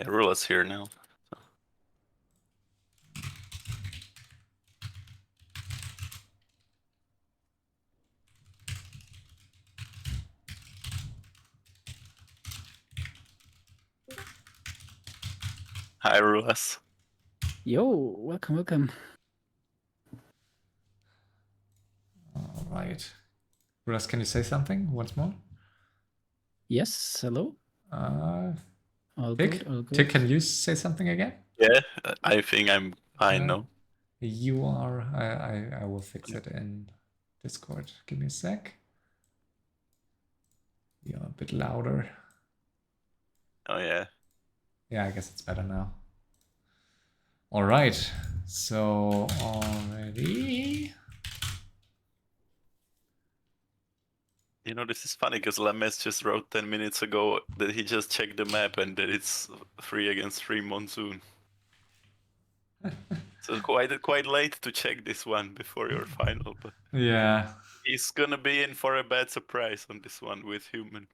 Rula's here now. Hi, Rulas. Yo, welcome. All right. Russ, can you say something once more? Yes, hello. All Tick? good, all good. Tick, can you say something again? Yeah, I think I'm fine now. You are. I will fix it in Discord. Give me a sec. You're a bit louder. Oh, yeah. Yeah, I guess it's better now. All right. So already. You know, this is funny because Lemes just wrote 10 minutes ago that he just checked the map and that it's 3 against 3 monsoon. So quite late to check this one before your final, but Yeah. he's gonna be in for a bad surprise on this one with human.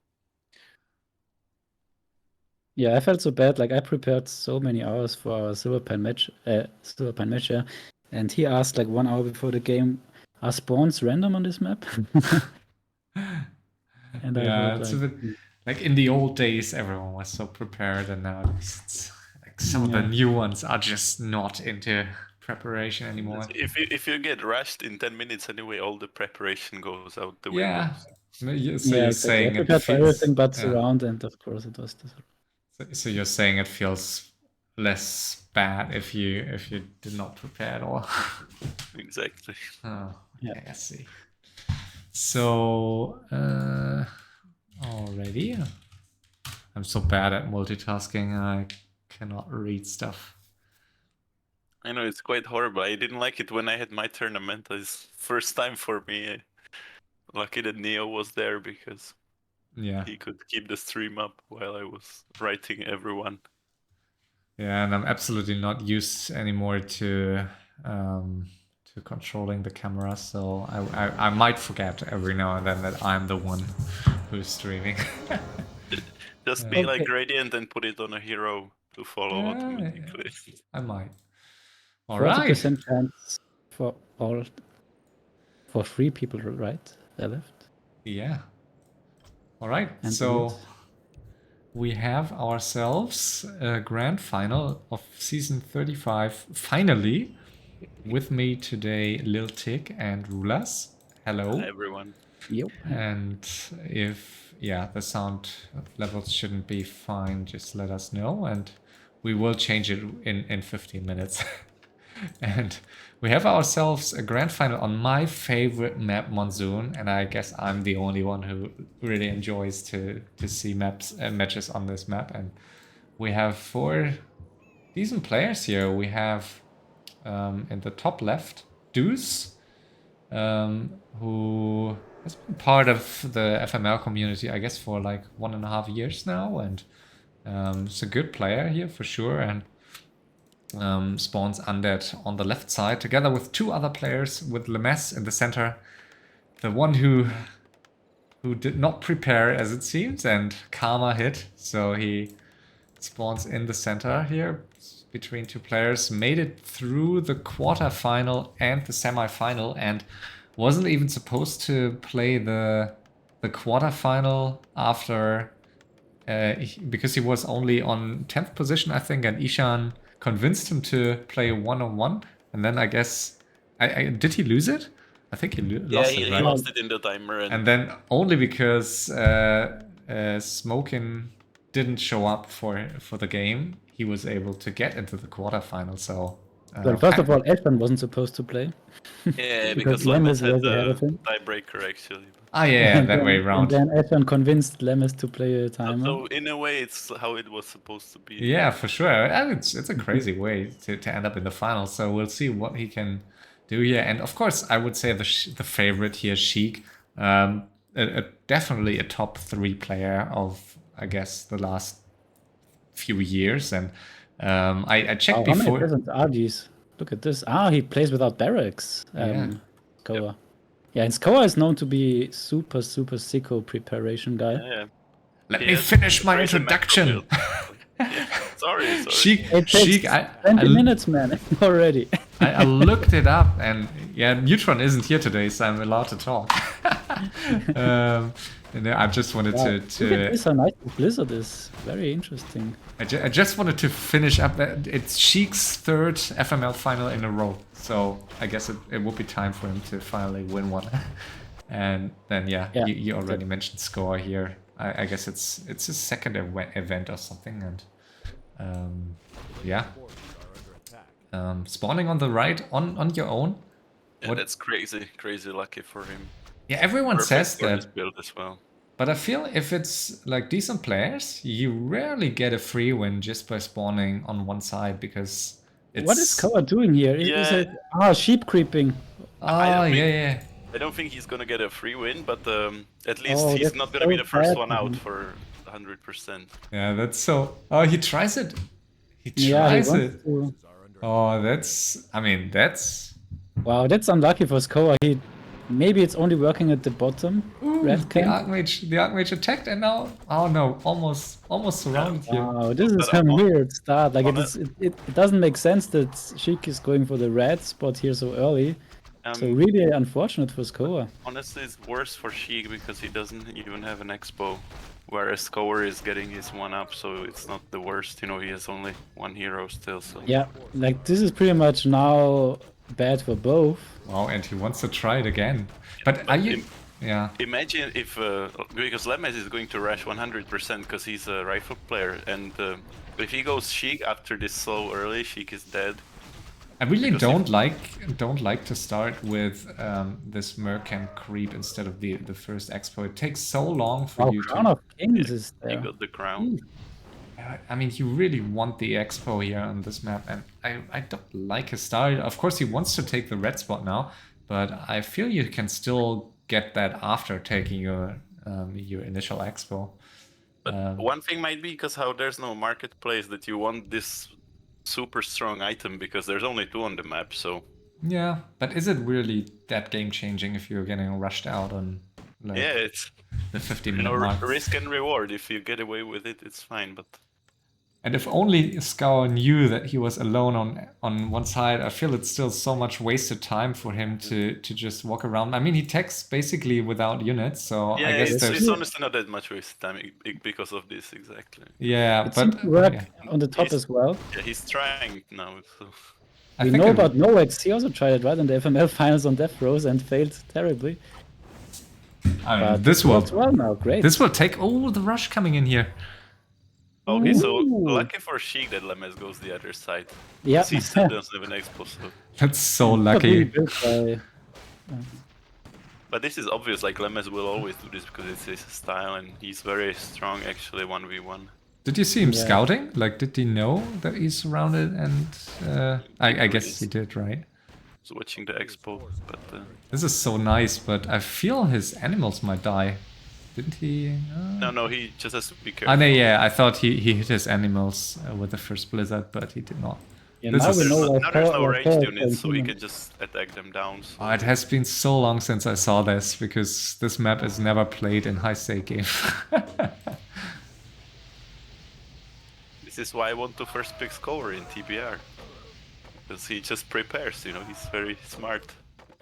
Yeah, I felt so bad. Like I prepared so many hours for our Silver Pine match, yeah. And he asked like 1 hour before the game, are spawns random on this map? And I Yeah, thought it's like, a bit like in the old days, everyone was so prepared, and now it's like some of the new ones are just not into preparation anymore. If you get rushed in 10 minutes anyway, all the preparation goes out the window. Yeah. So yeah, you're exactly. saying I it prepared for feels. everything but Yeah. surround, and of course it was this. So you're saying it feels less bad if you did not prepare at all. Exactly. Oh, Yeah. okay, I see. So already, I'm so bad at multitasking. I cannot read stuff. I know it's quite horrible. I didn't like it when I had my tournament. It's first time for me. Lucky that Neo was there because Yeah. he could keep the stream up while I was writing everyone. Yeah, and I'm absolutely not used anymore to controlling the camera, so I might forget every now and then that I'm the one who's streaming. Just be like Gradient and put it on a hero to follow automatically. I might. All 40% chance for 3 people, right? They left. Yeah. All right. And so we have ourselves a grand final of season 35. Finally, with me today, Lil Tick and Rulas. Hello. Hi, everyone. Yep. And if the sound levels shouldn't be fine, just let us know, and we will change it in 15 minutes. And we have ourselves a grand final on my favorite map, Monsoon, and I guess I'm the only one who really enjoys to see matches on this map. And we have 4 decent players here. We have in the top left Deuce, who has been part of the FML community, I guess, for like 1.5 years now, and is a good player here for sure. And spawns undead on the left side, together with 2 other players, with Lemes in the center, the one who did not prepare, as it seems, and Karma hit, so he spawns in the center here between 2 players, made it through the quarterfinal and the semi-final, and wasn't even supposed to play the quarterfinal after because he was only on 10th position, I think, and Ishan convinced him to play 1-on-1, and then I guess did he lose it? I think he lost it, right? He lost it in the timer, and then only because Smokin didn't show up for the game, he was able to get into the quarterfinal. So well, first of all, Ashton wasn't supposed to play. Yeah, because Lemes had the tiebreaker actually. Ah, yeah, that way around. And then Ashton convinced Lemes to play a timer. So in a way, it's how it was supposed to be. Yeah, for sure. And it's a crazy way to end up in the final. So we'll see what he can do here. And of course, I would say the favorite here, Sheik. Definitely a top 3 player of, I guess, the last few years. And I checked before. How many presents are these? Look at this. He plays without barracks. Scower. Yeah, and Scower is known to be super sicko preparation guy. Yeah. Let me finish my introduction. Sorry. Sheik, It takes Sheik, 20 minutes, man, already. I looked it up, and yeah, Neutron isn't here today, so I'm allowed to talk. And I just wanted Wow. Look at to this, how nice the Blizzard is. Very interesting. I just wanted to finish up. It's Sheik's third FML final in a row, so I guess it would be time for him to finally win one. And then yeah. You already mentioned Scower here. I guess it's his second event or something, and yeah. Spawning on the right on your own. Yeah, that's crazy lucky for him. Yeah, everyone Perfect says for his that. build as well. But I feel if it's like decent players, you rarely get a free win just by spawning on one side because it's... What is Scower doing here? Is it sheep creeping? Oh, yeah. I don't think he's gonna get a free win, but at least Oh, he's that's not gonna so be the first bad one for out him. for 100%. Yeah, that's so... Oh, he tries it. He Yeah, he tries wants it. to. Oh, that's... I mean, that's... Wow, that's unlucky for Scower. Maybe it's only working at the bottom. Ooh, Red the camp. Archmage attacked, and now... Oh no, almost surrounded here. Wow, this is But a weird start. Like on it doesn't make sense that Sheik is going for the red spot here so early. So really unfortunate for Scower. Honestly, it's worse for Sheik because he doesn't even have an expo, whereas Scower is getting his one up, so it's not the worst. You know, he has only one hero still. So Yeah, like this is pretty much now bad for both. Wow, and he wants to try it again. But are you... Yeah. Imagine if because Lemes is going to rush 100% because he's a rifle player, and if he goes Sheik after this so early, Sheik is dead. I really don't like to start with this Mercamp creep instead of the first expo. It takes so long for you Crown to... of Kings is there. He got the crown. I mean, you really want the expo here on this map, and I don't like his start. Of course, he wants to take the red spot now, but I feel you can still get that after taking your initial expo. But one thing might be because how there's no marketplace that you want this super strong item because there's only 2 on the map, so... Yeah, but is it really that game-changing if you're getting rushed out on like, it's the 50-minute mark? Risk and reward. If you get away with it, it's fine, but... And if only Scower knew that he was alone on one side, I feel it's still so much wasted time for him to just walk around. I mean, he techs basically without units, so yeah, I guess it's honestly not that much wasted time because of this, exactly. Yeah, It but... seems to work on the top as well. Yeah, he's trying now, so... We know about Noex. He also tried it, right, in the FML finals on Death Rows and failed terribly. I mean, But this will... well now, great. This will take... Oh, the rush coming in here. Okay, so lucky for Sheik that Lemes goes the other side. Yeah. He still doesn't have an expo, so... That's so lucky. But this is obvious, like Lemes will always do this because it's his style and he's very strong actually 1v1. Did you see him scouting? Like, did he know that he's surrounded? And I guess he did, right? So watching the expo, but... This is so nice, but I feel his animals might die. Didn't he? No, he just has to be careful. Oh, no, yeah, I thought he hit his animals with the first blizzard, but he did not. Yeah, now we know now there's no ranged units, so we can just attack them down. So. Oh, it has been so long since I saw this, because this map is never played in high stake game. This is why I want to first pick Scower in TBR. Because he just prepares, you know, he's very smart.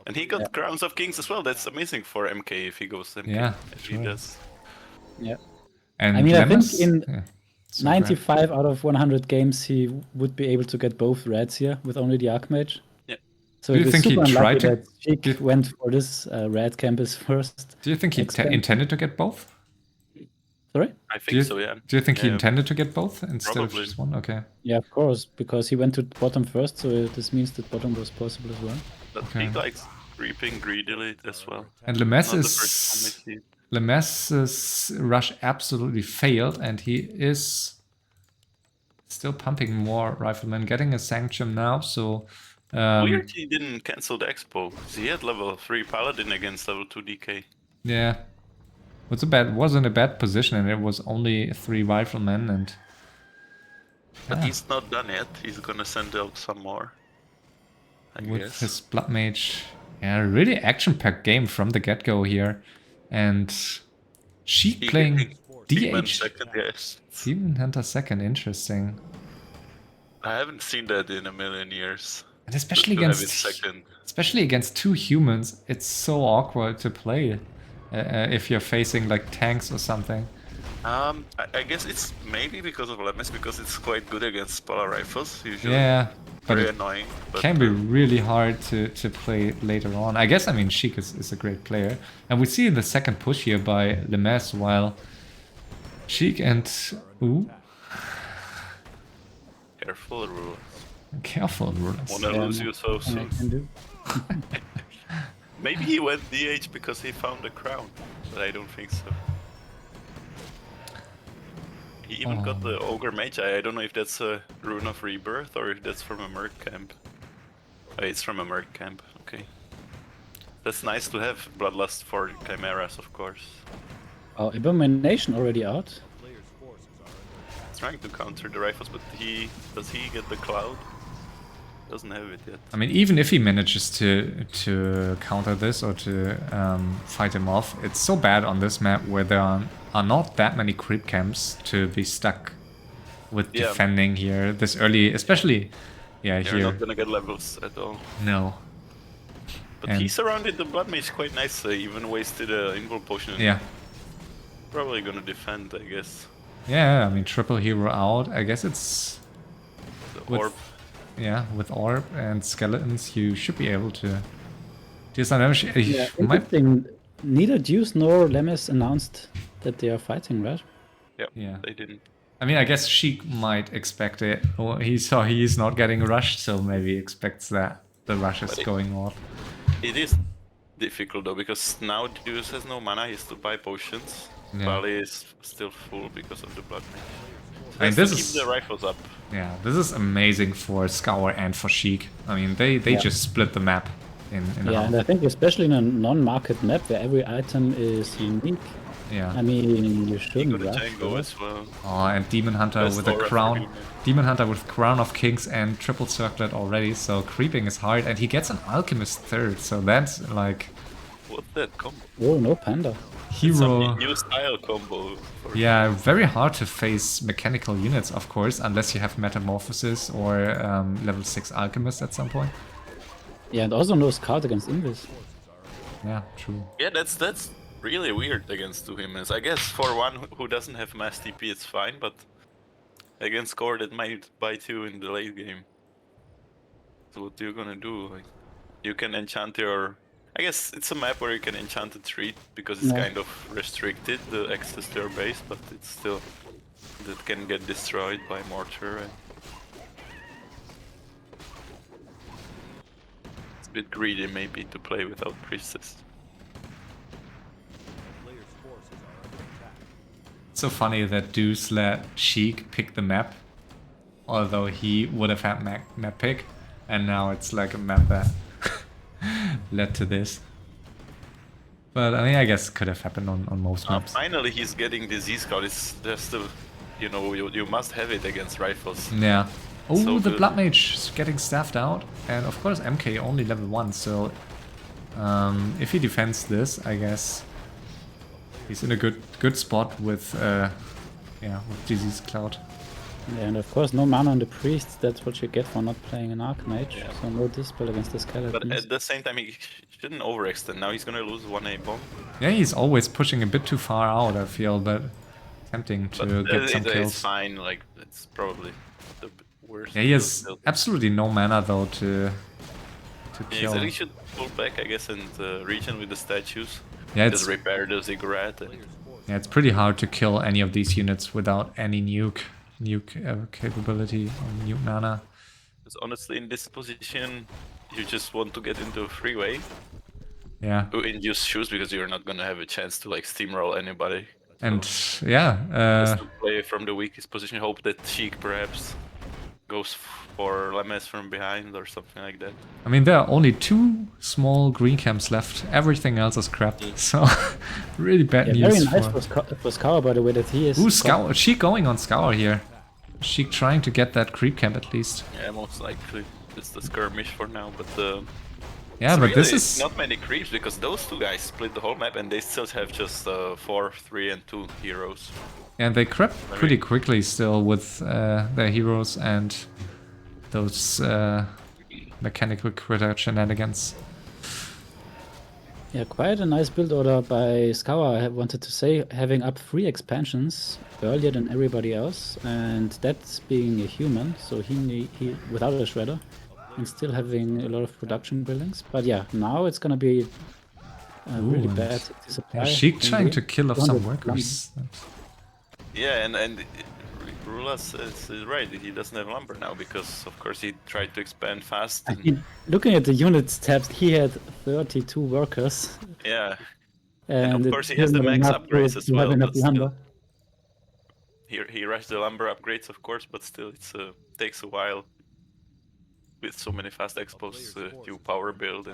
And he got Crowns of Kings as well, that's amazing for MK if he goes MK. Yeah, if he does. Yeah. And I mean, Lemes, I think in 95 out of 100 games he would be able to get both reds here with only the Archmage. Yeah. So do you think he tried to... that Sheik went for this red campus first. Do you think he intended to get both? Sorry? I think so, yeah. Do you think he intended to get both instead Probably. of just one? Okay. Yeah, of course, because he went to bottom first, so this means that bottom was possible as well. But he likes creeping greedily as well. And Lemes's rush absolutely failed, and he is still pumping more riflemen, getting a Sanctum now, so... Weird he didn't cancel the expo. He had level 3 Paladin against level 2 DK. Yeah. Was in a bad position, and it was only 3 riflemen, and... But he's not done yet, he's gonna send out some more. I with guess. his Blood Mage. Yeah, really action-packed game from the get-go here. And Sheik playing DH. Second, yes. Demon Hunter second, interesting. I haven't seen that in a million years. And especially To have it against second. especially against two humans, it's so awkward to play if you're facing like tanks or something. I guess it's maybe because of Lemes, because it's quite good against polar rifles usually. Yeah, but Very it annoying. But can be really hard to play later on. I guess, I mean, Sheik is a great player. And we see the second push here by Lemes, while Sheik and... Ooh, careful, rule. careful, Rulers. Wanna lose you so Nothing I soon. can do. Maybe he went DH because he found a crown, but I don't think so. He even got the Ogre Mage. I don't know if that's a Rune of Rebirth or if that's from a Merc camp. Oh, it's from a Merc camp, okay. That's nice to have Bloodlust for Chimeras, of course. Oh, Abomination already out? He's trying to counter the rifles, but does he get the Cloud? Doesn't have it yet. I mean, even if he manages to counter this or to fight him off, it's so bad on this map where there are not that many creep camps to be stuck with Yeah. defending here this early, especially, yeah, You're here. not gonna get levels at all. No. But And- he surrounded the Blood Mage quite nicely, even wasted a Invul Potion. Yeah. Probably gonna defend, I guess. Yeah, I mean, triple hero out. I guess it's The with, Orb. yeah, with Orb and Skeletons, you should be able to do some damage. Yeah, You might, interesting. Neither Deuce nor Lemes announced that they are fighting, right? Yeah. They didn't. I mean, I guess Sheik might expect it. Well, he saw he's not getting rushed, so maybe expects that the rush is But it- going off. It is difficult though, because now Deuce has no mana, he has to buy potions. Yeah. Valley is still full because of the Blood Mage. So I mean, he has this to is- keep the rifles up. Yeah, this is amazing for Scower and for Sheik. I mean, they Yeah. just split the map in Yeah, half. and I think especially in a non-market map where every item is unique, Yeah. I mean, you He shouldn't got a rush. Tango right? as well. Oh, and Demon Hunter Best with a aura for crown. Demon. Demon Hunter with Crown of Kings and triple circlet already, so creeping is hard. And he gets an Alchemist third, so that's like What's that combo? Oh, no panda. hero. Some new style combo. For Yeah, very hard to face mechanical units, of course, unless you have Metamorphosis or level 6 Alchemist at some point. Yeah, and also no scout against Invis. Yeah, true. Yeah, that's really weird against two humans. I guess for one who doesn't have mass TP, it's fine, but against Core that might bite you in the late game. So what are you gonna do? Like, you can enchant your. I guess it's a map where you can enchant a treat because it's Yeah. kind of restricted the access to your base, but it's still that can get destroyed by mortar. And it's a bit greedy maybe to play without priestess. It's so funny that Deuce let Sheik pick the map, although he would have had map pick, and now it's like a map that led to this. But I mean, I guess it could have happened on most maps. Finally, he's getting Disease Scout. It's just the, you must have it against rifles. Yeah. Oh, So the good. Blood Mage is getting staffed out, and of course MK only level 1, so if he defends this, I guess he's in a good spot with with Disease Cloud. Yeah, and of course, no mana on the priest. That's what you get for not playing an Archmage. Yeah. So no dispel against the But skeletons. at the same time, he shouldn't overextend. Now he's gonna lose 1A bomb. Yeah, he's always pushing a bit too far out, I feel, but tempting to But get some it's kills. fine. Like it's probably the worst. Yeah, he has build. absolutely no mana though to Yeah, kill. so he should pull back, I guess, in the region with the statues. Yeah, Just it's repair the ziggurat. And yeah, it's pretty hard to kill any of these units without any nuke capability or nuke mana. because honestly, in this position, you just want to get into a freeway Yeah, to induce shoes because you're not gonna have a chance to like steamroll anybody. and yeah, Just to play from the weakest position, hope that Sheik perhaps goes for Lemes from behind or something like that. I mean, there are only 2 small green camps left. Everything else is crap. So, really bad Yeah, very news nice for... for Scower, by the way, that he is. Ooh, Scower. Sheik going on Scower here. Sheik trying to get that creep camp at least. Yeah, most likely. It's the skirmish for now, but Yeah, it's but this really is... not many creeps because those two guys split the whole map and they still have just 4, 3, and 2 heroes. And they crept pretty quickly still with their heroes and those mechanical critter shenanigans. Yeah, quite a nice build order by Scower, I wanted to say, having up 3 expansions earlier than everybody else, and that's being a human, so he without a shredder, and still having a lot of production buildings. But yeah, now it's gonna be really and bad to supply. Sheik trying to kill off some 200 workers. Yeah, and Rulas is right. He doesn't have lumber now because, of course, he tried to expand fast. I And, mean, looking at the unit tabs, he had 32 workers. yeah, And of it's course he has still the not max enough upgrades to as have well. enough But still, lumber. he rushed the lumber upgrades, of course, but still, it takes a while with so many fast expos to power build.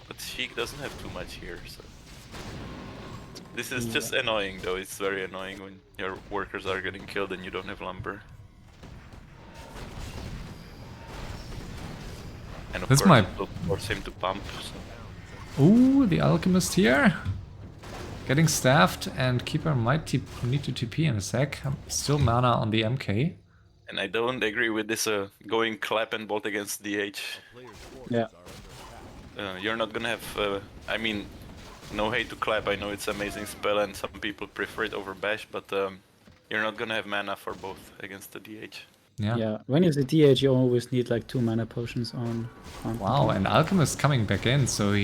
But Sheik doesn't have too much here, so this is just annoying, though. It's very annoying when your workers are getting killed and you don't have lumber. And of This course, might- it will force him to pump. So. Ooh, the alchemist here. Getting staffed, and Keeper might need to TP in a sec. Still mana on the MK. And I don't agree with this going clap and bolt against DH. Yeah. You're not gonna have. I mean, no hate to clap. I know it's an amazing spell, and some people prefer it over bash, but you're not gonna have mana for both against the DH. Yeah, when you see DH, you always need like 2 mana potions on. Wow, and Alchemist coming back in, so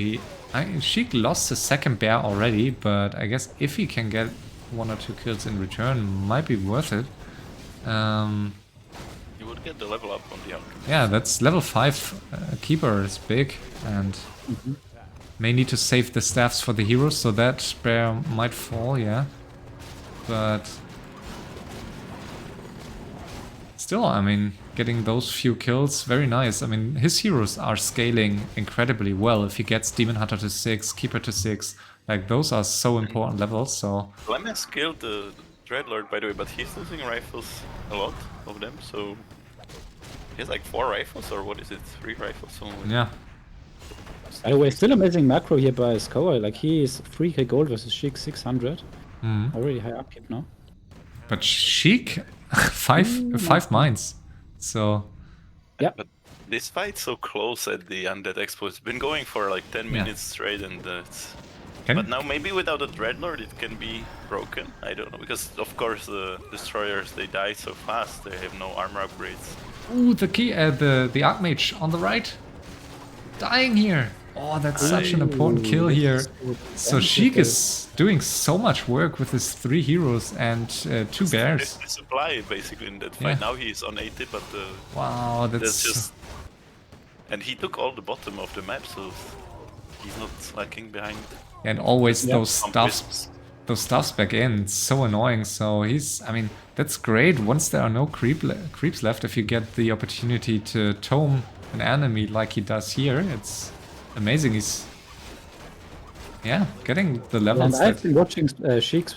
Sheik lost his second bear already, but I guess if he can get 1 or 2 kills in return, might be worth it. You would get the level up on the Alchemist. Yeah, that's level 5 Keeper is big, and may need to save the staffs for the heroes, so that bear might fall, yeah. But still, I mean, getting those few kills, very nice. I mean, his heroes are scaling incredibly well. If he gets Demon Hunter to 6, Keeper to 6, like those are so important levels, so... Lemes killed the Dreadlord, by the way, but he's losing rifles, a lot of them, so... He has like 4 rifles, or what is it? 3 rifles only. Yeah. By the way, still amazing macro here by Scower. Like, he is 3k gold versus Sheik 600. Already high upkeep now. But Sheik, 5 mines, so... Yeah. But this fight's so close at the Undead Expo. It's been going for like 10 minutes straight, and it's... But now maybe without a Dreadlord it can be broken. I don't know, because of course the destroyers, they die so fast. They have no armor upgrades. Ooh, the Archmage on the right. Dying here. Oh, that's such an important kill here. So Sheik is doing so much work with his 3 heroes and 2 bears. The supply basically in that fight. Now he's on 80, but wow, that's just... And he took all the bottom of the map, so he's not slacking behind. And always those stuffs back in. It's so annoying. So he's, I mean, that's great once there are no creeps left. If you get the opportunity to tome an enemy like he does here, it's amazing. He's getting the levels. And I've been watching Sheik's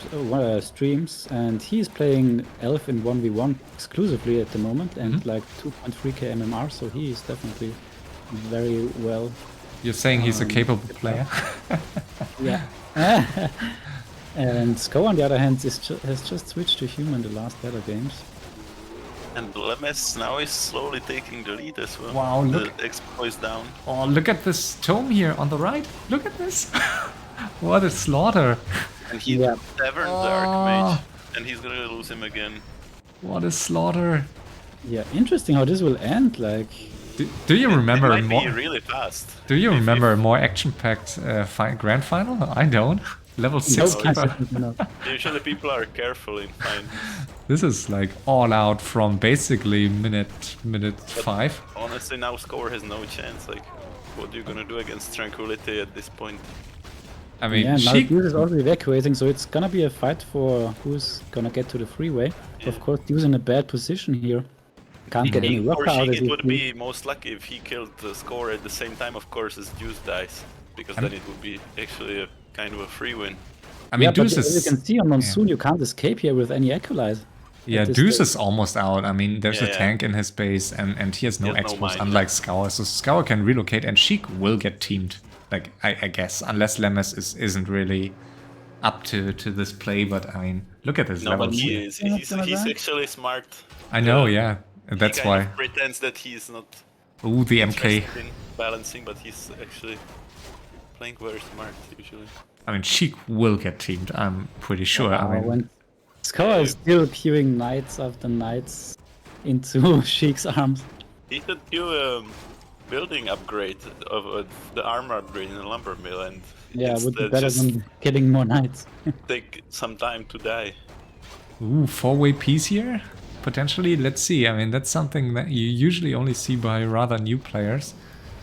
streams, and he's playing Elf in 1v1 exclusively at the moment, and like 2.3k MMR, so he is definitely very well. You're saying he's a capable player? Yeah. And Scower, on the other hand, has just switched to human the last battle games. And Lemes now is slowly taking the lead as well. Wow, look. The expo is down. Oh, look at this tome here on the right. Look at this. What a slaughter. And he taverned the Archmage, and he's gonna lose him again. What a slaughter. Yeah, interesting how this will end, like... Do you remember it might be really fast. Do you remember a more action-packed grand final? I don't. Level 6 Keeper. Usually people are careful in finals. This is like all out from basically minute 5. Honestly, now Scower has no chance. Like, what are you gonna do against Tranquility at this point? I mean, yeah, now Deuce is already evacuating, so it's gonna be a fight for who's gonna get to the freeway. Yeah. Of course, Deuce in a bad position here. Can't get any rock out. It would be most lucky if he killed the Scorer at the same time, of course, as Deuce dies, because then it would be actually a kind of a free win. I mean, Deuce as you can see on Monsoon, you can't escape here with any acolyte. Yeah, Deuce is almost out. I mean, there's a tank in his base, and he has no expos, unlike Scower. So Scower can relocate, and Sheik will get teamed. Like, I guess, unless Lemes isn't really up to this play. But I mean, look at his levels. But he's actually smart. I know, yeah. And that's he kind why. of pretends that he's not Ooh, the MK. interested in balancing, but he's actually playing very smart usually. I mean, Sheik will get teamed, I'm pretty sure. I mean, When Scower is still queuing knights after knights into Sheik's arms. He should do building upgrade of the armor upgrade in the lumber mill, and Yeah, it would be instead better just than killing more knights. take some time to die. ooh, 4-way piece here? Potentially, let's see. I mean, that's something that you usually only see by rather new players.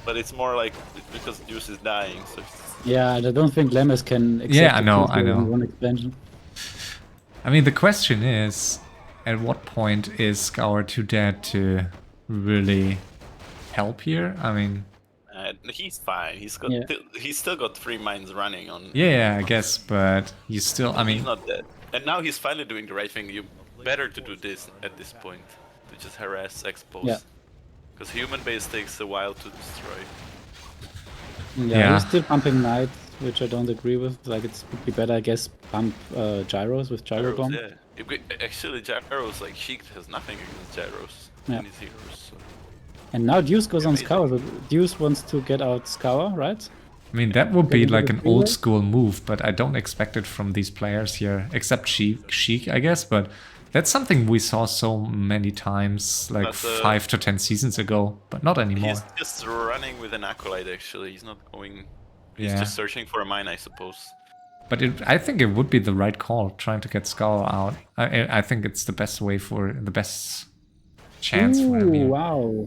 But it's more like because Deuce is dying, so Yeah, I don't think Lemes can accept Yeah, I the know, peace I know. in one expansion. I mean, the question is, at what point is Scower too dead to really help here? I mean, he's fine. Yeah. He's still got 3 mines running on. yeah, I guess, but you still, I He's mean, not dead. And now he's finally doing the right thing. You better to do this at this point, to just harass, expose. Yeah. Because human base takes a while to destroy. Yeah, he's still pumping knights, which I don't agree with. Like, it would be better, I guess, pump gyros with gyro bomb. Yeah. Actually, gyros, like Sheik has nothing against gyros Yeah. in his heroes. So. And now Deuce goes on Amazing. Scower. So Deuce wants to get out Scower, right? I mean, that would be Getting like to an the freeway? old school move, but I don't expect it from these players here, except Sheik, I guess, but that's something we saw so many times, like But, 5 to 10 seasons ago, but not anymore. He's just running with an acolyte, actually. He's not going... He's Yeah. just searching for a mine, I suppose. But I think it would be the right call, trying to get Scower out. I think it's the best way for the best chance for him Ooh, here. wow.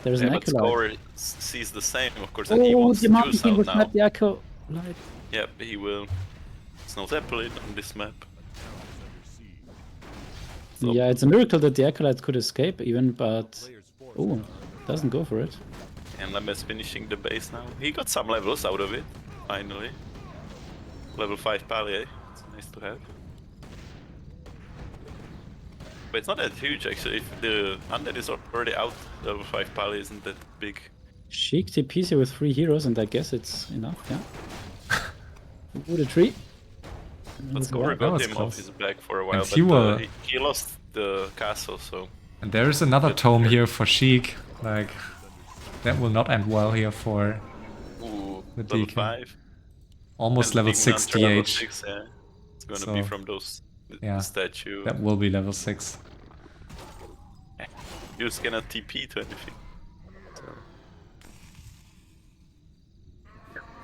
There's Yeah, an but acolyte. Scower sees the same, of course, and he Oh, wants the to Mountain Deuce King out was now. not the acolyte. Yep, he will. There's no Zeppelin on this map. So, Yeah, it's a miracle that the acolyte could escape even, but... Oh, doesn't go for it. and Lemes finishing the base now. He got some levels out of it, finally. Level 5 Palier, it's nice to have. But it's not that huge, actually. If the undead is already out, level 5 Palier isn't that big. Sheik TPs here with 3 heroes, and I guess it's enough, yeah. Ooh, the tree. But Scower That got was him close. off his back for a while, And but he will- he lost the castle, so... And there is another Good tome for- here for Sheik. Like, that will not end well here for Ooh, The level DK. 5. almost And level Big 6 Hunter level DH. 6, yeah. It's gonna be So, from those yeah, statue. That will be level 6. Deuce cannot TP to anything. So.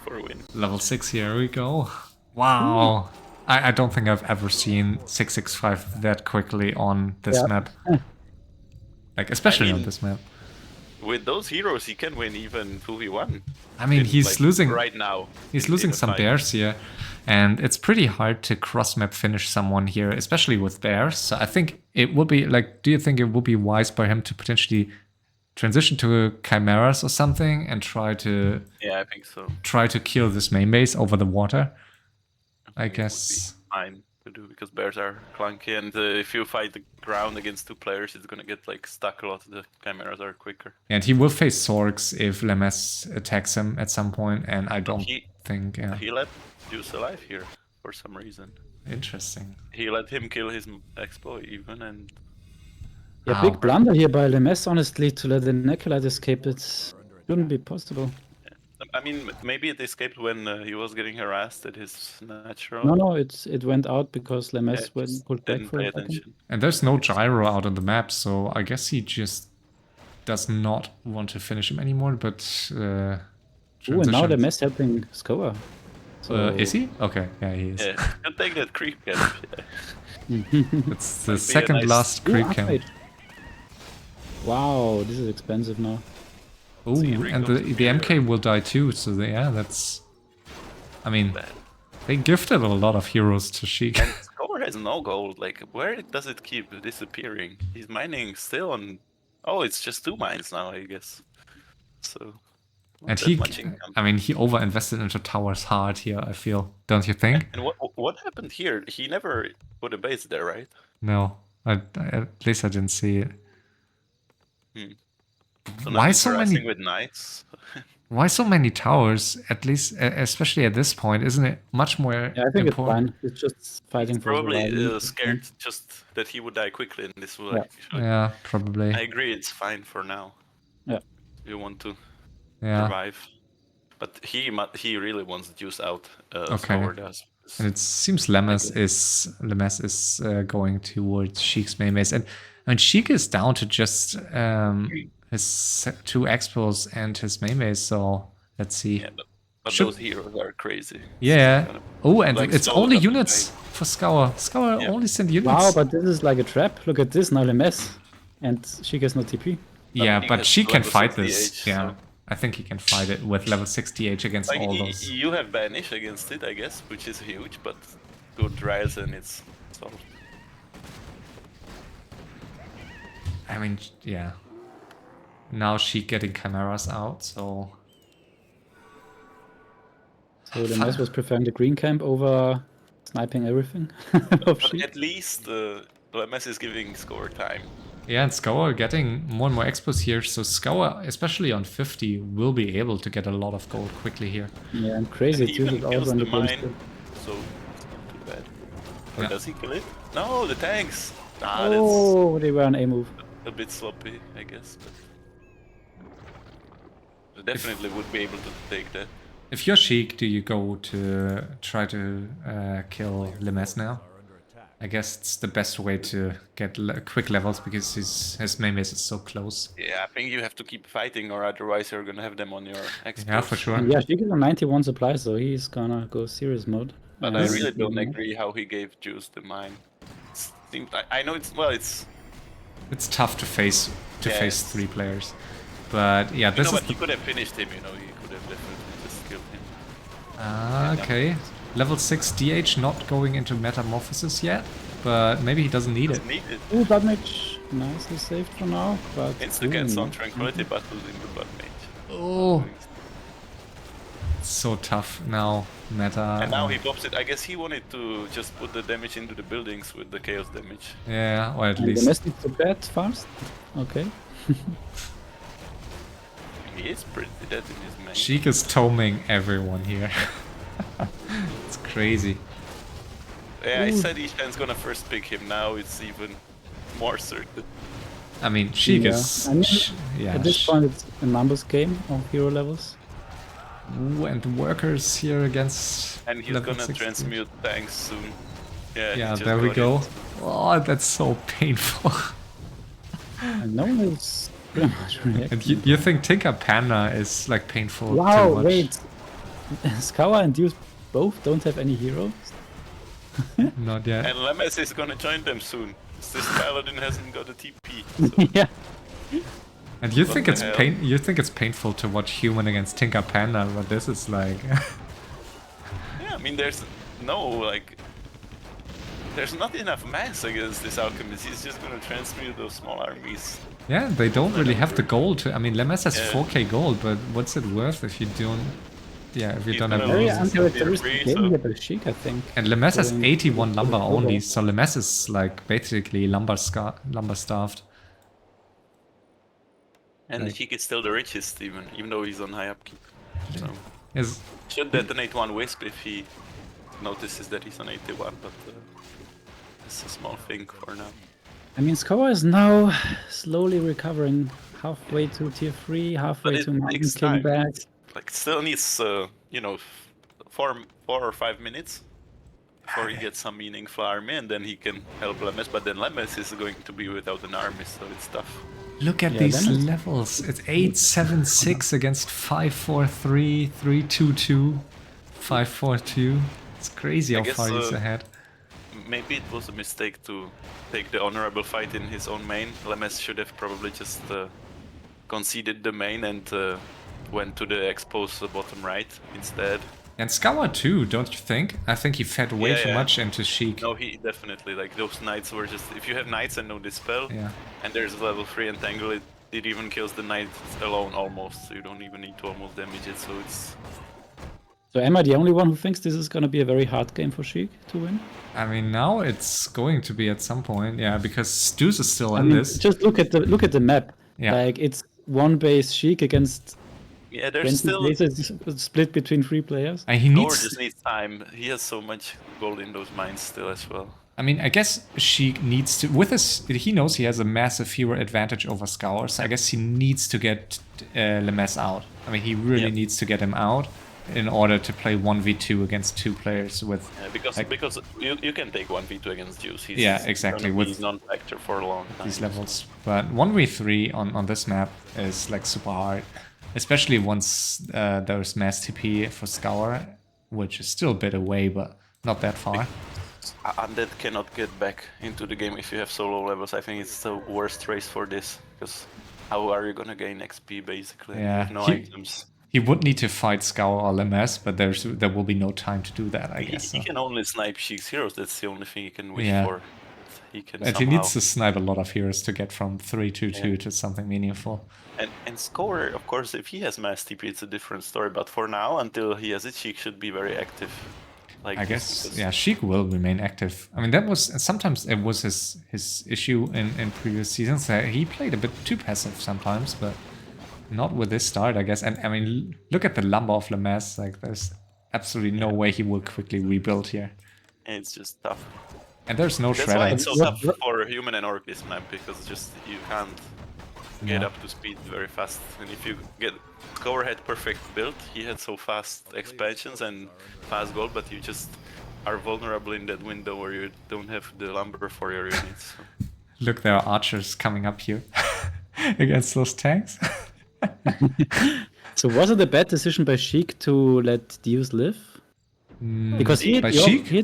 For a win. Level 6, here we go. Wow. I don't think I've ever seen 665 that quickly on this Yeah. map. Like, especially on mean, this map. With those heroes, he can win even 2v1. I mean, he's like, losing right now. He's in losing a some fight. bears here, and it's pretty hard to cross-map finish someone here, especially with bears. So I think it would be, like, do you think it would be wise by him to potentially transition to chimeras or something and try to Yeah, I think so. kill this main base over the water? I It would guess. be fine to do because bears are clunky, and if you fight the ground against 2 players, it's gonna get like stuck a lot. The chimeras are quicker. And he will face Sorks if Lemes attacks him at some point, and I don't He think. Yeah, he let Deuce alive here for some reason. interesting. He let him kill his exploit even, and Yeah, Ow. big blunder here by Lemes, honestly, to let the acolyte escape. It shouldn't be possible. I mean maybe it escaped when he was getting harassed at his natural. No, it went out because Lemes Yeah, went just pulled back didn't for pay a second. attention. And there's no gyro out on the map, so I guess he just does not want to finish him anymore. But Ooh, and now transition- Lemes helping Scower. So is he? Okay, yeah, he is. Yeah, can take that creep camp. Yeah. It's the Might be a second nice- last Ooh, creep camp. upgrade. Wow, this is expensive now. Ooh, See, and Rico the MK will die too, so yeah, that's... I mean, Bad. they gifted a lot of heroes to Sheik. And Scower has no gold. Like, where does it keep disappearing? He's mining still on. Oh, it's just 2 mines now, I guess. So. not And that he, much income. I mean, he over-invested into towers hard here, I feel. Don't you think? And what happened here? He never put a base there, right? No, at least I didn't see it. So now Why he's so harassing many? with knights? Why so many towers? At least, especially at this point, isn't it much more Yeah, I think it's important? fine. It's just fighting He's for probably survival. scared just that he would die quickly, and this will Yeah. actually. Yeah, probably. I agree, it's fine for now. Yeah. You want to Yeah. survive, but he really wants Deuce out. Okay. Scower does. And it seems Lemes is going towards Sheik's main base, and Sheik is down to just his 2 expos and his main base. So let's see. Yeah, but Should- those heroes are crazy. Yeah. Gonna- Oh, and like it's Scower only doesn't units play. for Scower. Scower Yeah. only sent units. Wow, but this is like a trap. Look at this, now Lemes. And Sheik has no TP. yeah, Sheik but has she can level fight 60 this. H, Yeah, so- I think he can fight it with level 60 H against Like all those. you have banish against it, I guess, which is huge, but good rise and it's solved. I mean, yeah. Now she getting chimeras out, so So Lemes was preferring the green camp over sniping everything of But Sheik. at least Lemes is giving Scower time. yeah. And Scower getting more and more expos here, so Scower, especially on 50, will be able to get a lot of gold quickly here. Yeah, and crazy. He Deuce even is also kills on the the game mine, still. so it's not too bad. Or Yeah. does he kill it? No, the tanks! Ah, Oh, they were on A move. that's a bit sloppy, I guess. But definitely would be able to take that. If you're Sheik, do you go to try to kill Lemes now? I guess it's the best way to get quick levels because his main base is so close. Yeah, I think you have to keep fighting, or otherwise you're gonna have them on your expos. Yeah, for sure. And yeah, Sheik is on 91 supply, so he's gonna go serious mode. But I And- really don't agree how he gave Juice the mine. Seems I know it's It's tough to face Yes. 3 players, but yeah, this no, is but he could have finished him. He could have definitely just killed him. okay. Level 6 DH not going into metamorphosis yet, but maybe he doesn't need it. Doesn't need it. Ooh, blood mage. Nicely saved for now, but... Insta gets on ooh, tranquility battles in the blood mage. Oh, so tough now. Meta. And now he pops it. I guess he wanted to just put the damage into the buildings with the chaos damage. Yeah, or at And least. Lemes needs to bet fast. Okay. He is pretty dead in his main. Sheik is toming everyone here. It's crazy. Yeah, I Ooh. said Ishan's gonna first pick him. Now it's even more certain. I mean, Sheik Yeah. is. I mean, Yeah. At this point, it's a numbers game of hero levels. And workers here against. And he's level gonna 60. transmute tanks soon. Yeah, he Yeah, just there we got go. it. Oh, that's so painful. And no one is pretty much reacting. And you think Tinker Panda is like painful too Wow, much? wait. Scower and Deuce both don't have any heroes? Not yet. And Lemes is gonna join them soon. This paladin hasn't got a TP. So Yeah. And you What think the it's hell? You think it's painful to watch human against Tinker Panda, but this is like yeah, I mean there's there's not enough mass against this alchemist. He's just gonna transmute those small armies. yeah, they don't really have the gold. I mean, Lemes has Yeah. 4k gold, but what's it worth if you don't? Yeah, if you He's don't have gonna Very lose gold. his uncharacteristic tier game three, here by Sheik, I think. And Lemes has Going 81 lumber over. only, so Lemes is like basically lumber starved. And Like- Sheik is still the richest even though he's on high upkeep. So Is should detonate one wisp if he notices that he's on 81, but it's a small thing for now. I mean, Scower is now slowly recovering. Halfway to tier 3, halfway But it to Mountain takes King time. back. Like still needs 4 or 5 minutes before he gets some meaningful army, and then he can help Lemes. But then Lemes is going to be without an army, so it's tough. look at Yeah, these Lemes- levels. It's 876 against 543, 322, 542. It's crazy I how guess, far he's ahead. Maybe it was a mistake to take the honorable fight in his own main. Lemes should have probably just conceded the main and went to the exposed bottom right instead. And Scower too, don't you think? I think he fed way Yeah, too yeah. much into Sheik. No, he definitely, like, those knights were just... If you have knights and no dispel, Yeah. and there's level 3 entangle, it even kills the knight alone almost, so you don't even need to almost damage it, so it's... So am I the only one who thinks this is gonna be a very hard game for Sheik to win? I mean, now it's going to be at some point, yeah, because Deuce is still I in mean, this. just look at the map. Yeah. Like it's one base Sheik against Yeah, there's 20 still... places split between 3 players. And he Scower needs. just needs time. He has so much gold in those mines still as well. I mean, I guess Sheik needs to. With his, he knows he has a massive hero advantage over Scower, so I guess he needs to get Lemes out. I mean, he really needs to get him out in order to play 1v2 against 2 players with. Because you can take 1v2 against Deuce. He's exactly. With With non-factor for a long time. these levels, but 1v3 on this map is like super hard, especially once there's mass TP for Scower, which is still a bit away, but not that far. Undead cannot get back into the game if you have so low levels. I think it's the worst race for this, because how are you gonna gain XP basically? Yeah, You have no items. He would need to fight Scower or Lemes, but there will be no time to do that, I guess. He can only snipe Sheik's heroes. That's the only thing he can wish for. He can and he needs to snipe a lot of heroes to get from 3-2-2 to something meaningful. And Scower, of course, if he has mass TP, it's a different story. But for now, until he has it, Sheik should be very active. Like I guess, yeah, Sheik will remain active. I mean, that was sometimes it was his issue in previous seasons. He played a bit too passive sometimes, but not with this start, I guess. And I mean, look at the lumber of Lemes. Like, there's absolutely no way he will quickly rebuild here. It's just tough. And there's no That's shredder. why it's so tough for human and orc this map, because just you can't get up to speed very fast. And if you get Scower had perfect build, he had so fast expansions and fast gold, but you just are vulnerable in that window where you don't have the lumber for your units. So. Look, there are archers coming up here against those tanks. So was it a bad decision by Sheik to let Deuce live? Because he had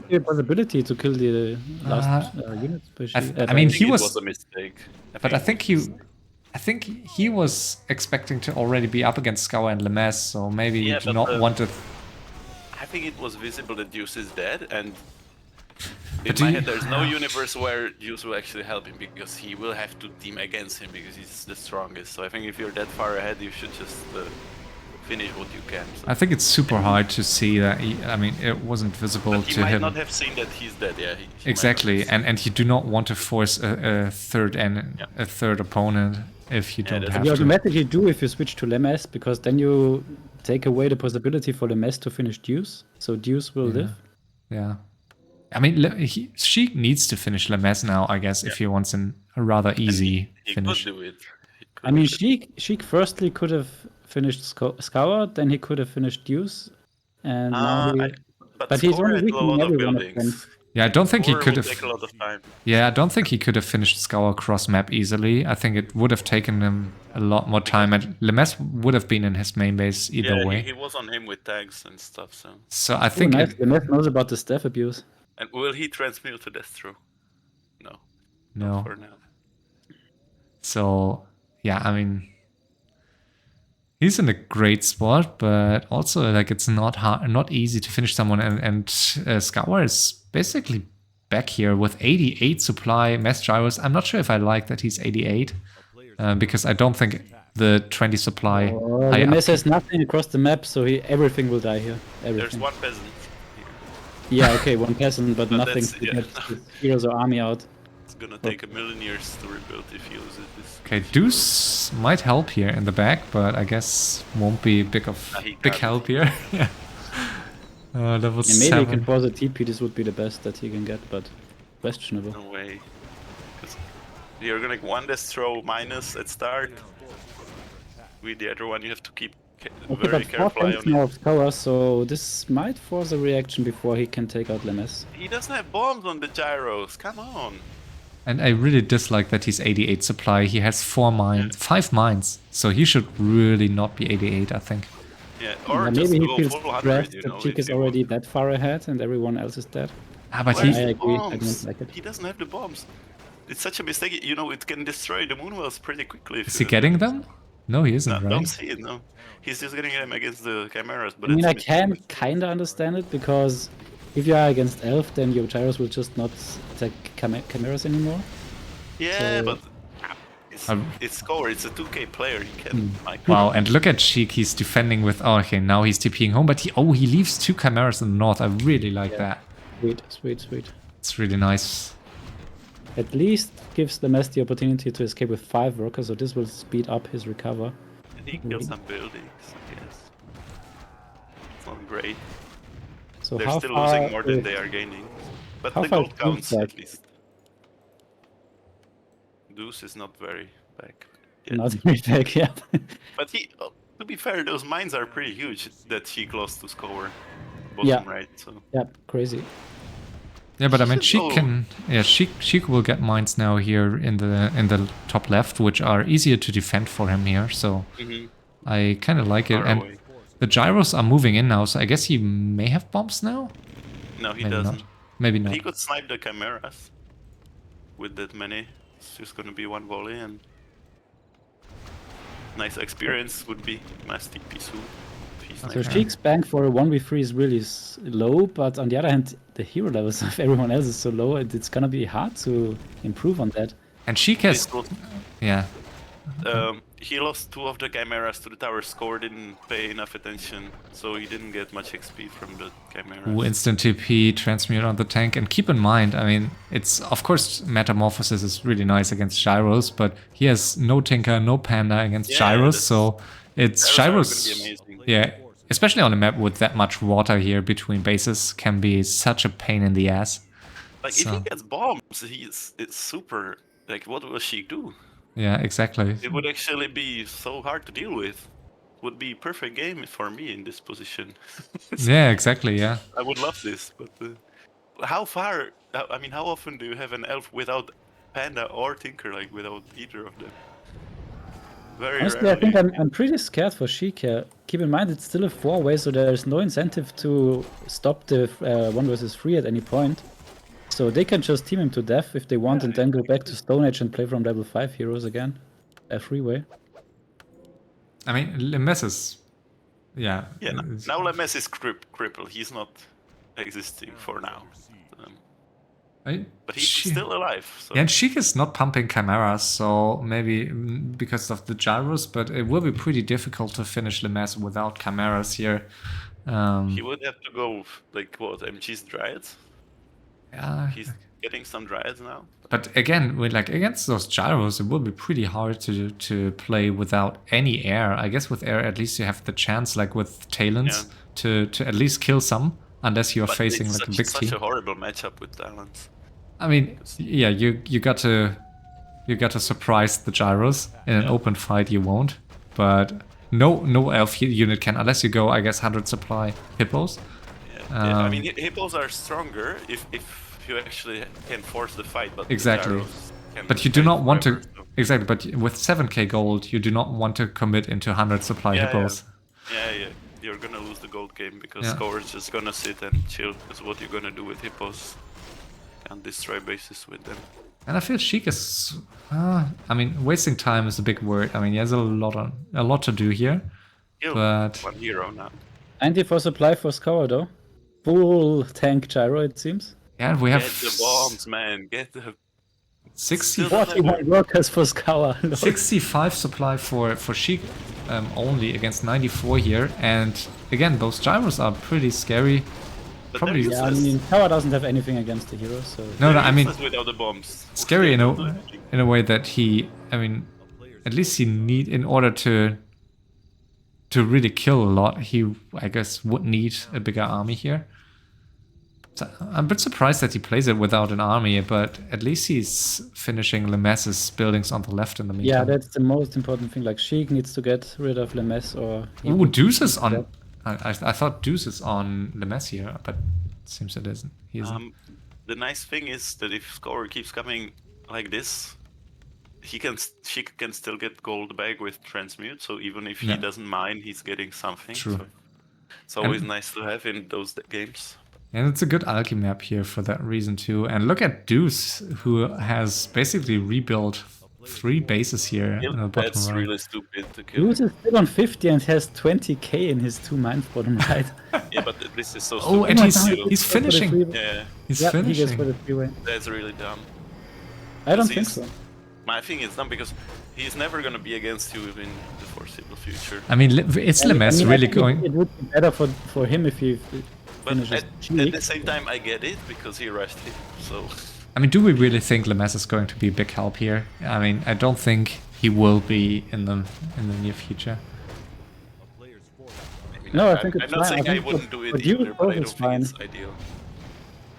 the possibility to kill the last units by Sheik. I mean, it was a mistake. I think he was expecting to already be up against Scower and Lemes, so maybe he did not want to. I think it was visible that Deuce is dead, and in my head there's no universe where Deuce will actually help him, because he will have to team against him because he's the strongest. So I think if you're that far ahead, you should just finish what you can. So. I think it's super hard to see that. I mean, it wasn't visible but to he might him. Not have seen that he's dead. Yeah, he exactly, and you do not want to force a third opponent if you don't have to. You automatically do if you switch to Lemes, because then you take away the possibility for Lemes to finish Deuce, so Deuce will live. Yeah. I mean, Sheik needs to finish Lemes now, I guess, if he wants a rather easy finish. Could do it. I mean, Sheik firstly could have finished Scower, then he could have finished Deuce, and now but he's only weakening everyone of them. Yeah, I don't think he could have. Take a lot of time. Yeah, I don't think he could have finished Scower cross map easily. I think it would have taken him a lot more time, and Lemes would have been in his main base either way. He was on him with tags and stuff. So I think Lemes knows about the staff abuse. And will he transmute to Death Throw? No. No. Not for now. So yeah, I mean, he's in a great spot, but also like it's not easy to finish someone, and Scower is basically back here with 88 supply mass gyros. I'm not sure if I like that he's 88, because I don't think the 20 supply. Lemes has nothing across the map, so everything will die here. Everything. There's one peasant here. Yeah, okay, one peasant, but nothing to get his heroes or army out. It's gonna take a million years to rebuild if he loses this. Okay, Deuce might help here in the back, but I guess won't be big help here. Yeah. Level maybe 7. he can pause a TP, this would be the best that he can get, but questionable. No way. You're gonna one Death Throw minus at start. With the other one, you have to keep very careful eye on now of Scower, so this might force a reaction before he can take out Lemes. He doesn't have bombs on the gyros, come on. And I really dislike that he's 88 supply. He has 5 mines, so he should really not be 88, I think. Yeah, or just maybe go he feels full 100, stressed you that know, Sheik is already that far ahead and everyone else is dead. But I agree, I don't like it. He doesn't have the bombs. It's such a mistake, you know, it can destroy the moonwells pretty quickly. Is he getting them? No, he isn't, right? Don't see it, no. He's just getting them against the chimeras, but I mean, I can kinda understand it, because if you are against Elf, then your gyros will just not attack chimeras anymore. Yeah, but it's Scower, it's a 2k player, he can... Wow, and look at Sheik, he's defending with... Oh, okay, now he's TPing home, but he leaves 2 chimeras in the north. I really like that. Sweet. It's really nice. At least gives Lemes the opportunity to escape with 5 workers, so this will speed up his recover. And he kills some buildings, yes. great. So They're how still far losing more than is- they are gaining. But how the far gold is counts Deuce at back? least. Deuce is not very back yet. Not very back yet. But he, to be fair, those mines are pretty huge that Sheik lost to Scower. Yeah. Bottom right, so. Yeah, crazy. Yeah, but I mean, should Sheik go- can. Yeah, Sheik will get mines now here in the top left, which are easier to defend for him here. So Mhm. I kind of like it. Far And away. the gyros are moving in now, so I guess he may have bombs now. No, he Maybe doesn't. not. Maybe But not. he could snipe the chimeras with that many. It's just gonna be one volley and nice experience would be mass TP soon. If he's So sniping. Sheik's bank for a 1v3 is really low, but on the other hand, the hero levels of everyone else is so low, and it's gonna be hard to improve on that. And Sheik has. This was- Yeah. he lost 2 of the chimeras to the tower. Score didn't pay enough attention, so he didn't get much XP from the chimeras. Ooh, instant TP, transmute on the tank. And keep in mind, I mean, it's of course Metamorphosis is really nice against Gyros, but he has no Tinker, no Panda against Yeah, Gyros, that's- so it's Gyros Gyros. are gonna be amazing. Yeah, especially on a map with that much water here between bases, can be such a pain in the ass. Like if So- he gets bombs, it's super. Like what will she do? Yeah, exactly. It would actually be so hard to deal with. Would be perfect game for me in this position. Yeah, exactly. Yeah. I would love this, but how far? I mean, how often do you have an elf without Panda or Tinker? Like without either of them? Very Honestly, I rarely. think I'm pretty scared for Sheik here. Keep in mind, it's still a 4-way, so there's no incentive to stop the 1 versus 3 at any point. So they can just team him to death if they want, and then go back to Stone Age and play from level 5 heroes again. A 3-way. I mean, Lemes is. Yeah. Yeah. Now Lemes is crippled. He's not existing for now. But he's still alive. So. Yeah, and Sheik is not pumping chimeras, so maybe because of the gyros, but it will be pretty difficult to finish Lemes without chimeras here. He would have to go like what? MG's Dryads? Yeah. He's getting some Dryads now. But again, with like against those gyros, it will be pretty hard to play without any air. I guess with air, at least you have the chance, like with Talons, to at least kill some, unless you're But facing it's like a such, big such team. a horrible matchup with Talons. I mean, yeah, you got to surprise the gyros in an open fight. You won't, but no elf unit can unless you go, I guess, 100 supply hippos. Yeah, I mean, hippos are stronger if you actually can force the fight, but Exactly. the gyros can But you do fight not want to forever, so- exactly. But with 7k gold, you do not want to commit into 100 supply hippos. Yeah, you're gonna lose the gold game because Yeah. Scower's just gonna sit and chill. That's what you're gonna do with hippos. Can't destroy bases with them. And I feel Sheik is. I mean, wasting time is a big word. I mean, he has a lot to do here. Kill But- one hero now. 94 supply for Scower though. Full tank gyro, it seems. Yeah, we have Get the bombs, man. Get the 60, Still- 41 workers for Scower. 65 supply for Sheik only against 94 here. And again, those gyros are pretty scary. But Probably- they're Yeah, I useless. mean, Scower doesn't have anything against the heroes, so... No, They're I mean, useless without the bombs. scary in They a way that he, I mean, at least he need in order to really kill a lot, he I guess would need a bigger army here. So I'm a bit surprised that he plays it without an army, but at least he's finishing Lemes's buildings on the left in the Yeah, meantime. that's the most important thing. Like, Sheik needs to get rid of Lemes or... he Ooh, would- Deuce is on. I thought Deuce is on Lemes here, but it seems it isn't. He isn't. The nice thing is that if Scower keeps coming like this, she can still get gold back with transmute. So even if Yeah. he doesn't mine, he's getting something. True. So it's always nice to have in those games. And it's a good alchemy map here for that reason too. And look at Deuce, who has basically rebuilt 3 bases here in the bottom That's right. really stupid to kill. Deuce is still on 50 and has 20k in his 2 mines bottom right. Yeah, but this is so Oh, stupid. and my he's God, to- he's finishing. Yeah, He's Yeah, he goes finishing. for the 3-way. that's really dumb. I don't Because think so. My thing is dumb because he's never gonna be against you in the foreseeable future. I mean, is Lemes I really think going? It would be better for him if he But finishes at Sheik. the same time, I get it because he rushed him. So I mean, do we really think Lemes is going to be a big help here? I mean, I don't think he will be in the near future. No, I think it's I'm not fine. saying I I think wouldn't do it for you, either, but both I is don't think fine. it's ideal.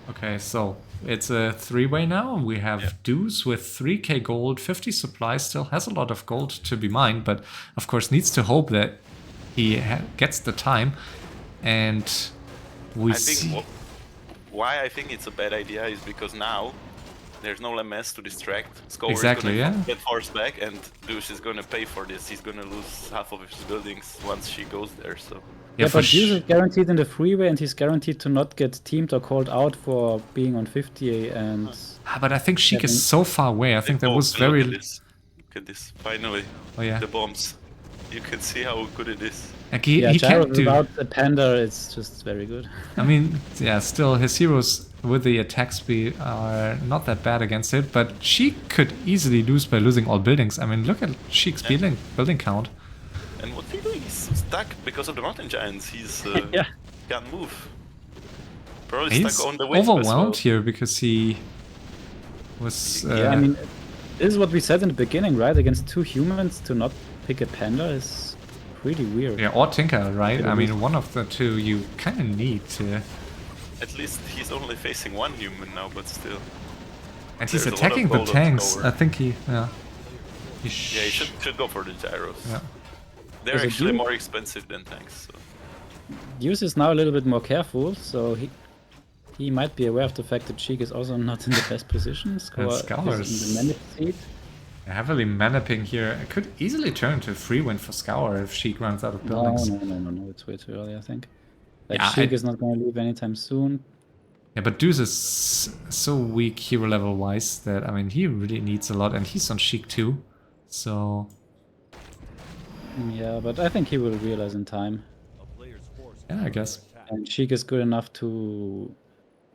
Okay, so it's a three-way now. We have Deuce with 3k gold, 50 supply, still has a lot of gold to be mined, but of course needs to hope that he gets the time. And we I think see... why I think it's a bad idea is because now there's no Lemes to distract. Scower Exactly, is gonna yeah. get forced back, and Deuce is gonna pay for this. He's gonna lose half of his buildings once she goes there. So Yeah, for but Deuce is guaranteed in the freeway, and he's guaranteed to not get teamed or called out for being on 50 and... But I think Sheik is having- so far away. I think that was look very... at this. Look at this. Finally, Oh yeah. the bombs. You can see how good it is. Like Yeah, he Gyro can't do... without the Panda, it's just very good. I mean, yeah, still his heroes with the attack speed are not that bad against it, but Sheik could easily lose by losing all buildings. I mean, look at Sheik's building count. And what he doing? He's stuck because of the mountain giants. He's Yeah. can't move. Probably He's stuck on the wisp as overwhelmed well. here because he was... Yeah, I mean, this is what we said in the beginning, right? Against two humans to not pick a Panda is pretty weird. yeah, or Tinker, right? I mean, one of the two you kind of need to... At least he's only facing one human now, but still. And he's There's a lot of attacking the gold on tanks. Scower. I think he... Yeah, Yeah, he should go for the gyros. Yeah. They're There's a actually dude- more expensive than tanks. So. Deuce is now a little bit more careful, so he might be aware of the fact that Sheik is also not in the best position. Scower is in the managed seat. heavily maniping here. It could easily turn to a free win for Scower if Sheik runs out of No, buildings. no, it's way too early, I think. Like, Yeah, Sheik is not going to leave anytime soon. Yeah, but Deuce is so weak hero level wise that, I mean, he really needs a lot, and he's on Sheik too. So... Yeah, but I think he will realize in time. yeah, I guess. And Sheik is good enough to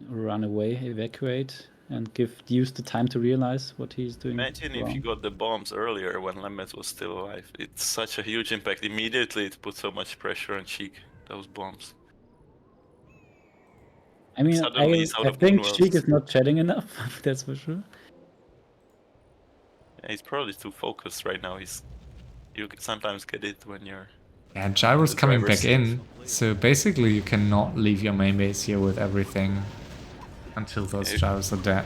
run away, evacuate, and give Deuce the time to realize what he's doing. Imagine if you got the bombs earlier when Lemes was still alive. It's such a huge impact. Immediately it put so much pressure on Sheik, those bombs. I mean, Suddenly he's out I of think Moonwells. Sheik is not chatting enough, that's for sure. Yeah, he's probably too focused right now. You can sometimes get it when you're... Yeah, Gyro's The coming driver's back in, so basically you cannot leave your main base here with everything until those Gyros are dead.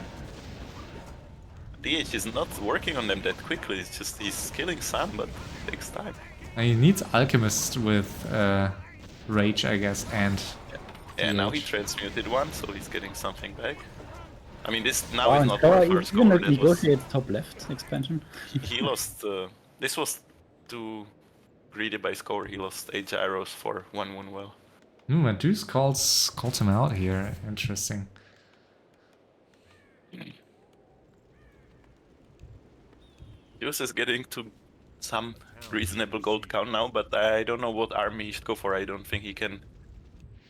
DH is not working on them that quickly. It's just he's killing some, but it takes time. And he needs Alchemist with Rage, I guess, and... Yeah, now he DH. transmuted one, so he's getting something back. I mean, this now Wow, is and not Scower worth for even Scower. That was, negotiates top left expansion. he lost. This was too greedy by Scower. He lost 8 gyros for 1 well. And Deuce calls him out here. Interesting. Deuce is getting to some reasonable gold count now, but I don't know what army he should go for. I don't think he can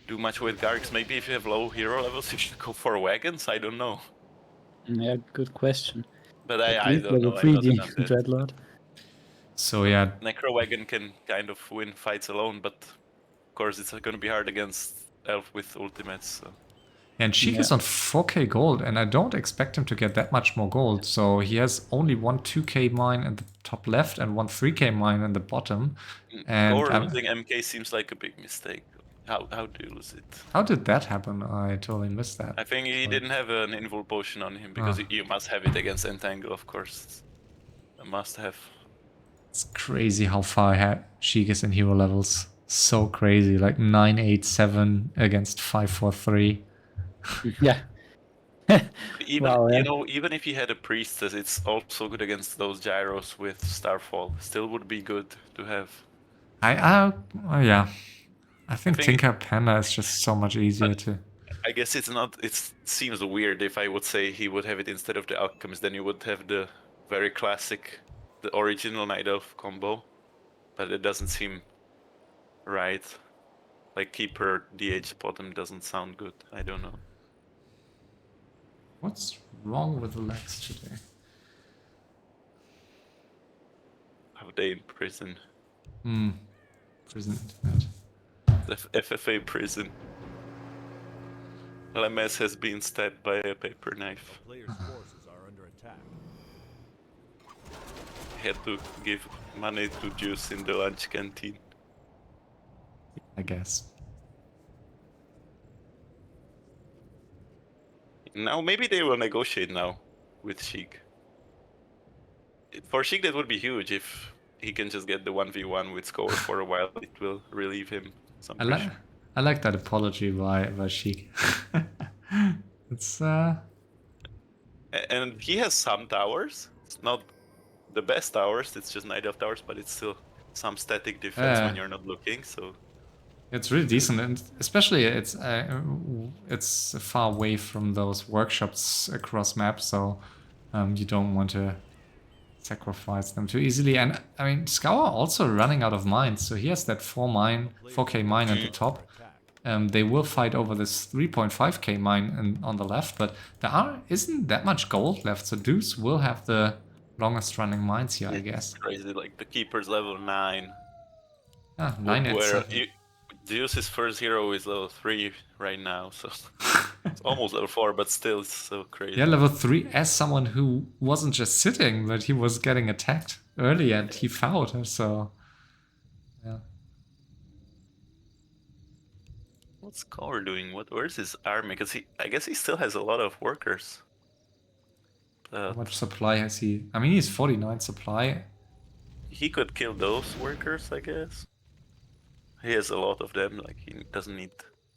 do much with Garriks. Maybe if you have low hero levels, you should go for wagons. I don't know. Yeah, good question. But At I least don't know. level I'm not 3D enough. Dreadlord. So yeah, Necro wagon can kind of win fights alone, but of course it's going to be hard against Elf with ultimates. So. and Sheik is on 4k gold, and I don't expect him to get that much more gold. So he has only one 2k mine in the top left and one 3k mine in the bottom. And losing MK seems like a big mistake. How do you lose it? how did that happen? I totally missed that. I think he didn't have an invul potion on him because you must have it against Entangle, of course. A must have. It's crazy how far ahead Sheik is in hero levels. So crazy, like 987 against 543. Yeah. Even Wow, yeah. you know, even if he had a priestess, it's also good against those gyros with Starfall. Still would be good to have. Yeah. I think think Tinker Panda is just so much easier to... I guess it's not. It seems weird if I would say he would have it instead of the Alchemist. Then you would have the very classic, the original Night Elf combo, but it doesn't seem right. Like Keeper DH bottom doesn't sound good. I don't know. What's wrong with the legs today? How they in prison? Prison internet. The FFA prison. Lemes has been stabbed by a paper knife. Players' forces are under attack. He had to give money to Deuce in the lunch canteen. I guess. Now maybe they will negotiate now with Sheik. For Sheik that would be huge if he can just get the 1v1 with Scower for a while. It will relieve him some I like pressure. I like that apology by Sheik. It's And he has some towers. It's not the best towers. It's just Night Elf towers, but it's still some static defense when you're not looking. So it's really decent, and especially it's far away from those workshops across map, so you don't want to sacrifice them too easily. And I mean, Scower also running out of mines, so he has that 4K mine at the top. They will fight over this 3.5k mine on the left, but there isn't that much gold left, so Deuce will have the longest running mines here, I guess. crazy. Like the Keeper's level 9. Ah, 9 at Where 7. Deuce's first hero is level 3 right now, so it's almost level 4, but still it's so crazy. Yeah, level 3 as someone who wasn't just sitting, but he was getting attacked early and he fouled, so yeah. What's Scower doing? Where's his army? Because I guess he still has a lot of workers. How much supply has he? I mean, he's 49 supply. He could kill those workers, I guess. He has a lot of them, like he doesn't need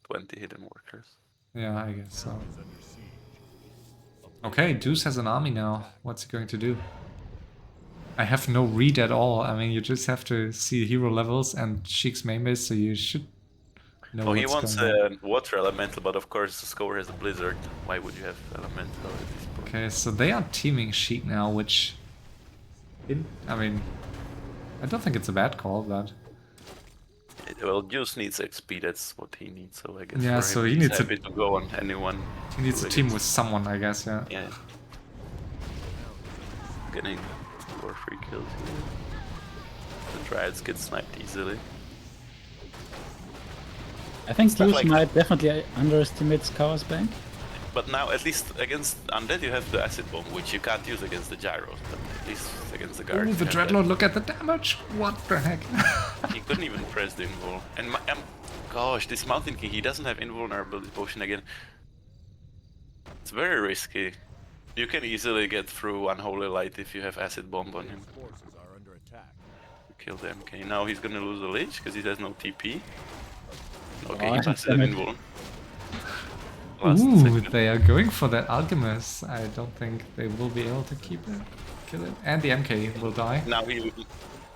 20 hidden workers. Yeah, I guess so. Okay, Deuce has an army now. What's he going to do? I have no read at all. I mean, you just have to see hero levels and Sheik's main base, so you should know Oh, he what's wants going on. a water elemental, but of course the Scower has a blizzard. Why would you have elemental at this point? Okay, so they are teaming Sheik now, which... I mean, I don't think it's a bad call, but... Well, Deuce needs XP, that's what he needs, so I guess Yeah, for so him, he he's needs a- happy to go on anyone. He needs who a team is- with someone, I guess, yeah. Yeah. Getting 4 free kills here. The Triads get sniped easily. I think Stuff Deuce like- might definitely underestimate Scower's bank. But now, at least against Undead, you have the Acid Bomb, which you can't use against the Gyros, but at least against the Guards. Ooh, the you have Dreadlord, look at the damage! What the heck? that. He couldn't even press the invul. And gosh, this Mountain King, he doesn't have invulnerability potion again. It's very risky. You can easily get through Unholy Light if you have Acid Bomb on him. Forces are under attack. Kill the MK. Now he's gonna lose the Lich because he has no TP. Okay, Oh, he passes an damn it. invul. Last Ooh, second. they are going for that Alchemist. I don't think they will be able to keep it, kill it. And the MK will die. Now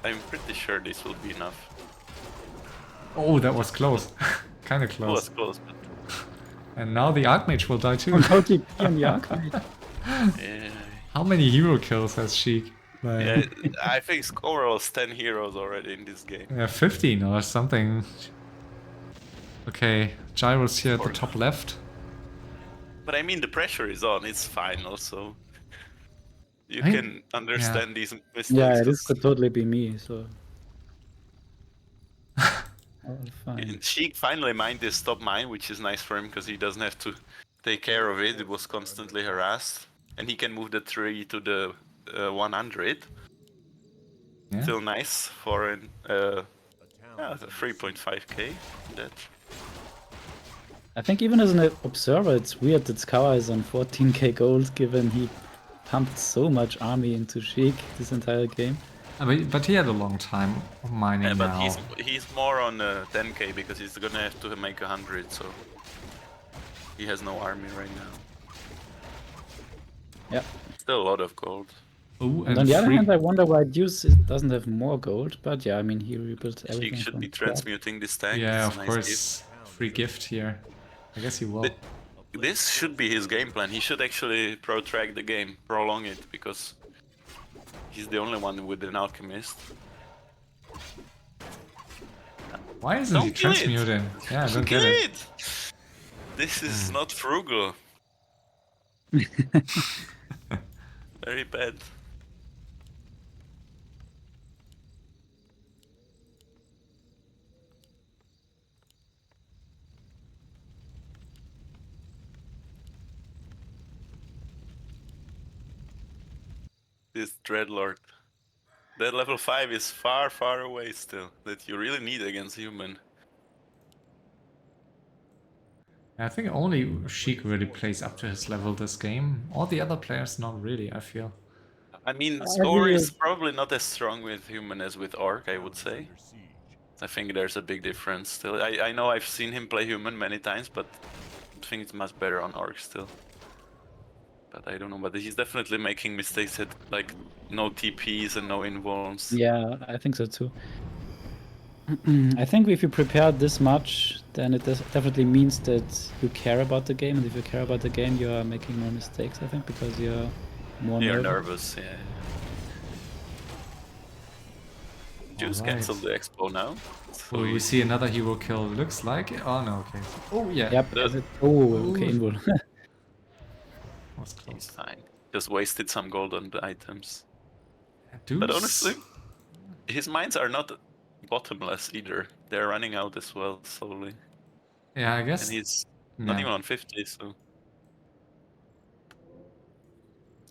I'm pretty sure this will be enough. Oh, that was close. Kind of It was close. close, but And now the Archmage will die too. No TP on the Archmage. yeah. How many hero kills has Sheik? Like, Yeah, I think Scower has 10 heroes already in this game. yeah, 15 or something. Okay, Gyros here at the top left. But I mean, the pressure is on. It's fine also. You I- can understand these mistakes. Yeah, this 'cause could totally be me, so. Oh, fine. Sheik finally mined this top mine, which is nice for him because he doesn't have to take care of it. It was constantly harassed. And he can move the tree to the 100. Yeah. Still nice for an A town 3.5k. That. I think even as an observer, it's weird that Scower is on 14k gold, given he pumped so much army into Sheik this entire game. I mean, but he had a long time of mining Yeah, but now. he's more on 10k because he's gonna have to make 100, so he has no army right now. Yeah. Still a lot of gold. Ooh, And on the other free- hand, I wonder why Deuce doesn't have more gold, but yeah, I mean, he rebuilt Sheik everything should from be scratch. transmuting this tank. Yeah, it's of a nice course. Free gift here. I guess he will. gift. This should be his game plan. He should actually protract the game, prolong it, because he's the only one with an alchemist. Why isn't he Don't kill it. transmuting? Yeah, I don't Kill get it. it! This is not frugal. Very bad. This Dreadlord. That level 5 is far, far away still. That you really need against human. I think only Sheik really plays up to his level this game. All the other players not really, I feel. I mean, I Scower agree. is probably not as strong with human as with orc, I would say. Under siege. I think there's a big difference still. I know I've seen him play human many times, but I think it's much better on orc still. But I don't know, but he's definitely making mistakes at like no TPs and no invulns. Yeah, I think so too. I think if you prepare this much, then it definitely means that you care about the game, and if you care about the game, you are making more mistakes, I think, because you're more You're nervous. nervous, yeah. Deuce Alright. cancelled the expo now. So Will we see another hero kill? Looks like it. Oh no, okay. Oh yeah. Yep. Oh, okay, invul. Was close. he's fine. Just wasted some gold on the items. Deuce. But honestly, his mines are not bottomless either. They're running out as well slowly. Yeah, I guess. And he's not Yeah. even on 50, so.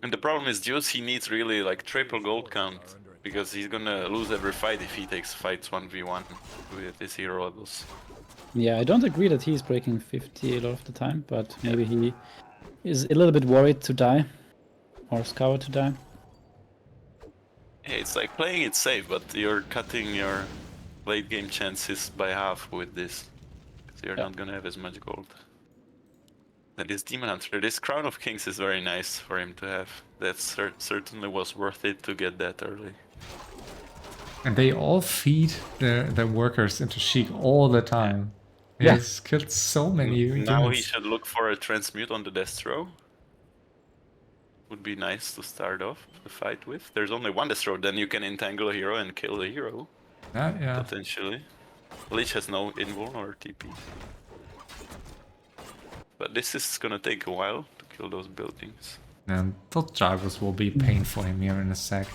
And the problem is Deuce, he needs really like triple gold count. Because he's gonna lose every fight if he takes fights 1v1 with his hero levels. Yeah, I don't agree that he's breaking 50 a lot of the time, but maybe he is a little bit worried to die, or Scower to die. Yeah, it's like playing it safe, but you're cutting your late game chances by half with this. Because you're not gonna have as much gold. And this Demon Hunter, this Crown of Kings is very nice for him to have. That certainly was worth it to get that early. And they all feed their workers into Sheik all the time. Yeah. He's killed so many Now he demons. should look for a transmute on the Destro. Would be nice to start off the fight with. There's only one Destro, then you can entangle a hero and kill the hero, Yeah. potentially. Lich has no invul or TP. But this is gonna take a while to kill those buildings. And those drivers will be pain for him here in a sec.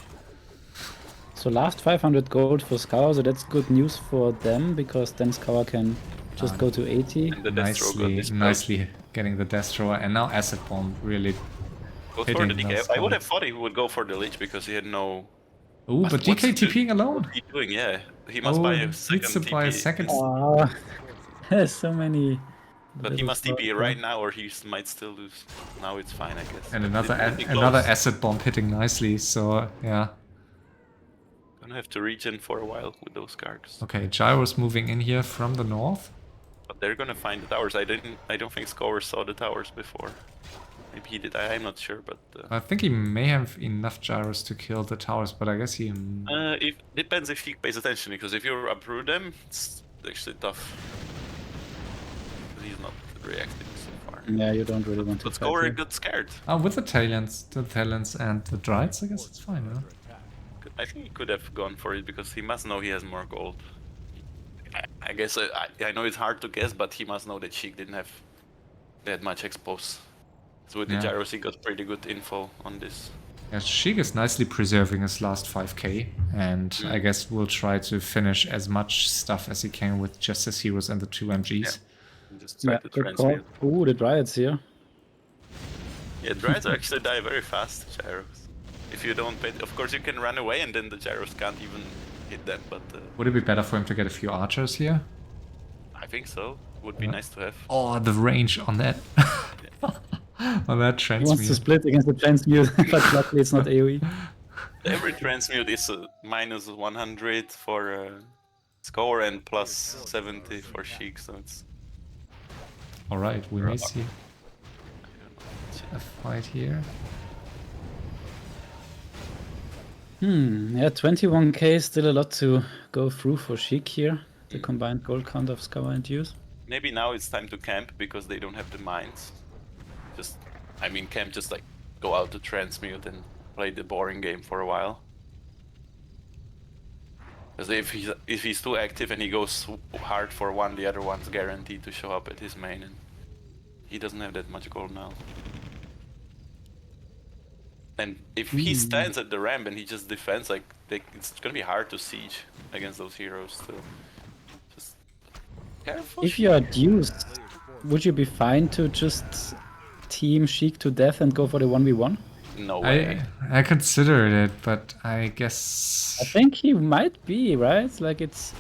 So last 500 gold for Scower, so that's good news for them, because then Scower can just go to 80. And the Destro got this Nicely getting the Destro, and now Acid Bomb really. Go for the hitting DK. those I would guys. have thought he would go for the Lich because he had no. Ooh, but What's DK the- TPing alone. What's he doing? Yeah, he must Oh, buy a needs second to buy a TP. second. Ah, there's so many. But he little must TP stuff, right now, or he might still lose. Now it's fine, I guess. And But another it would be another close. Acid Bomb hitting nicely. So yeah. Gonna have to regen for a while with those cards. Okay, Gyro's moving in here from the north. But they're gonna find the towers. I don't think Scower saw the towers before. Maybe he did. I'm not sure, but I think he may have enough Gyros to kill the towers, but I guess he. if depends if he pays attention. Because if you uproot them, it's actually tough. He's not reacting so far. Yeah, you don't really want to But fight Scower here. got scared. Oh, with the talents and the Drides, I guess it's fine, huh? I think he could have gone for it because he must know he has more gold. I guess I know it's hard to guess, but he must know that Sheik didn't have that much expose. So with the Yeah. gyros, he got pretty good info on this. Yeah, Sheik is nicely preserving his last 5k, and I guess will try to finish as much stuff as he can with just his heroes and the 2 MGs. And just try Yeah, to good call. transmute. Ooh, the Dryads here. Yeah, Dryads actually die very fast, gyros. If you don't pay, of course you can run away and then the gyros can't even hit them, but Would it be better for him to get a few archers here? I think so. Would be Yeah. nice to have. Oh, the range on that. On that He wants to transmute. split against the transmute, but luckily it's not AoE. Every transmute is minus 100 for Scower and plus 70 for Sheik, so it's... Alright, we may see a fight here. Yeah, 21k is still a lot to go through for Sheik here. The combined gold count of Scower and Deuce. Maybe now it's time to camp because they don't have the mines. Camp just like go out to transmute and play the boring game for a while. Because if he's too active and he goes hard for one, the other one's guaranteed to show up at his main, and he doesn't have that much gold now. And if he stands at the ramp and he just defends, like it's gonna be hard to siege against those heroes still. Just careful. If you are Deuce, would you be fine to just team Sheik to death and go for the 1v1? No way. I considered it, but I guess I think he might be, right? Like it's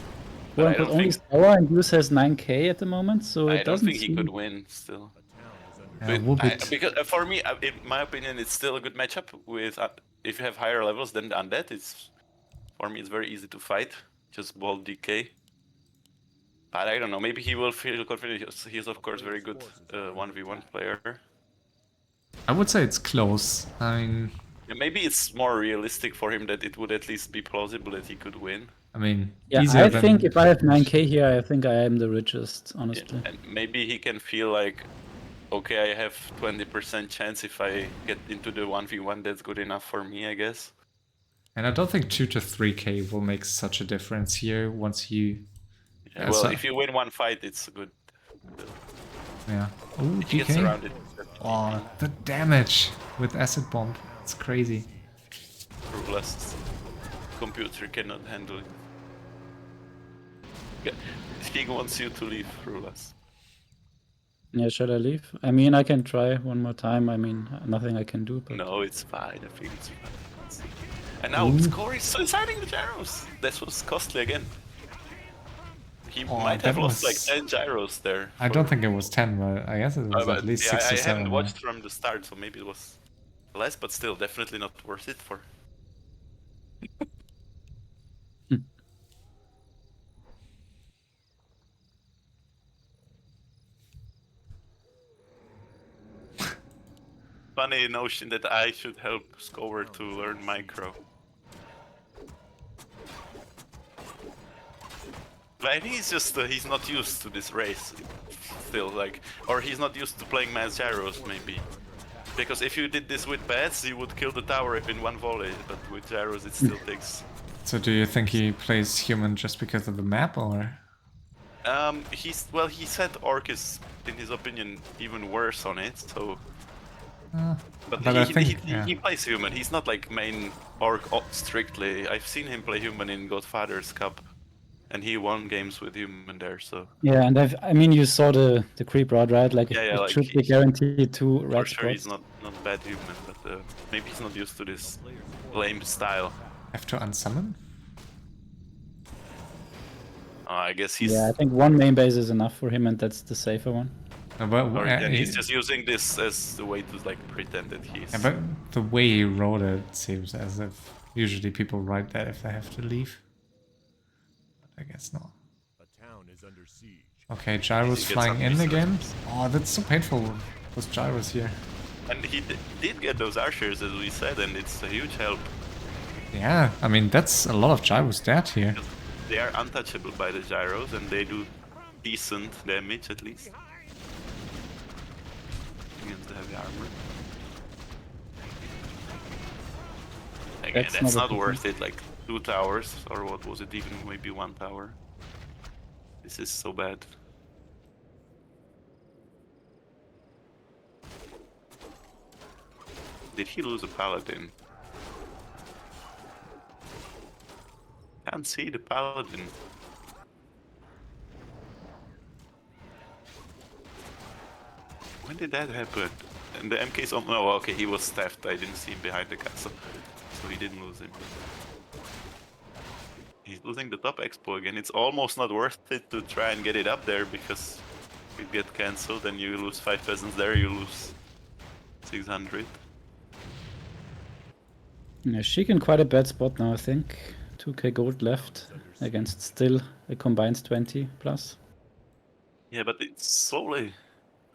But I But don't only think Scower and Deuce has 9k at the moment, so I it don't doesn't think he seem... could win still. A little bit. Because for me, in my opinion, it's still a good matchup with if you have higher levels than the undead. It's for me, it's very easy to fight. Just ball DK. But I don't know. Maybe he will feel confident. He's of course very good 1v1 player. I would say it's close. I mean, Maybe it's more realistic for him that it would at least be plausible that he could win. Yeah, easier I than... think if I have 9k here, I think I am the richest, honestly. And maybe he can feel like, okay, I have 20% chance if I get into the 1v1. That's good enough for me, I guess. And I don't think 2 to 3k will make such a difference here once you... Yeah, well, if you win one fight, it's good. Yeah. Ooh, If he gets DK. surrounded. Oh, the damage with acid bomb. It's crazy. Ruleless computer cannot handle it. Yeah. Sheik wants you to leave, Ruleless. Yeah, should I leave? I mean, I can try one more time. I mean, nothing I can do, but... No, it's fine. I think it's fine. And now Scower is suiciding the gyros. That was costly again. He might have that lost like was- 10 gyros there. I don't think it was 10, but I guess it was at least 6 I or 7. haven't watched from the start, so maybe it was less, but still definitely not worth it for. Funny notion that I should help Scower to learn micro. But I think he's just he's not used to this race still, like, or he's not used to playing mass gyros maybe. Because if you did this with bats, you would kill the tower in one volley, but with gyros it still takes. So do you think he plays human just because of the map, or? He said Orc is, in his opinion, even worse on it. So, but I he, think he plays human. He's not like main Orc strictly. I've seen him play human in Godfather's Cup, and he won games with human there. So Yeah, and I mean, you saw the creep rod, right? Like, Yeah, it like should be guaranteed 2 for red sure he's spots. not bad human, but maybe he's not used to this lame style. Have to unsummon? I guess he's. Yeah, I think 1 main base is enough for him, and that's the safer one. And he's just using this as the way to like pretend that he's. Yeah, but the way he wrote it seems as if usually people write that if they have to leave. But I guess not. A town is under siege. Okay, gyros He gets flying some in again. resources. Oh, that's so painful. Those gyros here. And he did get those archers, as we said, and it's a huge help. Yeah, I mean, that's a lot of gyros dead here. Because they are untouchable by the gyros, and they do decent damage at least against the heavy armor. Again, that's not worth it. Like 2 towers, or what was it? Even maybe 1 tower. This is so bad. Did he lose a paladin? Can't see the paladin. When did that happen? And the MK's on. Oh, okay, he was staffed. I didn't see him behind the castle, so he didn't lose him. He's losing the top expo again. It's almost not worth it to try and get it up there because you get cancelled and you lose 5 peasants there. You lose 600. Yeah, Sheik in quite a bad spot now, I think. 2k gold left against still a combined 20 plus. Yeah, but it's slowly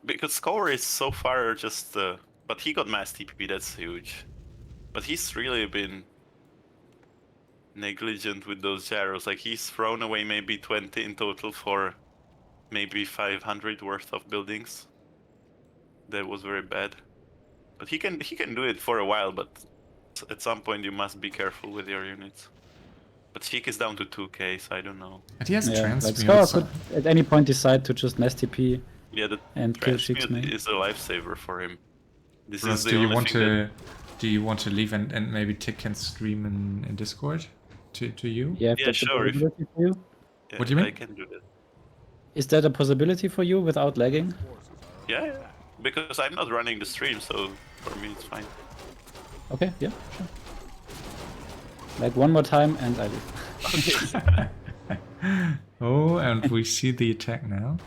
because Scower is so far just. But he got mass TP. That's huge. But he's really been negligent with those gyros. Like he's thrown away maybe 20 in total for maybe 500 worth of buildings. That was very bad. But he can do it for a while. But at some point you must be careful with your units. But Sheik is down to 2k, so I don't know. But he has Yeah, like transmute. Scower so- could at any point decide to just mass TP Yeah, the and kill Sheik's transmute main. is a lifesaver for him. This Russ, is the do you only want thing that- to leave and maybe Tick can stream in Discord to you? Yeah, if Yeah, that's a sure, if- possibility for you. Yeah, What do you mean? I can do that. Is that a possibility for you without lagging? Yeah, because I'm not running the stream, so for me it's fine. Okay, yeah, sure. Like 1 more time and I leave. Oh, and we see the attack now.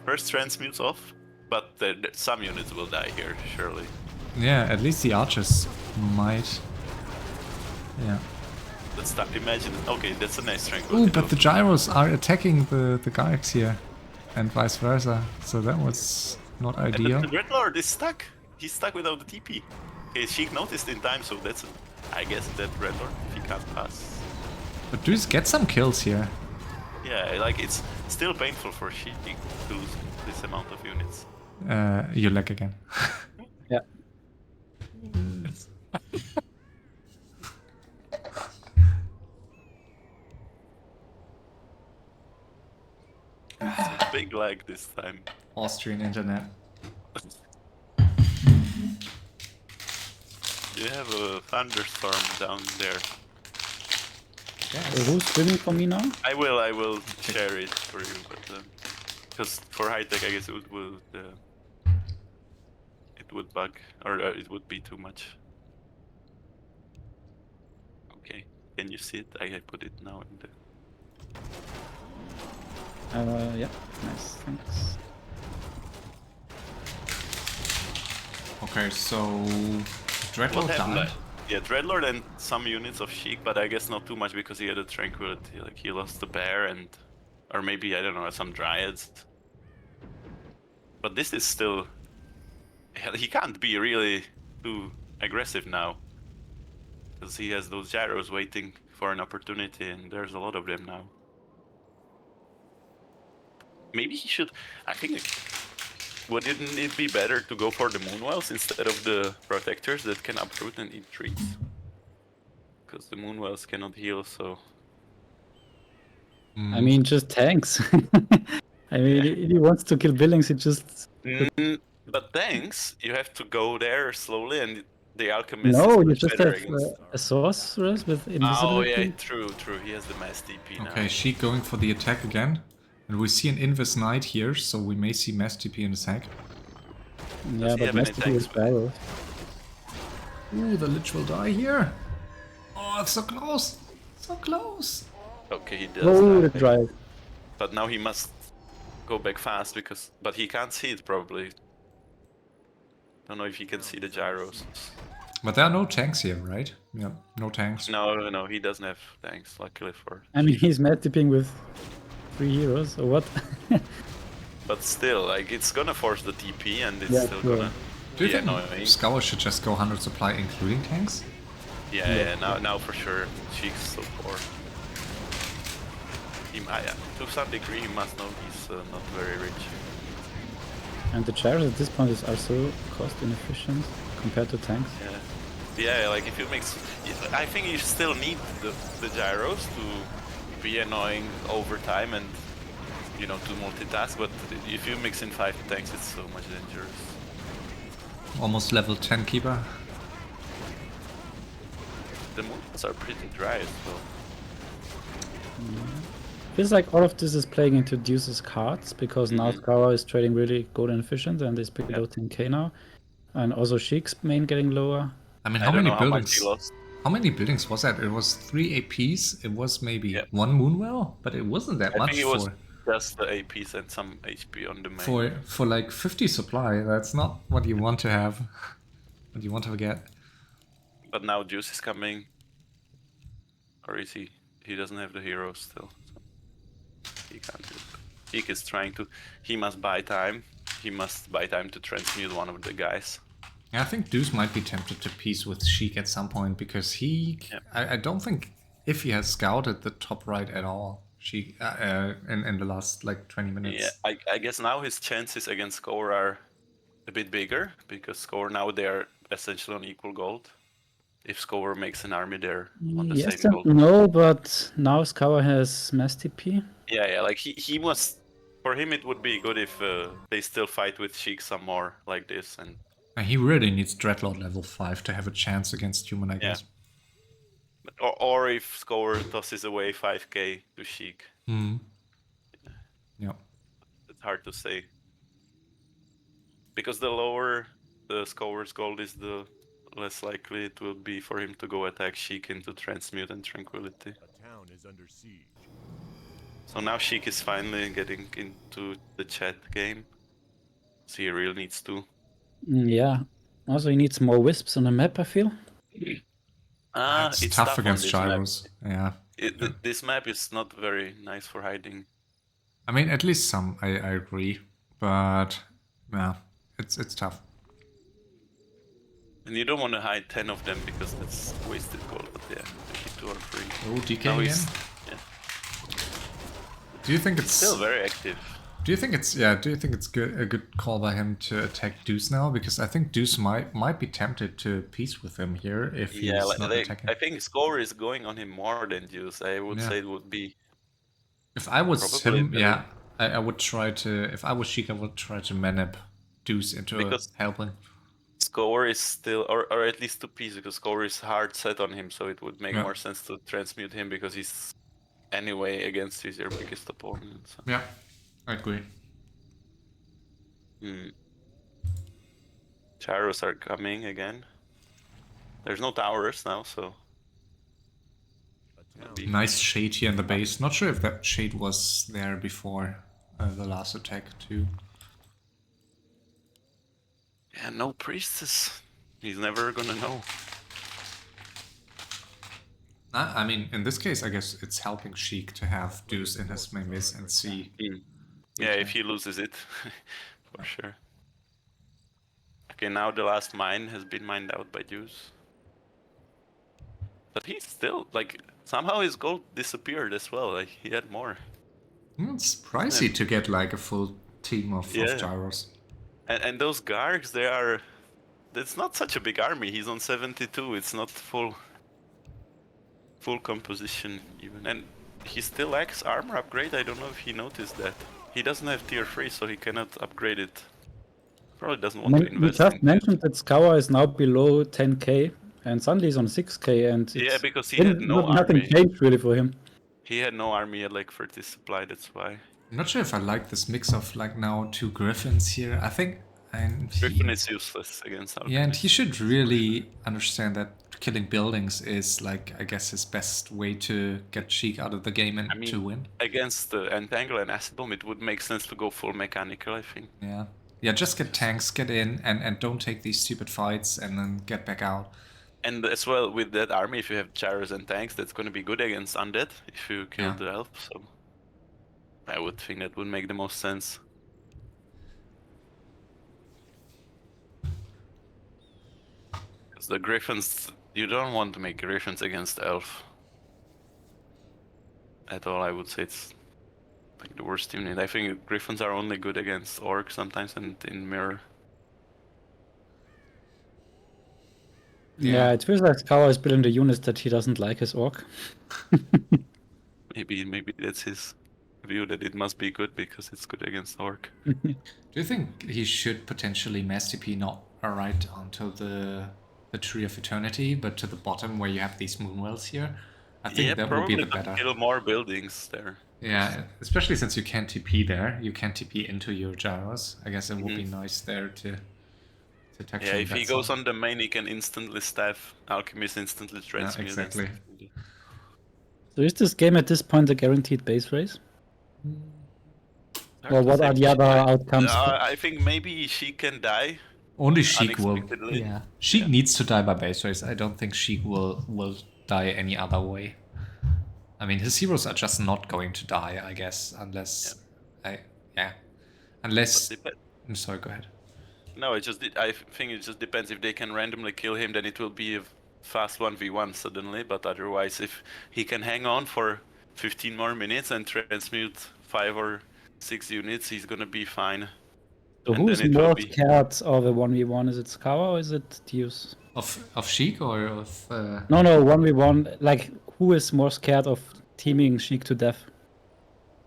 First transmutes off, but some units will die here, surely. Yeah, at least the archers might. Yeah. Let's start. Imagine. Okay, that's a nice Ooh, tranquility. but the gyros are attacking the guards here, and vice versa. So that was not And ideal. the Dreadlord is stuck. He's stuck without the TP. Okay, Sheik noticed in time, so that's, I guess, that Dreadlord, if he can't pass. But Deuce gets some kills here. Yeah, like, it's still painful for Sheik to lose this amount of units. You lag again. Yeah. It's a big lag this time. Austrian internet. You have a thunderstorm down there. Who's streaming for me now? I will share it for you, but because for high tech, I guess it would bug, or it would be too much. Okay, can you see it? I put it now in the. Yeah, nice, thanks. Okay, so What Dreadlord happened? died. Yeah, Dreadlord and some units of Sheik, but I guess not too much because he had a tranquility. Like he lost the bear and, or maybe I don't know, some dryads. But this is still. He can't be really too aggressive now, because he has those gyros waiting for an opportunity, and there's a lot of them now. Maybe he should. I think. Wouldn't it be better to go for the Moonwells instead of the Protectors that can uproot and eat trees? Because the Moonwells cannot heal, so. I mean, just tanks. I mean, Yeah. if he wants to kill buildings, he just... But thanks, you have to go there slowly, and the Alchemist No, is you much just better have against. a sorceress with Oh invisibility. yeah, true. He has the mass TP now. Okay, Sheik going for the attack again. And we see an Invis Knight here, so we may see Mass TP in a sec. Yeah, he but have any Master tanks is barrels. Ooh, the Lich will die here. Oh, it's so close. So close. Okay, he does. Oh, the die. drive. But now he must go back fast because. But he can't see it probably. Don't know if he can see the gyros. But there are no tanks here, right? Yeah, no tanks. No, he doesn't have tanks. Luckily for. I mean, he's mad tipping with 3 heroes, or what? But still, like it's gonna force the TP, and it's Yeah, still sure. gonna Do you be think annoying. Scower should just go 100 supply including tanks? Yeah. Now for sure, Sheik's so poor. To some degree, he must know he's not very rich. And the gyros at this point are so cost inefficient compared to tanks. Yeah, like if you mix, I think you still need the gyros to be annoying over time and to multitask. But if you mix in 5 tanks, it's so much dangerous. Almost level 10 keeper. The moons are pretty dry as well. Feels like all of this is playing into Deuce's cards, because now Scower is trading really good and efficient and is below 10k now. And also Sheik's main getting lower. I mean, I how don't many know how much buildings? he lost. How many buildings was that? It was 3 APs. It was maybe Yeah. 1 Moonwell, but it wasn't that I much think it was for just the APs and some HP on the main. for like 50 supply. That's not what you want to have. What you want to get. But now Deuce is coming. Or is he? He doesn't have the heroes still. So he can't do it. Sheik is trying to. He must buy time. He must buy time to transmute one of the guys. Yeah, I think Deuce might be tempted to piece with Sheik at some point because he. Yep. I don't think if he has scouted the top right at all, Sheik in the last like 20 minutes. Yeah, I guess now his chances against Scower are a bit bigger because Scower now they are essentially on equal gold. If Scower makes an army, they're on the Yes same and gold. no, but now Scower has mass TP. Yeah, like he must. For him, it would be good if they still fight with Sheik some more like this, and He really needs Dreadlord level 5 to have a chance against human, I guess. or if Scower tosses away 5k to Sheik. Yeah. It's hard to say. Because the lower the Scower's gold is, the less likely it will be for him to go attack Sheik into Transmute and Tranquility. A town town is under siege. So now Sheik is finally getting into the chat game. So he really needs to. Yeah. Also, he needs more wisps on the map, I feel. It's It's tough on against this gyros. Yeah. map. This map is not very nice for hiding. I mean, at least some, I agree. But, yeah, it's tough. And you don't want to hide 10 of them because that's wasted gold, but yeah, maybe 2 or 3. Oh, DK Now again? he's Do you think it's still very active. Do you think it's a good call by him to attack Deuce now? Because I think Deuce might be tempted to peace with him here if he's Yeah, not attacking. I think Scower is going on him more than Deuce. I would Yeah. say it would be If I was probably him, better. yeah, I would try to. If I was Sheik, I would try to man-up Deuce into Because- helping. Scower is still, or at least 2 pieces, because Scower is hard set on him, so it would make Yeah. more sense to transmute him because he's anyway against his your biggest opponent. So. Yeah, I agree. Gyros are coming again. There's no towers now, so. A town Be Nice shade here in the base. Not sure if that shade was there before the last attack too. Yeah, no priestess. He's never gonna know. I mean, in this case, I guess it's helping Sheik to have Deuce in his main base and see. Yeah, if he loses it, for sure. Okay, now the last mine has been mined out by Deuce. But he's still, like, somehow his gold disappeared as well. Like, he had more. It's pricey to get like a full team of Yeah. gyros. And those Gargs, they are... It's not such a big army. He's on 72. It's not full composition even. And he still lacks armor upgrade. I don't know if he noticed that. He doesn't have tier 3, so he cannot upgrade it. Probably doesn't want to We invest just in mentioned that Scower is now below 10k, and suddenly he's on 6k, and Yeah, it's because he had no nothing army. changed really for him. He had no army at like 30 supply, that's why. I'm not sure if I like this mix of like now 2 griffins here. I think Griffin is useless against Alchemy. yeah, and he should really understand that killing buildings is like I guess his best way to get Sheik out of the game and I mean, to win. against the Entangle and Acid Bomb, it would make sense to go full mechanical, I think. Yeah. Yeah, just get tanks, get in and don't take these stupid fights and then get back out. And as well, with that army, if you have gyros and tanks, that's going to be good against Undead if you kill Yeah. the elf, so... I would think that would make the most sense. Because the Griffins, you don't want to make Griffins against elf. At all, I would say it's like the worst unit. I think Griffins are only good against Orc sometimes and in Mirror. Yeah, it feels like Scower is building the units that he doesn't like his orc. Maybe that's his view that it must be good because it's good against Orc. Do you think he should potentially mass TP not right onto the Tree of Eternity, but to the bottom where you have these moonwells here? I think that would be the better. Kill more buildings there. Yeah, especially since you can't TP there. You can't TP into your gyros. I guess it would be nice there to attack Yeah, from if that he goes side. on the main, he can instantly staff Alchemist, instantly transmute. exactly. So is this game at this point a guaranteed base race? Or what are the other outcomes? I think maybe she can die. Only Sheik will. Unexpectedly. Yeah, Sheik needs to die by base race. I don't think Sheik will die any other way. I mean, his heroes are just not going to die, I guess, unless unless. I'm sorry. Go ahead. No, I think it just depends. If they can randomly kill him, then it will be a fast 1v1 suddenly. But otherwise, if he can hang on for 15 more minutes and transmute 5 or 6 units, he's gonna be fine. So and who's then it will more be- scared of a 1v1? Is it Scower or is it Deuce? Of Sheik or of? No, 1v1. Like, who is more scared of teaming Sheik to death?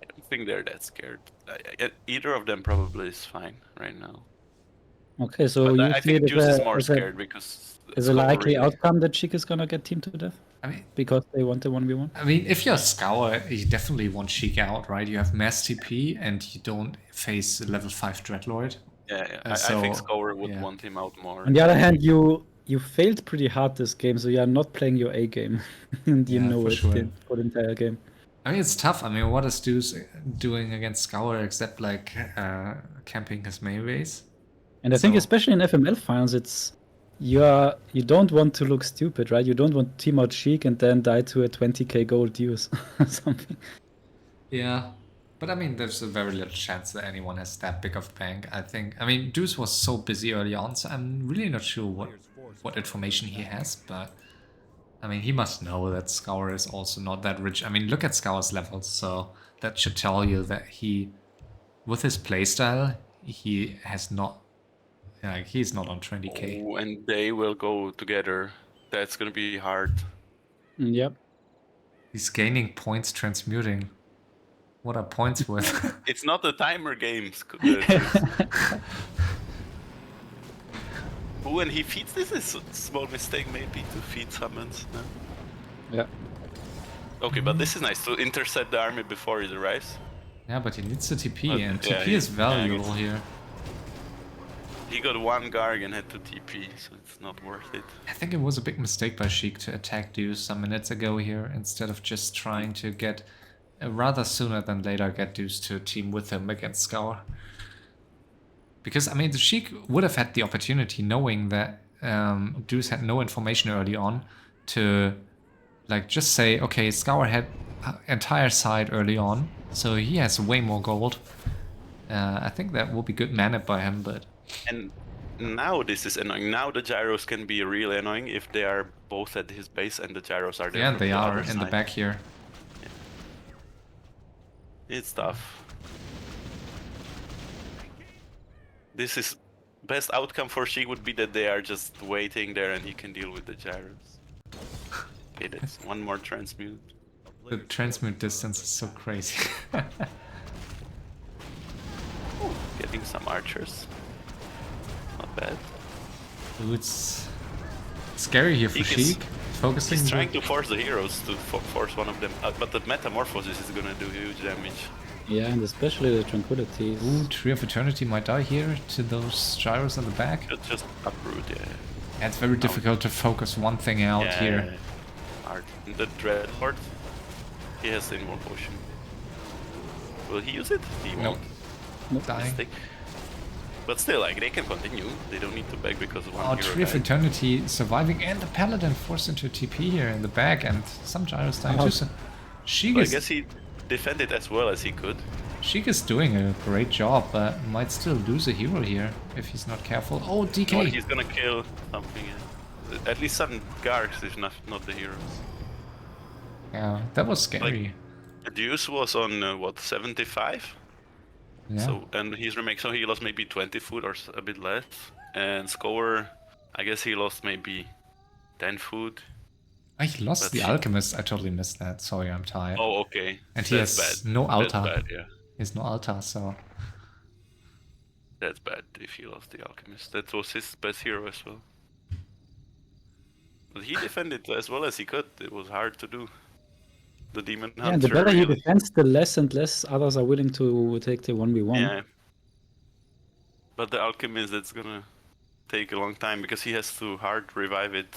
I don't think they're that scared. Either of them probably is fine right now. Okay, so But you I see think it Deuce as is more a scared because is a Scower likely really- outcome that Sheik is gonna get teamed to death I mean, because they want the 1v1? I mean, if you're Scower, you definitely want Sheik out, right? You have mass TP and you don't face a level 5 Dreadlord. Yeah, Uh, I think so, Scower would yeah. want him out more. On the other hand, you you failed pretty hard this game, so you are not playing your A game, and you Yeah, know for it sure. for the entire game. I mean, it's tough. I mean, what is Deuce doing against Scower except like camping his main base? And I think So- especially in FML finals, it's you don't want to look stupid, right? You don't want to team out Sheik and then die to a 20k gold Deuce or something. Yeah, but I mean, there's a very little chance that anyone has that big of bank. I think. I mean, Deuce was so busy early on, so I'm really not sure what information he has. But I mean, he must know that Scour is also not that rich. I mean, look at Scour's levels, so that should tell you that he, with his playstyle, he has not. Like, he's not on 20k. Oh, and they will go together. That's gonna be hard. Yep. He's gaining points transmuting. What are points with? It's not a timer game. Deuce. When he feeds, this is a small mistake maybe to feed summons. No? Yeah. Okay, but this is nice to intercept the army before it arrives. Yeah, but he needs the TP, But, and yeah, TP is yeah, I valuable guess. here. He got one Garg and had to TP, so it's not worth it. I think it was a big mistake by Sheik to attack Deuce some minutes ago here, instead of just trying to get, rather sooner than later, get Deuce to team with him against Scour. Because, I mean, the Sheik would have had the opportunity, knowing that Deuce had no information early on, to like just say, okay, Scour had entire side early on, so he has way more gold. I think that will be good mana by him, but... And now this is annoying. Now the gyros can be really annoying if they are both at his base and the gyros are there. Yeah, from they the are other in the side. back here. It's tough. This is best outcome for Sheik would be that they are just waiting there and he can deal with the gyros. Okay, that's one more transmute. The transmute distance is so crazy. Getting some archers. Not bad. Ooh, it's scary here for Sheik is- Sheik. Focusing. He's trying to force the heroes to force one of them out, but the metamorphosis is gonna do huge damage. Yeah, and especially the tranquilities. Ooh, Tree of Eternity might die here to those gyros in the back. Just uproot, yeah. Yeah, it's very difficult to focus one thing out Yeah, here. hard. The Dreadlord, he has the Inward Potion. Will he use it? He Nope. won't. Dying. Mistake. But still, like, they can continue. They don't need to beg because one Oh, hero Tree of died. Eternity surviving, and the Paladin forced into TP here in the back, and some gyros dying Oh. too. So Sheik But I is, guess he defended as well as he could. Sheik is doing a great job, but might still lose a hero here if he's not careful. Oh, Or DK! he's gonna kill something. Yeah. At least some Gargs, if not the heroes. Yeah, that was scary. Deuce was on what, 75? Yeah. So and he's remake, so he lost maybe 20 food or a bit less. And Scower, I guess he lost maybe 10 food. Oh, he lost But the she- Alchemist. I totally missed that. Sorry, I'm tired. Oh, okay. And he That's has bad. no That's altar. bad, yeah. He has no altar, so That's bad if he lost the Alchemist. That was his best hero as well. But he defended as well as he could. It was hard to do. The Demon Yeah, Hunter. and the better he really- defends, the less and less others are willing to take the 1v1. Yeah. But the Alchemist, that's gonna take a long time because he has to hard revive it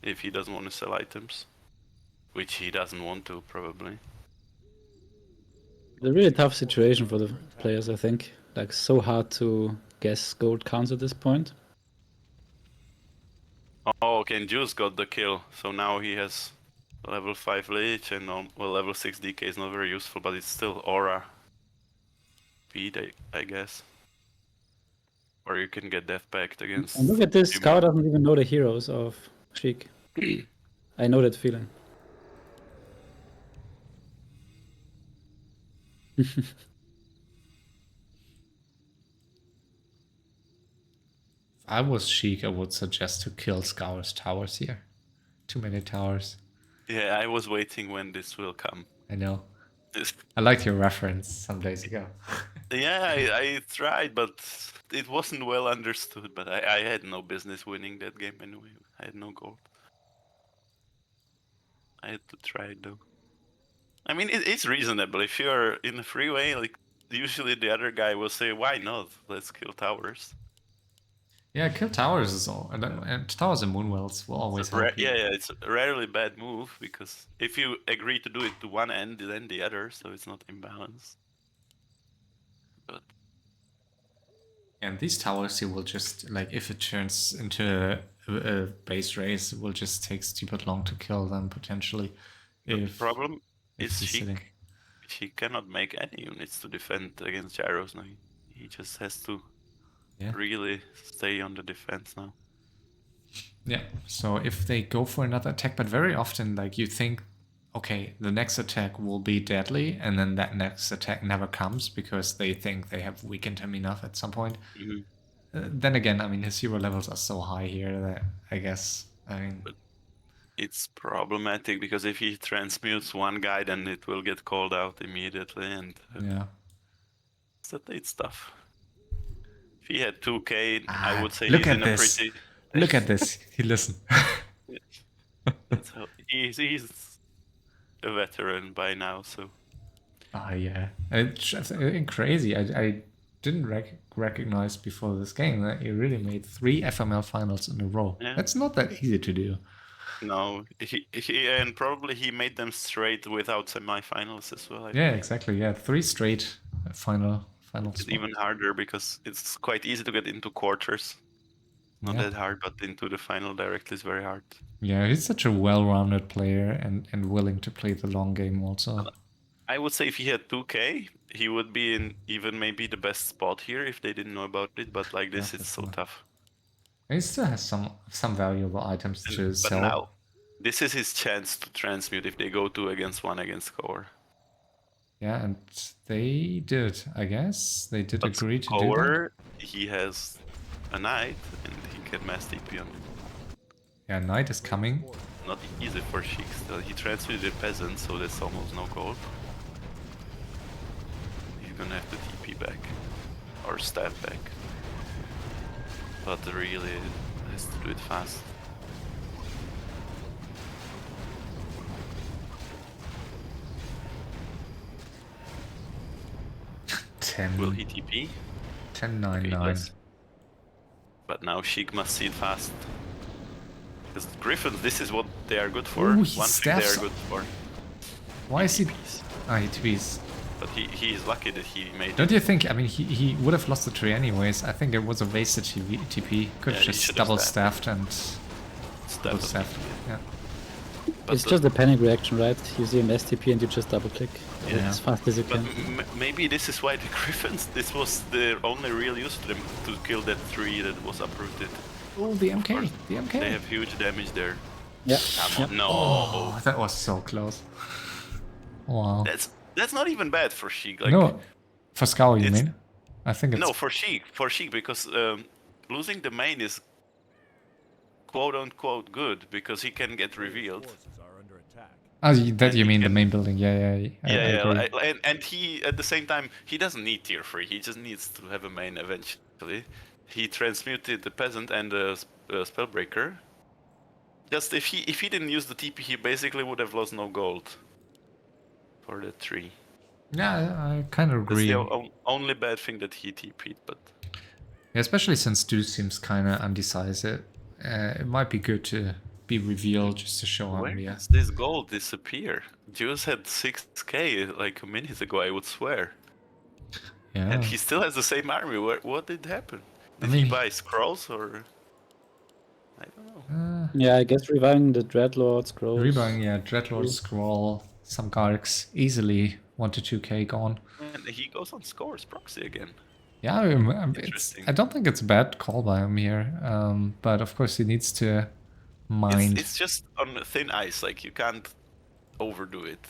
if he doesn't want to sell items. Which he doesn't want to, probably. It's a really tough situation for the players, I think. Like, so hard to guess gold counts at this point. Oh, okay, and Juice got the kill, so now he has level 5 Lich and well, level 6 DK is not very useful, but it's still Aura speed, I guess. Or you can get Death Pact against. And look at this, Demon. Scout doesn't even know the heroes of Sheik. I know that feeling. if I was Sheik, I would suggest to kill Scour's towers here. Too many towers. Yeah, I was waiting when this will come. I know. This- I liked your reference some days ago. Yeah, I tried, but it wasn't well understood. But I had no business winning that game anyway. I had no gold. I had to try it though. I mean, it's reasonable. If you're in the freeway, like usually the other guy will say, "Why not? Let's kill towers." Yeah, kill towers is all, and towers and moonwells will always help you. Yeah, it's a rarely bad move because if you agree to do it to one end, then the other, so it's not imbalanced. But And these towers, you will just like if it turns into a base race, it will just take stupid long to kill them potentially. the If problem is he's sitting. She cannot make any units to defend against gyros now. He just has to Yeah. really stay on the defense now. Yeah. So if they go for another attack, but very often like you think, okay, the next attack will be deadly, and then that next attack never comes because they think they have weakened him enough at some point. Mhm. Then again, I mean, his hero levels are so high here that I guess, I mean, But it's problematic because if he transmutes one guy, then it will get called out immediately, and yeah. it's tough. If he had 2k, I would say Look he's at in a this. pretty. Look at this. He listen. That's how he's a veteran by now, so Ah, yeah. It's crazy. I didn't recognize before this game that he really made 3 FML finals in a row. yeah. That's not that easy to do. No, he and probably he made them straight without semifinals as well. I Yeah, think. exactly. Yeah, 3 straight final It's spot. even harder because it's quite easy to get into quarters. Not Yeah. that hard, but into the final directly is very hard. Yeah, he's such a well-rounded player and willing to play the long game also. I would say if he had 2k, he would be in even maybe the best spot here if they didn't know about it. But like this, Yeah, it's for so sure. tough. He still has some valuable items to But sell. now, this is his chance to transmute if they go 2 against 1 against Scower. Yeah, and they did, I guess. They did But agree to do that. Scower, he has a knight and he can mass TP on it. Yeah, Knight is coming. Not easy for Sheik still. He transmuted a peasant, so that's almost no gold. He's gonna have to TP back. Or stab back. But really has to do it fast. Will he TP? 10-9-9. But now Sheik must see it fast. Because Griffins, this is what they are good for. Ooh, he One thing they stabs- are good for. Why is he... TPs. Ah, he TPs. But he is lucky that he made Don't it. you think, I mean, he would have lost the tree anyways. I think it was a wasted TP. Could Yeah, have he just should have double stabbed. staffed and... Stab Double the staffed, yeah. But It's just a panic reaction, right? You see him STP and you just double click Yeah. as fast as you But can. maybe this is why the Griffins, this was the only real use to them to kill that tree that was uprooted. Oh, the MK, the MK. They have huge damage there. Yeah. Come on, no. Oh, that was so close. Wow. That's not even bad for Sheik. Like, No, for Scower, you it's- mean? I think it's... no, for Sheik, because losing the main is quote unquote good because he can get revealed. Forces are under attack. Oh, that and you he mean the can- main building? Yeah, I agree. And he at the same time he doesn't need tier 3. He just needs to have a main eventually. He transmuted the peasant and the spellbreaker. Just if he didn't use the TP, he basically would have lost no gold for the tree. Yeah, I kind of That's agree. the Yeah, only bad thing that he TP'd, but especially since Deuce seems kind of undecisive. It might be good to be revealed just to show where him. Yeah. does this gold disappear? Juice had 6k like a minute ago, I would swear. Yeah. And he still has the same army. What did happen? Did mean- he buy scrolls or? I don't know. Yeah, I guess reviving the Dreadlord scrolls. Rebuying, yeah, Dreadlord, Scroll, some Garks, easily 1 to 2k gone. And he goes on Scower's proxy again. Yeah, Interesting. I don't think it's a bad call by him here. But of course he needs to mind. It's just on thin ice. Like you can't overdo it.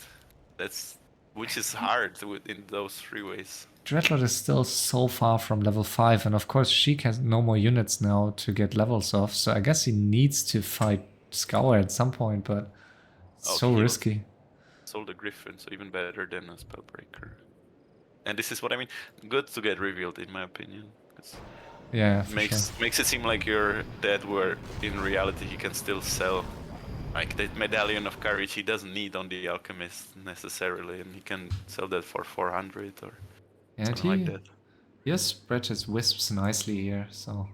Which is hard in those 3 ways. Dreadlord is still so far from level 5, and of course Sheik has no more units now to get levels off, so I guess he needs to fight Scower at some point, but it's Oh, so he was- risky. Sold a Griffin, so even better than a Spellbreaker. And this is what I mean. Good to get revealed, in my opinion. 'Cause Yeah, for sure. makes it seem like you're dead, where in reality he can still sell. Like that Medallion of Courage, he doesn't need on the Alchemist necessarily, and he can sell that for 400 or And something like that. he has spread his wisps nicely here, so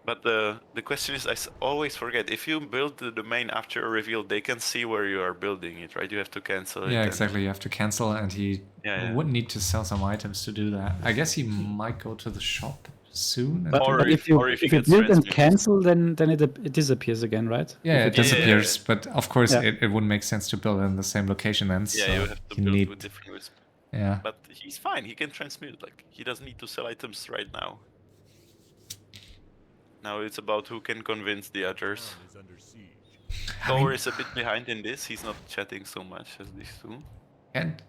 But the question is, always forget, if you build the domain after a reveal, they can see where you are building it, right? You have to cancel it. Yeah, and- exactly. You have to cancel, and he Yeah. would need to sell some items to do that. I guess he might go to the shop soon. And But, Or but if- if you or if he if you gets build and transmuted. cancel, then it disappears again, right? yeah, If it you- disappears. But of course, Yeah. it wouldn't make sense to build in the same location then. Yeah, so you have to you build need, with different wisp. yeah. But he's fine. He can transmute. Like he doesn't need to sell items right now. Now it's about who can convince the others. Town is under siege. Scower is a bit behind in this. He's not chatting so much as these two. And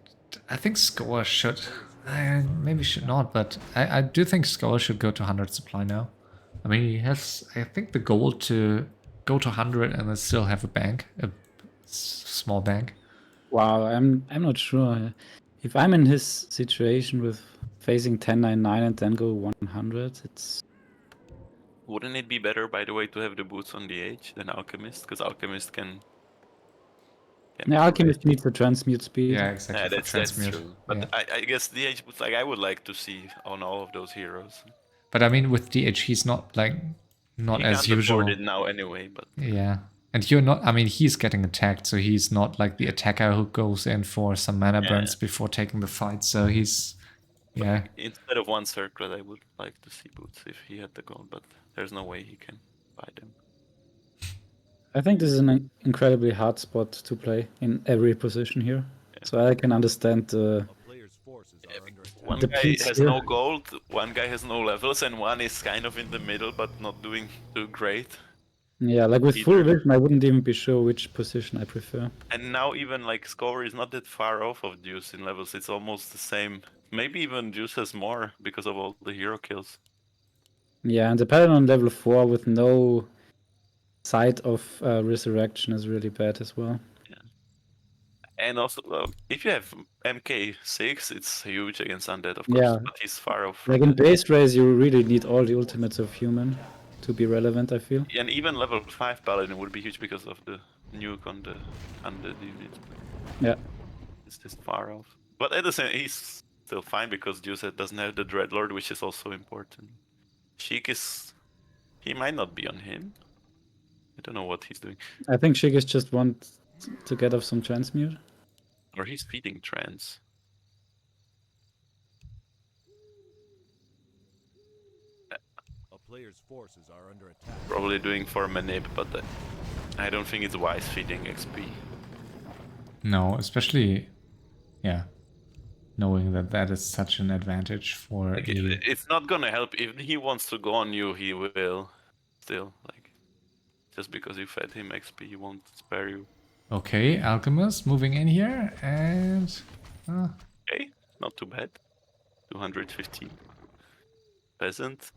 I think Scower should, maybe should not, but I do think Scower should go to 100 supply now. I mean, he has, I think, the goal to go to 100 and then still have a bank, a small bank. Wow, I'm not sure. If I'm in his situation with facing 1099 and then go 100, it's Wouldn't it be better, by the way, to have the boots on the H than Alchemist? Because Alchemist can. yeah, Alchemist needs the transmute speed. Yeah, exactly. Yeah, for that's transmute. true. But Yeah. I guess the H boots, like I would like to see on all of those heroes. But I mean, with DH, he's not not He as can't usual. afford it now anyway. But Yeah. And you're not, I mean, he's getting attacked, so he's not like the attacker who goes in for some mana Yeah. burns before taking the fight. So he's, yeah. instead of one circlet, I would like to see boots if he had the gold. But there's no way he can buy them. I think this is an incredibly hard spot to play in every position here. So I can understand A player's forces are under attack. One The guy piece has here. no gold, one guy has no levels, and one is kind of in the middle but not doing too great. Yeah, like with full vision, I wouldn't even be sure which position I prefer. And now even like Scower is not that far off of Deuce in levels. It's almost the same. Maybe even Deuce has more because of all the hero kills. Yeah, and the pattern on level 4 with no sight of resurrection is really bad as well. And also, if you have MK6, it's huge against Undead, of course, Yeah. but he's far off. Like From in that. base race, you really need all the ultimates of human to be relevant, I feel. And even level 5 Paladin would be huge because of the nuke on the Undead unit. Yeah. It's just far off. But at the same, he's still fine because Deuce doesn't have the Dreadlord, which is also important. Sheik is... He might not be on him. I don't know what he's doing. I think Sheik is just want to get off some transmute. Or he's feeding trans. A player's forces are under attack. Probably doing for manip, but I don't think it's wise feeding XP. No, especially, yeah, knowing that that is such an advantage for Like, a... it's not gonna help. If he wants to go on you, he will. Still, like, just because you fed him XP, he won't spare you. Okay, Alchemist moving in here, and... Okay, not too bad. 215. Peasant.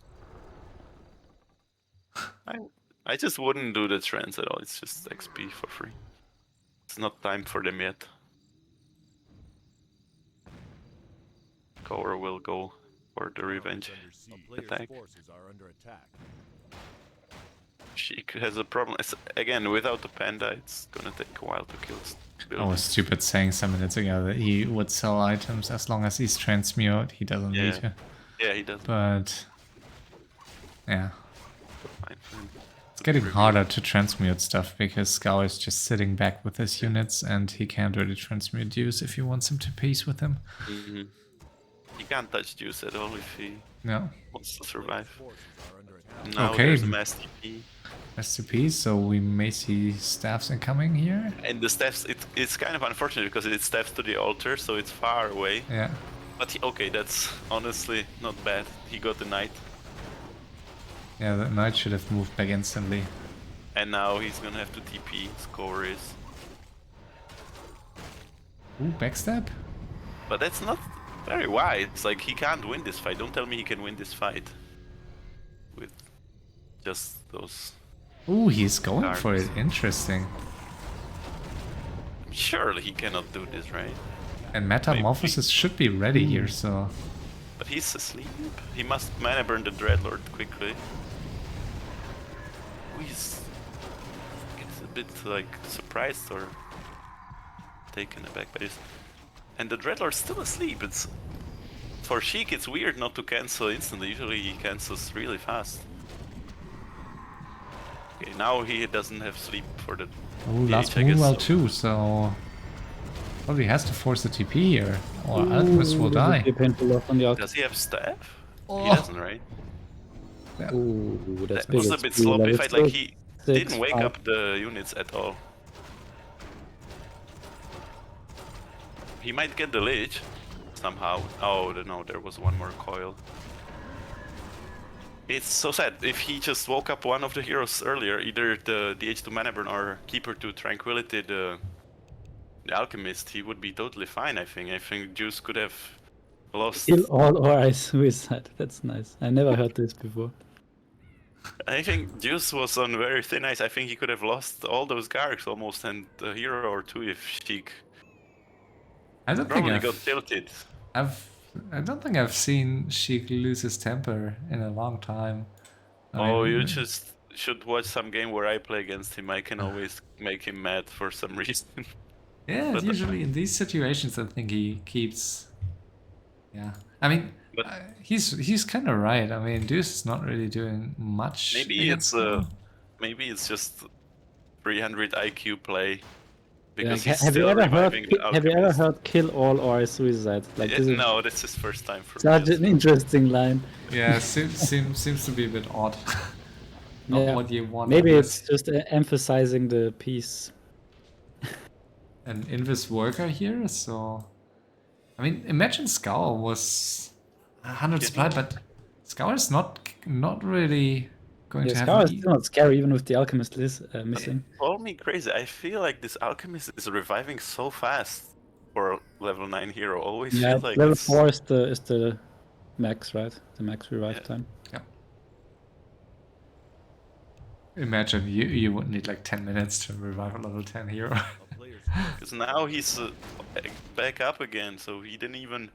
I just wouldn't do the trans at all. It's just XP for free. It's not time for them yet. Scower will go for the revenge. Under siege. A player's Attack. forces are under attack. Sheik has a problem. Again, without the panda, it's gonna take a while to kill. I was stupid saying some minutes ago that he would sell items as long as he's transmute. He doesn't need to. Yeah, he does. But yeah, Fine for him. it's getting harder to transmute stuff because Scower is just sitting back with his units and he can't really transmute Deuce if he wants him to peace with him. He can't touch Deuce at all if he No. wants to survive. Forces are under attack. Now Okay. there's a mass TP. Rest in peace. So we may see staffs incoming here. And the steps, it's kind of unfortunate because it steps to the altar, so it's far away. Yeah. But okay, that's honestly not bad. He got the knight, Yeah, the knight should have moved back instantly. and now he's gonna have to TP. Score is, Ooh, backstab? but that's not very wide. It's like he can't win this fight. Don't tell me he can win this fight with just those. Ooh, he's going for it. Cards. Interesting. Surely he cannot do this, right? And Metamorphosis should be ready here, so... But he's asleep. He must mana burn the Dreadlord quickly. He's gets a bit like surprised or taken aback by this. And the Dreadlord's still asleep. It's for Sheik. It's weird not to cancel instantly. Usually he cancels really fast. Now he doesn't have sleep for the Oh, last DH, I guess. Moonwell So. too, so probably has to force the TP here, or Alchemist will This would die. be a painful loss on the Alchemist. Does he have staff? He Oh. doesn't, right? Ooh, that's That big. was a It's bit blue sloppy level fight. Like, he 6, didn't wake 5. up the units at all. He might get the Lich somehow. Oh, no, there was one more coil. It's so sad. If he just woke up one of the heroes earlier, either the DH to Mana Burn or Keeper to Tranquility, the Alchemist, he would be totally fine, I think. I think Deuce could have lost. Kill all or I suicide. That's nice. I never heard this before. I think Deuce was on very thin ice. I think he could have lost all those Gargs almost and a hero or two if Sheik I don't think probably got tilted. I don't think I've seen Sheik lose his temper in a long time. Oh, you just should watch some game where I play against him. I can always make him mad for some reason. Yeah, But, usually in these situations, I think he keeps. Yeah, I mean, But- he's kind of right. I mean, Deuce is not really doing much. maybe against it's just 300 IQ play because Like, he's still reviving the have you ever Alchemist. heard kill all or I suicide? Like this is No, this is first time for such me. an interesting line. Yeah, seems to be a bit odd. Not Yeah. what you want. Maybe I it's guess. just emphasizing the piece. An Invis worker here, so I mean, imagine Scower was 100 supply, but Scower is not really going Yeah, to have. Scower is an still not scary even with the Alchemist missing. Call me crazy. I feel like this Alchemist is reviving so fast for a level 9 hero. Always Yeah, feel like level it's... 4 is the max, right? The max revive Yeah. time. Imagine you would need like 10 minutes to revive a level 10 hero. A player's forces Because now he's back up again, so he didn't even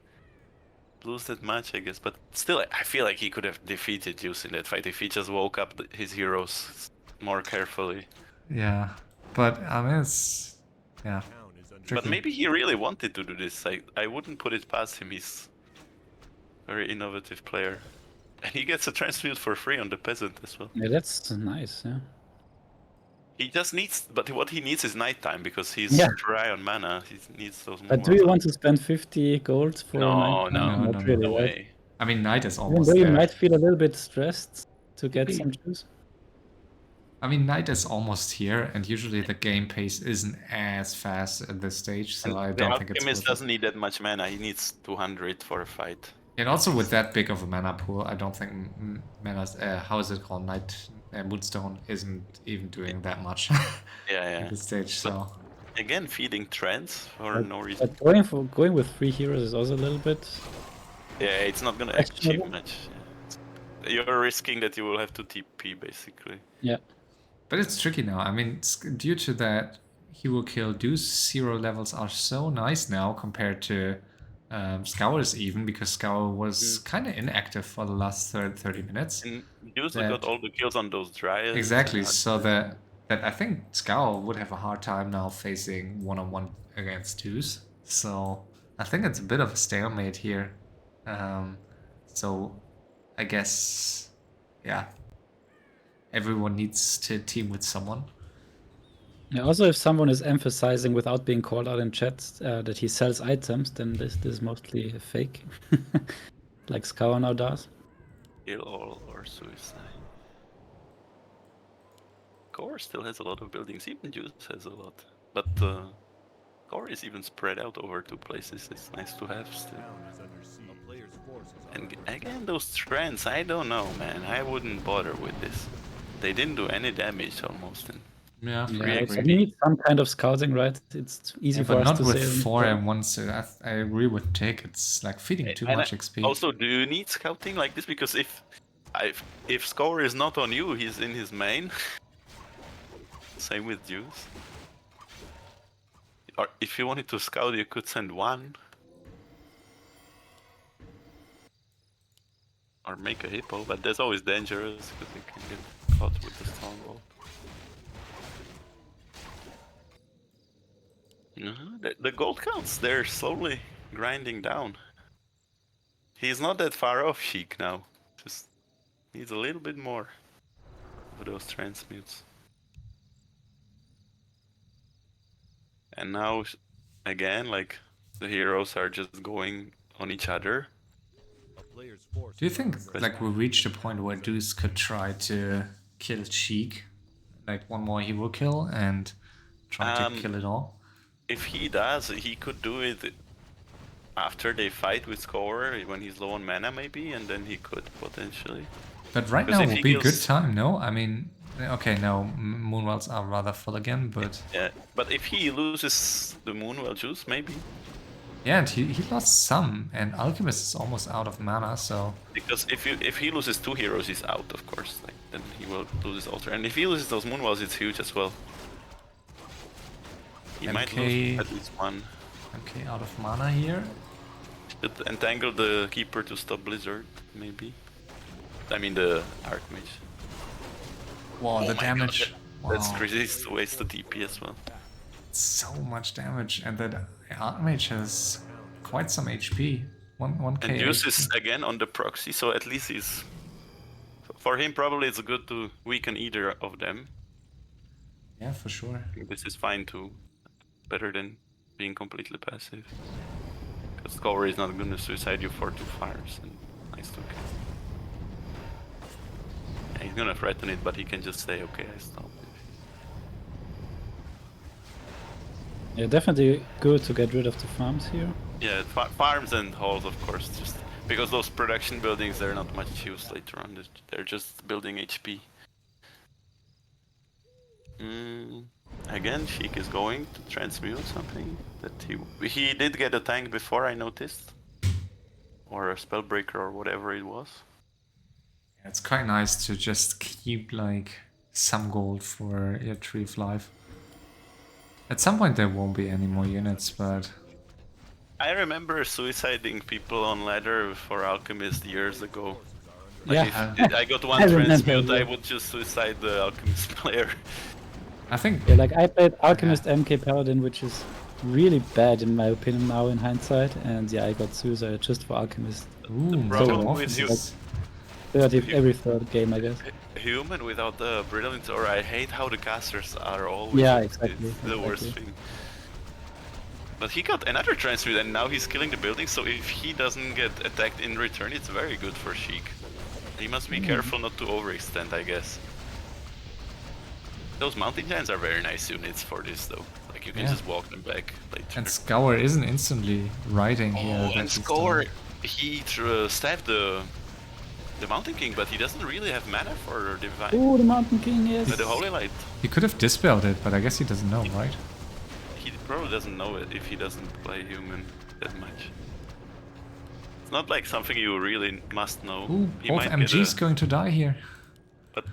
lose that much, I guess. But still, I feel like he could have defeated Deuce in that fight if he just woke up his heroes more carefully. Yeah, but I mean it's yeah. town is under But Tricky. maybe he really wanted to do this. I wouldn't put it past him. He's a very innovative player. And he gets a transmute for free on the peasant as well. Yeah, that's nice. Yeah. He just needs, but what he needs is nighttime because he's Yeah. dry on mana. He needs those. But do you want to spend 50 gold for No, night? no, Not really, no right? way. I mean Knight is Even almost though you there. might feel a little bit stressed to get Maybe. some juice. I mean Knight is almost here, and usually the game pace isn't as fast at this stage, so I The don't think it's Alchemist worth it. doesn't need that much mana. He needs 200 for a fight. And also with that big of a mana pool, I don't think mana's how is it called, Night Moonstone isn't even doing that much Yeah, at this stage. So Again, feeding trends for no reason. But going with 3 heroes is also a little bit. Yeah, it's not gonna Questionable. achieve much. You're risking that you will have to TP basically. Yeah. but it's tricky now. I mean, due to that, he will kill Deuce. 0 levels are so nice now compared to Scour's even, because Scour was kind of inactive for the last 30 minutes. And you also That- got all the kills on those Dryads. Exactly. So that I think Scour would have a hard time now facing one-on-one against Deuce. So I think it's a bit of a stalemate here. So I guess, yeah, everyone needs to team with someone. Yeah. Also, if someone is emphasizing without being called out in chat that he sells items, then this is mostly a fake, like Scower now does. Kill all or suicide. Core still has a lot of buildings. Even Deuce has a lot. But Core is even spread out over 2 places. It's nice to have still. town is under siege. A player's forces are And under again, those trends, I don't know, man. I wouldn't bother with this. They didn't do any damage almost. And Yeah, Yeah, Really so agree. we need some kind of scouting, right? It's easy for but us not to with say. 4 and 1. So I agree with Jake. It's like feeding too And much XP. Also, do you need scouting like this? Because if Scower is not on you, he's in his main. Same with Deuce. Or if you wanted to scout, you could send 1. Or make a hippo, but that's always dangerous because you can get caught with the stronghold. The gold counts, they're slowly grinding down. He's not that far off Sheik now. Just needs a little bit more of those transmutes. And now, again, like, the heroes are just going on each other. A player's force Do you is think under like we reached a point where Deuce could try to kill Sheik, like one more hero kill and try to kill it all? If he does, he could do it after they fight with Scower when he's low on mana, maybe, and then he could potentially. But right 'Cause now if would he be a good kills- time, no? I mean, okay, no, Moonwells are rather full again, but Yeah, but if he loses the Moonwell juice, maybe. yeah, and he lost some, and Alchemist is almost out of mana, so Because if he loses 2 heroes, he's out, of course. Like, then he will lose his altar. And if he loses those Moonwells, it's huge as well. He might lose at least 1. okay, out of mana here. Should entangle the Keeper to stop Blizzard, maybe. I mean the Archmage. Wow, the my damage. God, That's Wow. crazy to waste the TP as well. So much damage, and that Archmage has quite some HP. 1k. And Deuce is HP. again on the proxy, so at least he's... For him, probably it's good to weaken either of them. Yeah, for sure. This is fine too. Better than being completely passive. Because Scower is not gonna suicide you for 2 fires. And nice to kill. Yeah, he's gonna threaten it, but he can just say, okay, I stop. Yeah, definitely good to get rid of the farms here. Yeah, farms and halls, of course, just because those production buildings, they're not much use later on. They're just building HP. Again, Sheik is going to transmute something that he did get a tank before, I noticed, or a spellbreaker or whatever it was. Yeah, it's quite nice to just keep like some gold for your Tree of Life. At some point there won't be any more units, but I remember suiciding people on ladder for Alchemist years ago. Like Yeah. if I got one I remember, transmute, I yeah. would just suicide the Alchemist player. I think Yeah, like I played Alchemist MK Paladin, which is really bad in my opinion now in hindsight, and yeah, I got suicide just for Alchemist. ooh, problem so with you- offices. Every third game, I guess. Human without the brilliance, or I hate how the casters are always. Yeah, it's exactly, the worst exactly. thing. But he got another transmute, and now he's killing the building. So if he doesn't get attacked in return, it's very good for Sheik. He must be careful not to overextend, I guess. Those mountain giants are very nice units for this, though. Like you can Yeah. just walk them back later. And Scower isn't instantly writing here. Oh, that and he's Scower, done. he stabbed the Mountain King, but he doesn't really have mana for Divine. Oh, the Mountain King, yes. The Holy Light. He could have dispelled it, but I guess he doesn't know, right? He probably doesn't know it if he doesn't play human that much. It's not like something you really must know. Ooh, He both might get MGs a- going to die here. But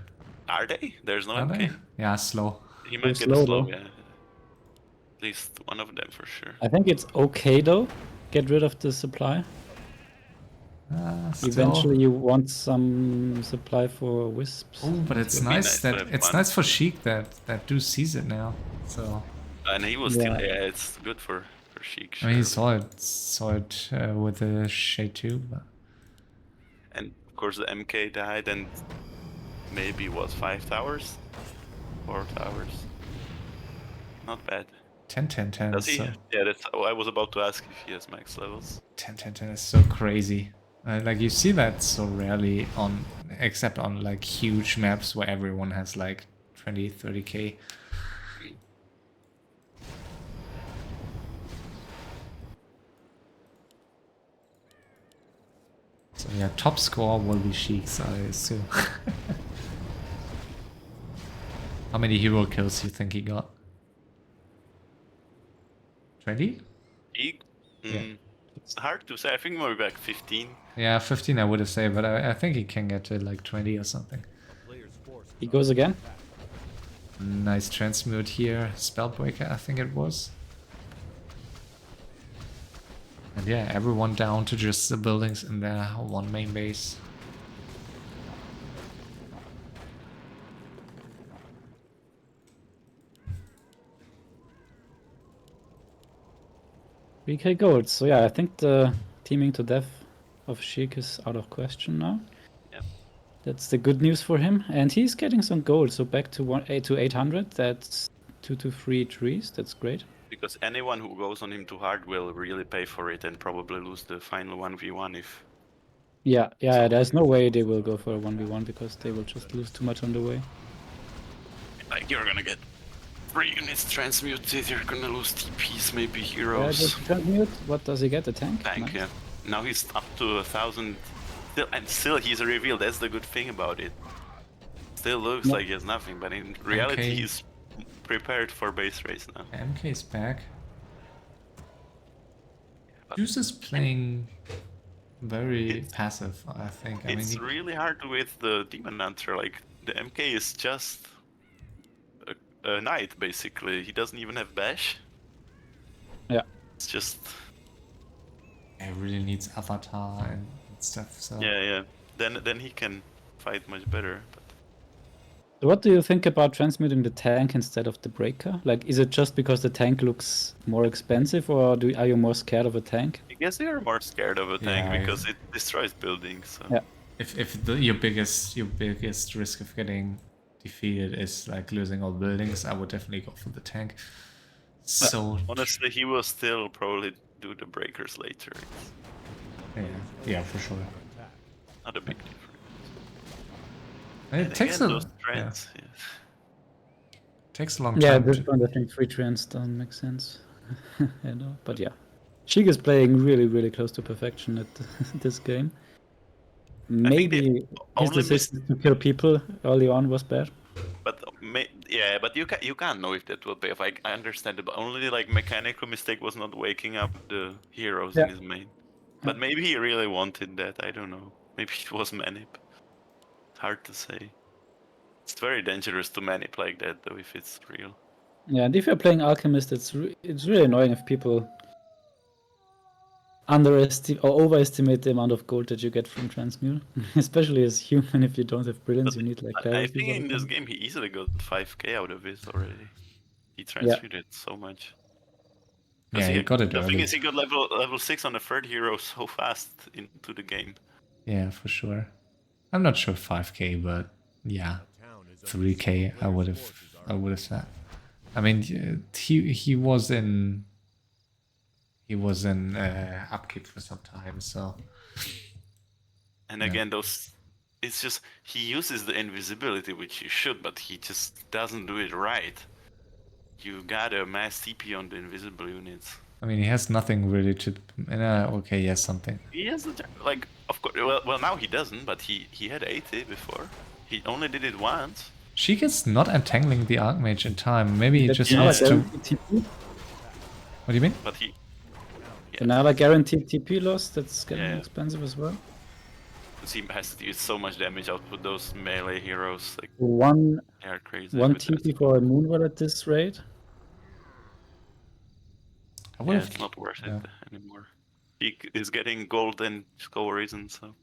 are they? There's no Are MK. they? Yeah, slow. He might get slow, a slow, though. yeah. At least one of them for sure. I think it's okay though. Get rid of the supply. Still. Eventually, you want some supply for wisps. Oh, but it's Would be nice nice to that have it's one. nice for Sheik that Deuce sees it now. So And he was Yeah. still, yeah, it's good for Sheik. I mean, he sure. saw it with the shade too. But And of course the MK died, and maybe was 5 towers? 4 towers. Not bad. 10, 10, 10. Does he? So Yeah, that's. Oh, I was about to ask if he has max levels. 10, 10, 10 is so crazy. Like you see that so rarely on, except on like huge maps where everyone has like 20, 30k. So yeah, top score will be Sheik's, I assume. How many hero kills do you think he got? 20? He, Yeah. It's hard to say. I think maybe back 15. Yeah, 15 I would have said, but I think he can get to like 20 or something. A player's force He goes again. Nice transmute here. Spellbreaker, I think it was. And yeah, everyone down to just the buildings in their one main base. BK gold. So yeah, I think the teaming to death of Sheik is out of question now. Yeah. That's the good news for him, and he's getting some gold. So back to 800. That's 2 to 3 trees. That's great. Because anyone who goes on him too hard will really pay for it and probably lose the final 1v1 if... Yeah, So- there's no way they will go for a 1v1 because they will just lose too much on the way. Like, you're gonna get 3 units transmuted, you're gonna lose TPs, maybe Yeah, heroes. does he transmute? What does he get? A tank? Tank, Nice. yeah. Now he's up to 1,000. Still he's a reveal, that's the good thing about it. Still looks No. like he has nothing, but in reality MK. he's prepared for base race now. MK is back. But Deuce is playing very passive, I think. I mean, it's he, really hard with the Demon Hunter, like, the MK is just a knight, basically. He doesn't even have bash. Yeah. It's just... he really needs avatar and stuff, so... Yeah. Then he can fight much better. But So what do you think about transmuting the tank instead of the breaker? Like, is it just because the tank looks more expensive, or are you more scared of a tank? I guess you're more scared of a tank Yeah, because it destroys buildings. So. Yeah. If your biggest risk of getting defeated is like losing all buildings, I would definitely go for the tank. So Honestly, he will still probably do the breakers later. It's yeah, for sure. not a big difference. And And it takes again, a those trends, yeah. takes a long Yeah, time. this to, one I think 3 trends doesn't make sense. You know, but yeah. Sheik is playing really close to perfection at this game. Maybe his only decision to kill people early on was bad. But but you can't know if that will pay off. I understand it, but only like mechanical mistake was not waking up the heroes in his main. But maybe he really wanted that. I don't know. Maybe it was manip. It's hard to say. It's very dangerous to manip like that, though, if it's real. Yeah, and if you're playing Alchemist, it's really annoying if people underestimate or overestimate the amount of gold that you get from transmute, especially as human. If you don't have brilliance, you need like I clarity. think in this game he easily got 5k out of it already. He transmuted so much. yeah, he got it The thing early. is, he got level 6 on the third hero so fast into the game. Yeah, for sure. I'm not sure 5k, but yeah, 3k. I would have said. I mean, he was in upkeep for some time, so. And again, it's just he uses the invisibility, which you should, but he just doesn't do it right. You gotta mass TP on the invisible units. I mean, he has nothing really to. Okay, he has something. He has like, of course. Well, now he doesn't, but he had 80 before. He only did it once. Sheik is not entangling the Archmage in time. Maybe he just now needs a to. guaranteed TP. What do you mean? But he. Another guaranteed TP loss that's getting Yeah. expensive as well. He has to use so much damage out with those melee heroes. Like, One they are crazy. one with that. TP for a Moonwell at this rate. I Yeah, would've- it's not worth yeah. it anymore. He is getting gold and Scower isn't, so.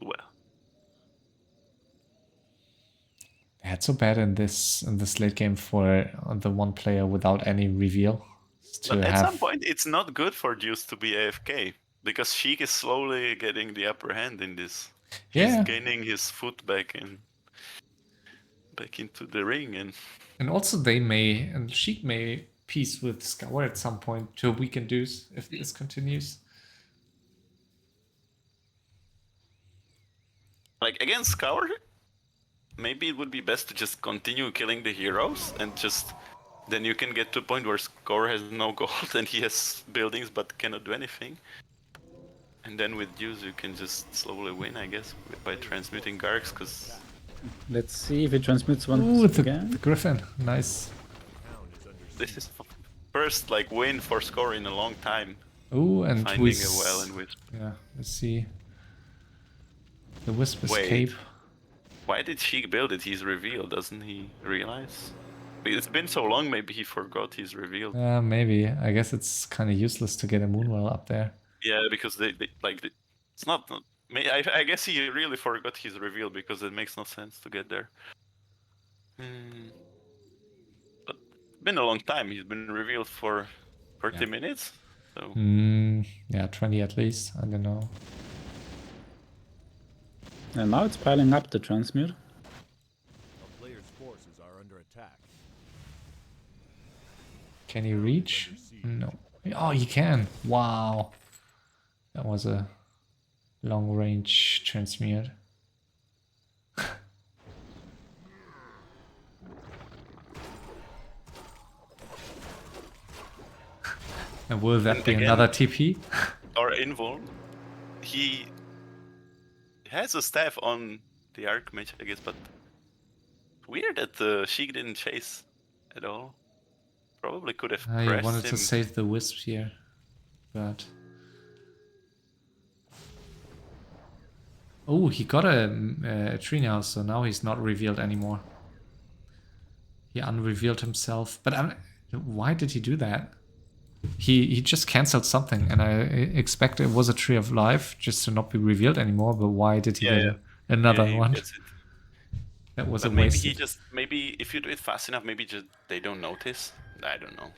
Well. They had so bad in this late game for the one player without any reveal. But at some point, it's not good for Deuce to be AFK because Sheik is slowly getting the upper hand in this. He's Yeah. gaining his foot back into the ring, And also Sheik may piece with Scower at some point to weaken Deuce if this continues. like against Scower, maybe it would be best to just continue killing the heroes and just then you can get to a point where Scower has no gold and he has buildings but cannot do anything. And then with Deuce you can just slowly win, I guess, by transmuting Gargs, because Let's see if he transmutes Ooh, once the again. Griffin. Nice. this is first like win for Scorer in a long time. Ooh, and Finding Wisp. a well and Wisp. Yeah, let's see. The Wisp Wait. escape. Why did Sheik build it? He's revealed, doesn't he realize? It's been so long, maybe he forgot he's revealed. Maybe. I guess it's kind of useless to get a Moonwell up there. Yeah, because it's not. I guess he really forgot he's revealed because it makes no sense to get there. But it's been a long time. He's been revealed for 30 minutes. So Yeah, 20 at least. I don't know. And now it's piling up the transmute. A player's forces are under attack. Can he reach? No. Oh, he can. Wow. That was a long range transmute. And will that And be again- another TP? Or invuln. He has a staff on the Archmage, I guess, but weird that the Sheik didn't chase at all. Probably could have I pressed wanted him. to save the wisp here, but... Oh, he got a tree now, so now he's not revealed anymore. He unrevealed himself. But why did he do that? He just cancelled something, and I expect it was a Tree of Life, just to not be revealed anymore, but why did he get another he one? gets it. That was But a maybe waste. he just if you do it fast enough, maybe just they don't notice. I don't know.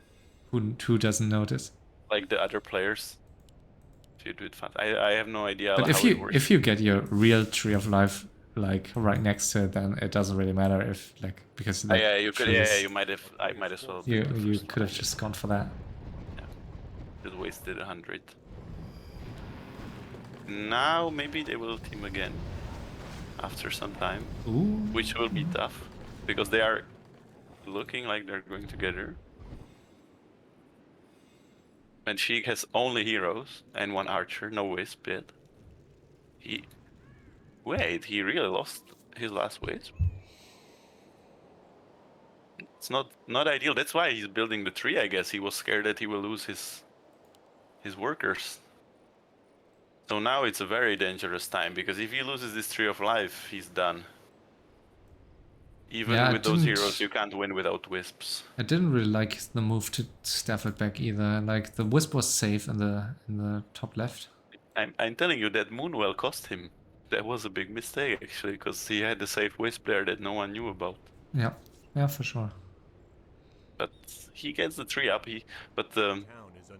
Who doesn't notice? Like the other players. If you do it fast, I have no idea But how it works. if you get your real Tree of Life like right next to it, then it doesn't really matter if like because that yeah, you could. tree is- You might have. I might as well. you pick the you first could have one. just gone for that. Just wasted 100. Now maybe they will team again after some time, Ooh. which will be tough because they are looking like they're going together. And Sheik has only heroes and one archer, no wisp yet. He really lost his last wisp. It's not ideal. That's why he's building the tree, I guess. He was scared that he will lose his workers. So now it's a very dangerous time, because if he loses this Tree of Life, he's done. Even Yeah, with those heroes, you can't win without wisps. I didn't really like the move to staff it back either. Like the wisp was safe in the top left. I'm telling you that Moonwell cost him. That was a big mistake, actually, because he had the safe wisp there that no one knew about. Yeah, for sure. But he gets the tree up.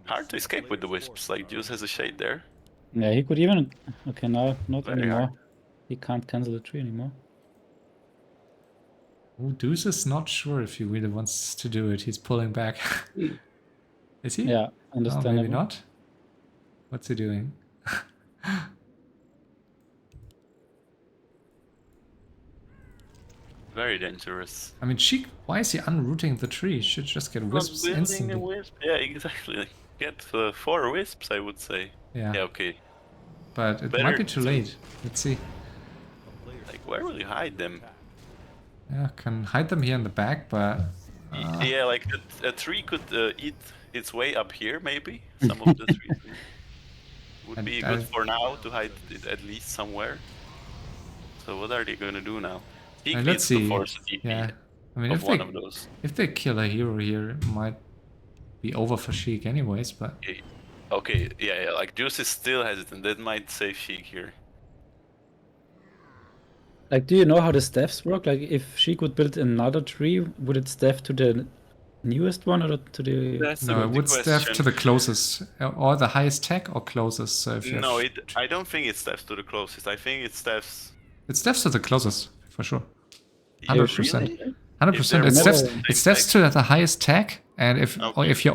Hard to escape with the wisps. Like Deuce has a shade there. Yeah, he could even... Okay, now not Very anymore. hard. He can't cancel the tree anymore. Ooh, Deuce is not sure if he really wants to do it. He's pulling back. Is he? Yeah, Oh, understandable. maybe not. What's he doing? Very dangerous. I mean, Sheik, why is he unrooting the tree? He should just get wisps Building instantly. a wisp. Yeah, exactly. Get 4 wisps, I would say. Yeah, Yeah, okay. but it Better might be too to- late. Let's see. Like, where will you hide them? Yeah, can hide them here in the back, but Yeah, like a tree could eat its way up here, maybe. Some of the trees would And be I- good for now to hide it at least somewhere. So what are they gonna do now? He let's needs to see. force a TP Yeah, I mean, of if one they of those. if they kill a hero here, it might be over for Sheik anyways. But Okay, yeah, like Deuce is still hesitant. That might save Sheik here. Like, do you know how the staffs work? Like, if she could build another tree, would it staff to the newest one or to the... That's no, a it good would staff question. to the closest, or the highest tech, or closest. So if you No, have, I don't think it staffs to the closest. I think it staffs. it staffs to the closest for sure. Yeah, 100%. really? 100%. Is there It steps. more It steps to the highest tech, and or Okay. if you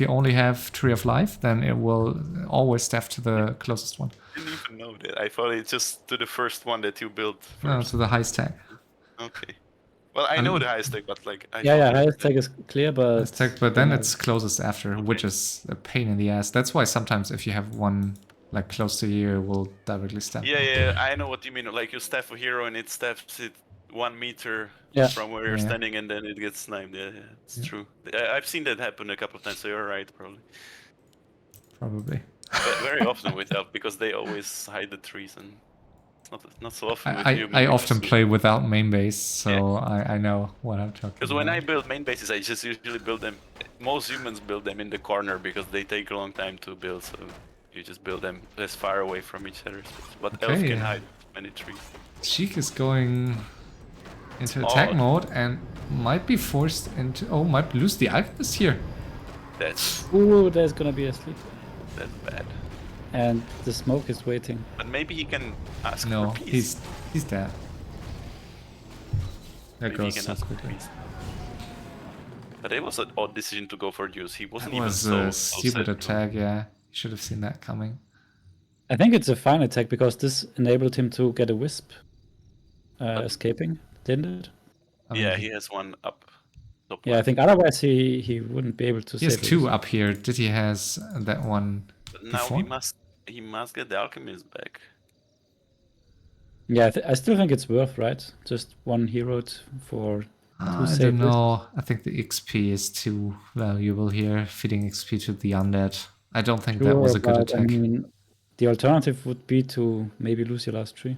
only have Tree of Life, then it will always staff to the closest one. I didn't even know that. I thought it's just to the first one that you built No, first. to the highest tech. Okay. Well, I know the highest tech, but like. Yeah, highest tech is clear, but... Highest tech, but then it's closest after, which is a pain in the ass. That's why sometimes if you have one like close to you, it will directly staff. Yeah, I know what you mean. Like you staff a hero and it staffs it 1 meter Yeah. from where you're Yeah. standing, and then it gets sniped. Yeah, it's true. I've seen that happen a couple of times, so you're right, probably. Probably. But very often with elf, because they always hide the trees, and it's not so often with I human. often play without main base, so I know what I'm talking Because about. when I build main bases, I just usually build them. Most humans build them in the corner because they take a long time to build. So you just build them as far away from each other. But elf Okay, can yeah. hide many trees. Sheik is going into attack mode and might be forced into... Oh, might lose the Alchemist here. That's Ooh, there's gonna be a sleep. bad. And the smoke is waiting. But maybe he can ask No, for peace. he's dead. That Maybe he goes can so ask for quickly. peace. But it was an odd decision to go for Deuce. He That wasn't even was so a stupid set, you know. attack, yeah. You should have seen that coming. I think it's a fine attack because this enabled him to get a wisp escaping, didn't it? I mean, Yeah, he has one up. Top Yeah, I left. think otherwise he wouldn't be able to he has save two it. up here. Did he has that one But now before? he must get the alchemist back. Yeah, I still think it's worth, right? Just one hero for two I save don't wisps. know. I think the XP is too valuable here, feeding XP to the undead. I don't think that was a good but, attack. I mean, the alternative would be to maybe lose your last tree.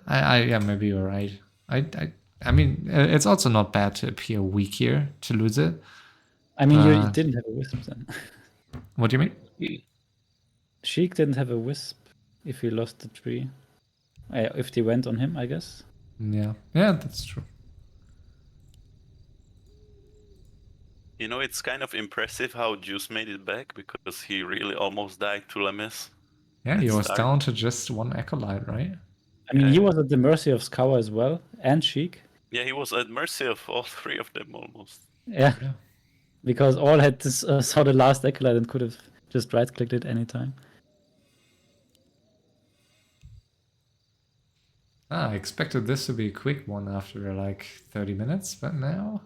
Yeah, maybe you're right. I mean, it's also not bad to appear weak here to lose it. I mean, you didn't have a wisp then. What do you mean? Sheik didn't have a wisp if he lost the tree. If they went on him, I guess. Yeah, that's true. You know, it's kind of impressive how Deuce made it back because he really almost died to Lemes. Yeah, he at was start. down to just one acolyte, right? I mean, he Yeah. was at the mercy of Scower as well, and Sheik. Yeah, he was at mercy of all three of them almost. Yeah, Yeah. because all had this, saw the last acolyte and could have just right-clicked it anytime. I expected this to be a quick one after like 30 minutes, but now...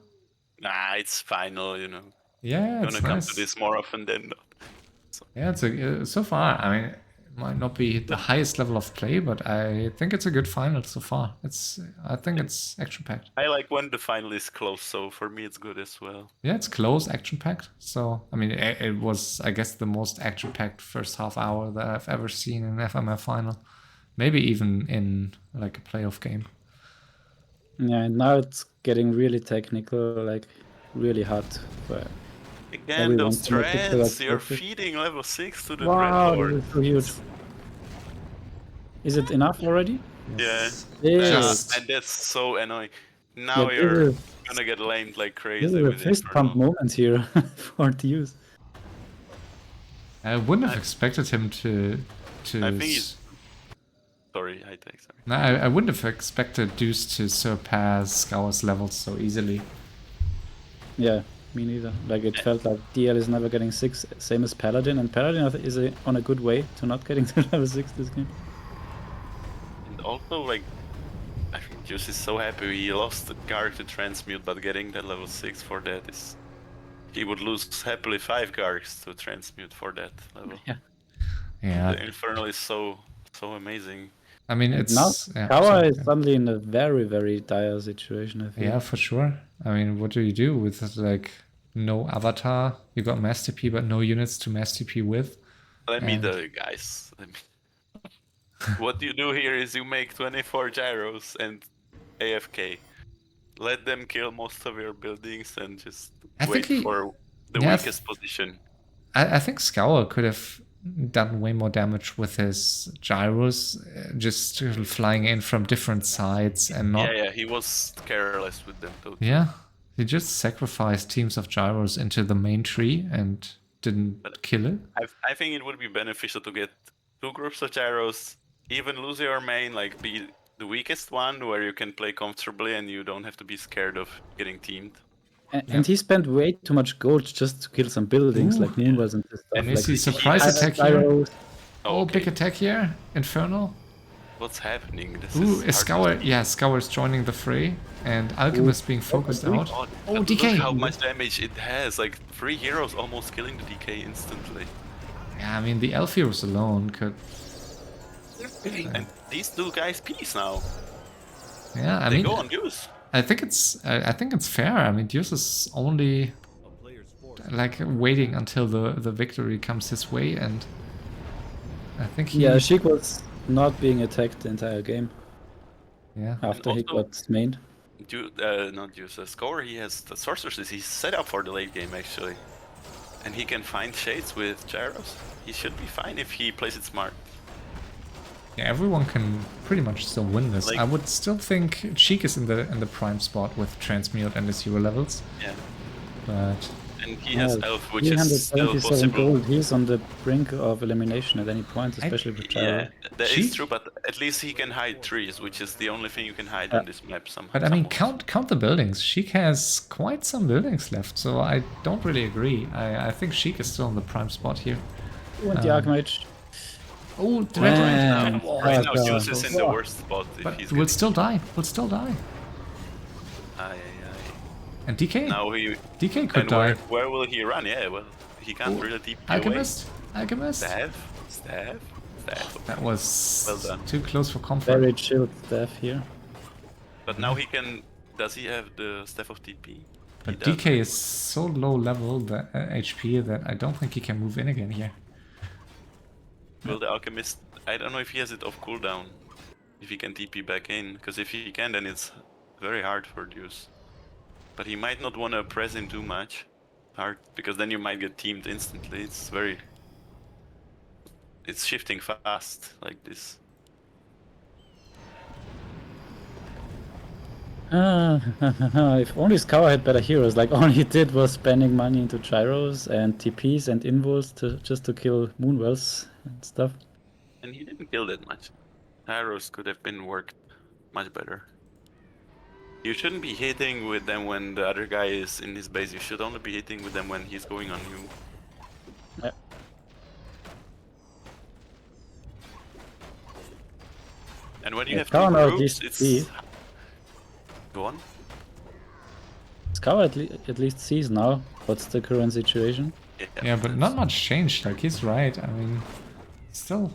Nah, it's final, you know. Yeah, it's Gonna come nice. to this more often than not. Yeah, it's so far. I mean, it might not be the highest level of play, but I think it's a good final so far. I think it's action packed. I like when the final is close, so for me it's good as well. Yeah, it's close, action packed. So I mean, it was, I guess, the most action packed first half hour that I've ever seen in an FML final. Maybe even in like a playoff game. Yeah, and now it's getting really technical, like really hard for Again, everyone those to make it trends, correct you're focus. feeding level 6 to the Wow, Dreadlord. this is so huge. Is it enough already? Yeah, Yes. and that's so annoying. Now Yeah, you're this gonna get lamed like This crazy is a with fist pump Infernal. moment here for Deuce. I wouldn't have expected him to. I think he's... Sorry, I take sorry. No, I wouldn't have expected Deuce to surpass Scower's levels so easily. Yeah, me neither. Like it felt like DL is never getting 6, same as Paladin, and Paladin is on a good way to not getting to level 6 this game. And also, like, I think Deuce is so happy he lost the Garg to transmute, but getting that level 6 for that is... He would lose happily 5 Gargs to transmute for that level. Yeah. The Infernal is so amazing. I mean, it's Now yeah, Scower sorry, is yeah. suddenly in a very, very dire situation, I feel. Yeah, for sure. I mean, what do you do with like no avatar? You got Master P, but no units to Master P with. Let me And- tell you guys. What you do here is you make 24 gyros and AFK. Let them kill most of your buildings and just I wait think he- for the yeah, weakest position. I think Scower could have done way more damage with his gyros, just flying in from different sides and not. Yeah, he was careless with them too. Yeah, he just sacrificed teams of gyros into the main tree and didn't kill it. I think it would be beneficial to get 2 groups of gyros, even lose your main, like be the weakest one where you can play comfortably and you don't have to be scared of getting teamed. And he spent way too much gold just to kill some buildings, like Moonwells and this stuff. And you like see surprise Hy- attack here. Gyros. Oh, Okay. big attack here. Infernal. What's happening? This Ooh, is is Scower. Yeah, Scower's joining the fray. And Alchemist being focused out. Oh, Oh, but DK. Look how much damage it has. Like 3 heroes almost killing the DK instantly. Yeah, I mean, the elf heroes alone could. And these 2 guys peace now. Yeah, I They mean, go on Deuce. I think it's fair. I mean, Deuce is only A player's force like waiting until the victory comes his way, and I think he. Yeah, Sheik was not being attacked the entire game Yeah. after he also- got mained. Not Deuce. Scower, he has the sorceresses. He's set up for the late game actually. And he can find shades with gyros. He should be fine if he plays it smart. Yeah, everyone can pretty much still win this. Like- I would still think Sheik is in the prime spot with transmute and his hero levels, Yeah. but And he has Yeah, Elf, which is still 377 possible. gold. He's on the brink of elimination at any point, especially with Gyro. Yeah, that is Sheik? true, but at least he can hide trees, which is the only thing you can hide Yeah. on this map somehow. But I mean, count the buildings. Sheik has quite some buildings left, so I don't really agree. I think Sheik is still in the prime spot here. And the Archmage. Oh, the Right, red now, line. And right now, Scower. Deuce is in the worst spot if But he's we'll getting... still die. We'll still die. Aye, aye, aye. And DK? Now he... DK could And die. where will he run? Yeah, well, he can't really TP away. Alchemist? Alchemist? Staff. That was Well done. too close for comfort. Very chilled staff here. But now he can... Does he have the Staff of TP? But He does. DK is so low level, that HP, that I don't think he can move in again here. Will the Alchemist... I don't know if he has it off cooldown. If he can TP back in. Because if he can, then it's very hard for Deuce. But he might not want to press him too much. Hard, because then you might get teamed instantly. It's very... It's shifting fast, like this. If only Scower had better heroes, like all he did was spending money into gyros and TPs and invols just to kill Moonwells and stuff. And he didn't kill that much. Arrows could have been worked much better. You shouldn't be hitting with them when the other guy is in his base. You should only be hitting with them when he's going on you. Yeah. And when you Yeah, have Scower two now groups, at it's... least Go on. Scower at least sees now what's the current situation. Yeah, but not much changed. Like, he's right. I mean, still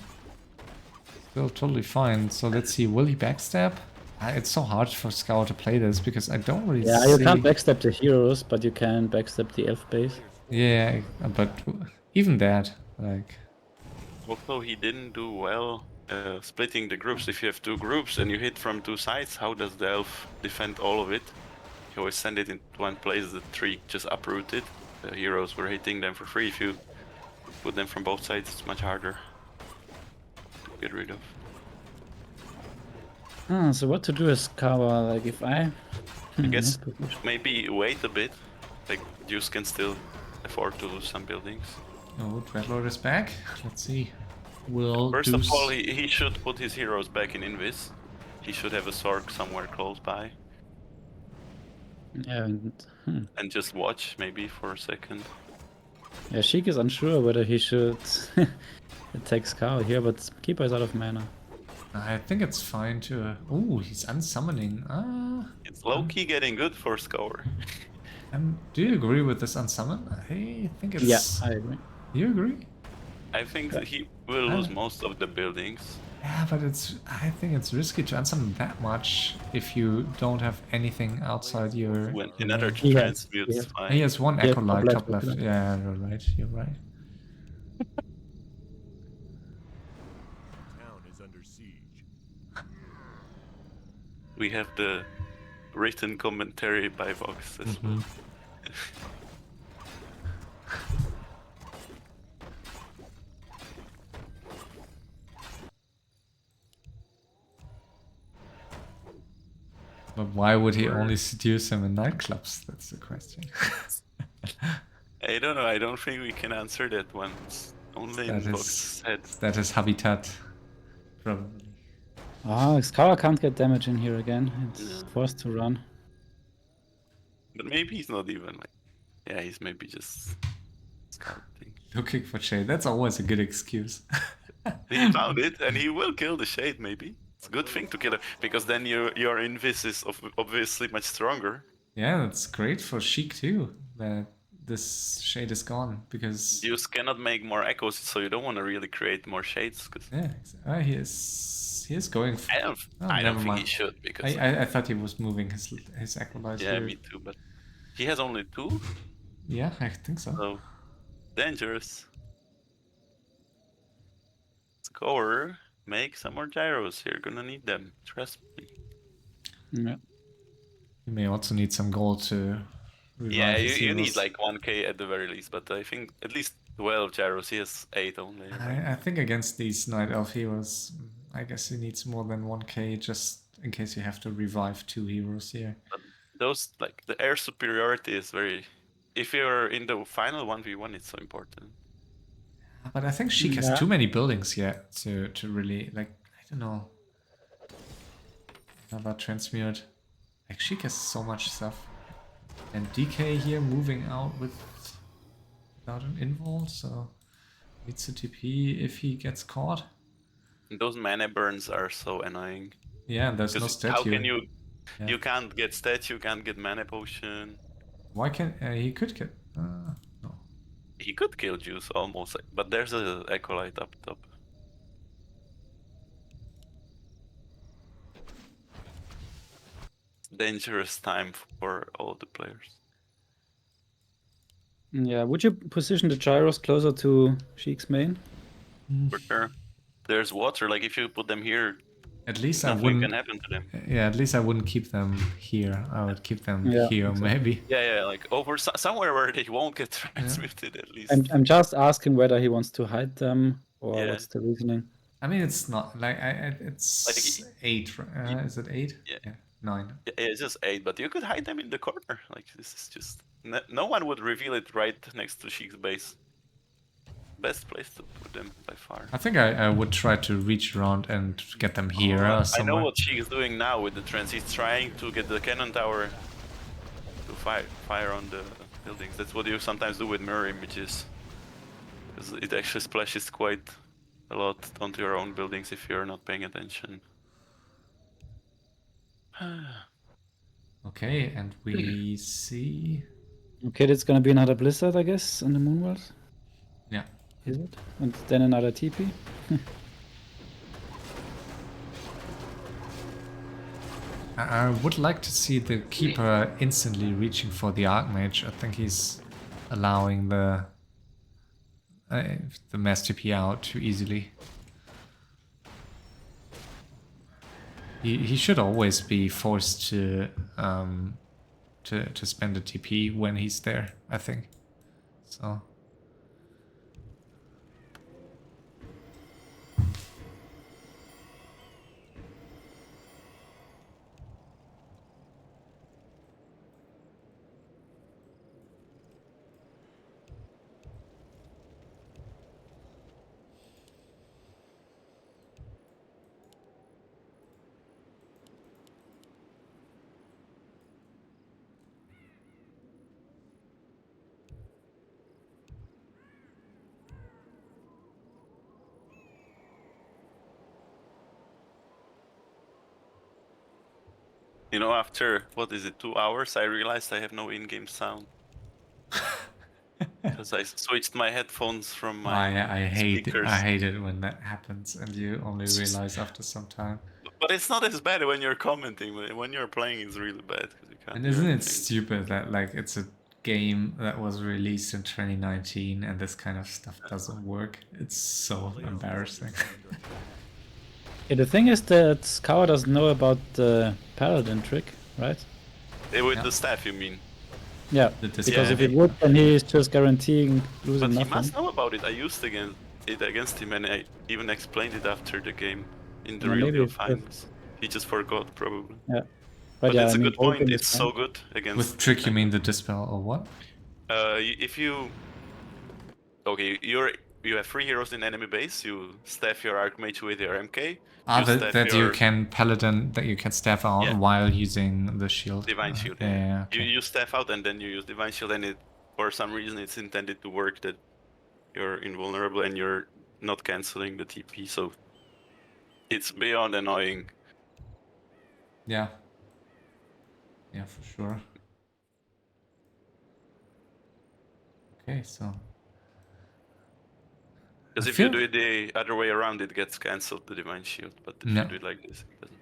totally fine. So let's see. Will he backstab? It's so hard for Scout to play this because I don't really Yeah, see... you can't backstab the heroes, but you can backstab the elf base. Yeah, but even that, like... Although he didn't do well splitting the groups. If you have two groups and you hit from two sides, how does the elf defend all of it? You always send it in one place, the tree just uprooted. The heroes were hitting them for free. If you put them from both sides, it's much harder to get rid of. So what to do is Scower, like if I... I guess maybe wait a bit. Like Deuce can still afford to lose some buildings. Oh, Dreadlord is back. Let's see. Will First Deuce... of all, he should put his heroes back in Invis. He should have a Sork somewhere close by. Yeah, And just watch maybe for a second. yeah, Sheik is unsure whether he should attack Scower here, but Keeper is out of mana. I think it's fine to... Oh, he's unsummoning. It's low-key getting good for Scower. Do you agree with this unsummon? I think it's... Yeah, I agree. You agree? I think that he will lose most of the buildings. Yeah, but I think it's risky to unsummon that much if you don't have anything outside your... When your another main. transmute yeah. is fine. He has one Yeah, Echo Light top top left, left. top left. Yeah, you're right. You're right. Town is under siege. We have the written commentary by Vox as well. But why would he only seduce him in nightclubs? That's the question. I don't know, I don't think we can answer that one. It's only in Vox's head. That is habitat. Probably. Ah, Scower can't get damage in here again. It's forced to run. But maybe he's not even like... Yeah, he's maybe just scouting. Looking for shade. That's always a good excuse. He found it, and he will kill the shade, maybe. It's a good thing to kill it, because then your invis is obviously much stronger. Yeah, that's great for Sheik too, that this shade is gone, because... You cannot make more echoes, so you don't want to really create more shades. Cause Yeah, he is going for... I don't never think mind. he should, because... I thought he was moving his acolyte Yeah, here. me too, but... He has only 2, Yeah, I think so. so... Dangerous. Scower, make some more gyros. You're gonna need them, trust me. Yeah. You may also need some gold to revive Yeah, his you need heroes. like 1k at the very least, but I think at least 12 gyros. He has 8 only. I think against these Night Elf heroes, I guess he needs more than 1k just in case you have to revive 2 heroes here. But those, like, the air superiority is very if you're in the final 1v1, it's so important. But I think Sheik has Yeah. too many buildings yet to really, like, I don't know. Another transmute. Like, Sheik has so much stuff. And DK here moving out without an invul, so needs to TP if he gets caught. And those mana burns are so annoying. Yeah, and there's no Because how statue. can you... Yeah. You can't get statue, you can't get mana potion. Why can't he could get? No. He could kill Deuce almost, but there's a Acolyte up top. Dangerous time for all the players. Yeah, would you position the gyros closer to Sheik's main? For sure. There's water, like if you put them here, At least I nothing wouldn't. can happen to them. Yeah, at least I wouldn't keep them here. I would keep them Yeah, here, exactly. maybe. Yeah, like over somewhere where they won't get transmuted at least. I'm just asking whether he wants to hide them or Yeah. what's the reasoning. I mean, it's not like it's Like, 8. Is it 8? Yeah. 9. Yeah, it's just 8, but you could hide them in the corner. Like this is just no one would reveal it right next to Sheik's base. Best place to put them by far. I think I would try to reach around and get them here I somewhere. know what Sheik is doing now with the trans. He's trying to get the cannon tower to fire on the buildings. That's what you sometimes do with mirror images. Because it actually splashes quite a lot onto your own buildings if you're not paying attention. Okay, and we see. Okay, that's gonna be another blizzard, I guess, on the Moonworld. Yeah. Is it? And then another TP. I would like to see the keeper instantly reaching for the Archmage. I think he's allowing the mass TP out too easily. He should always be forced to spend a TP when he's there, I think. So. You know, after, what is it, 2 hours, I realized I have no in-game sound. Because I switched my headphones from my I hate speakers. it when that happens and you only realize after some time. But it's not as bad when you're commenting. When you're playing, it's really bad. 'Cause you can't And hear isn't it anything. stupid that like it's a game that was released in 2019 and this kind of stuff doesn't work? It's so embarrassing. Yeah, the thing is that Scower doesn't know about the Paladin trick, right? With Yeah. the staff, you mean? Yeah, The because display. if it would, then he's just guaranteeing losing But he nothing. must know about it. I used it against him, and I even explained it after the game in the Yeah, real maybe deal it's finals. He just forgot, probably. Yeah, But yeah, it's I a mean, good point. hoping It's is so fine. good against. With trick you mean the dispel or what? If you you have 3 heroes in enemy base. You staff your Archmage with your MK. That staff you your can paladin that you can staff out Yeah. while using the shield. Divine Shield. Yeah, okay. You staff out and then you use Divine Shield, and for some reason it's intended to work that you're invulnerable and you're not canceling the TP. So it's beyond annoying. Yeah. Yeah, for sure. Okay, so Because I if you feel- do it the other way around, it gets cancelled, the Divine Shield. But if No. you do it like this, it doesn't.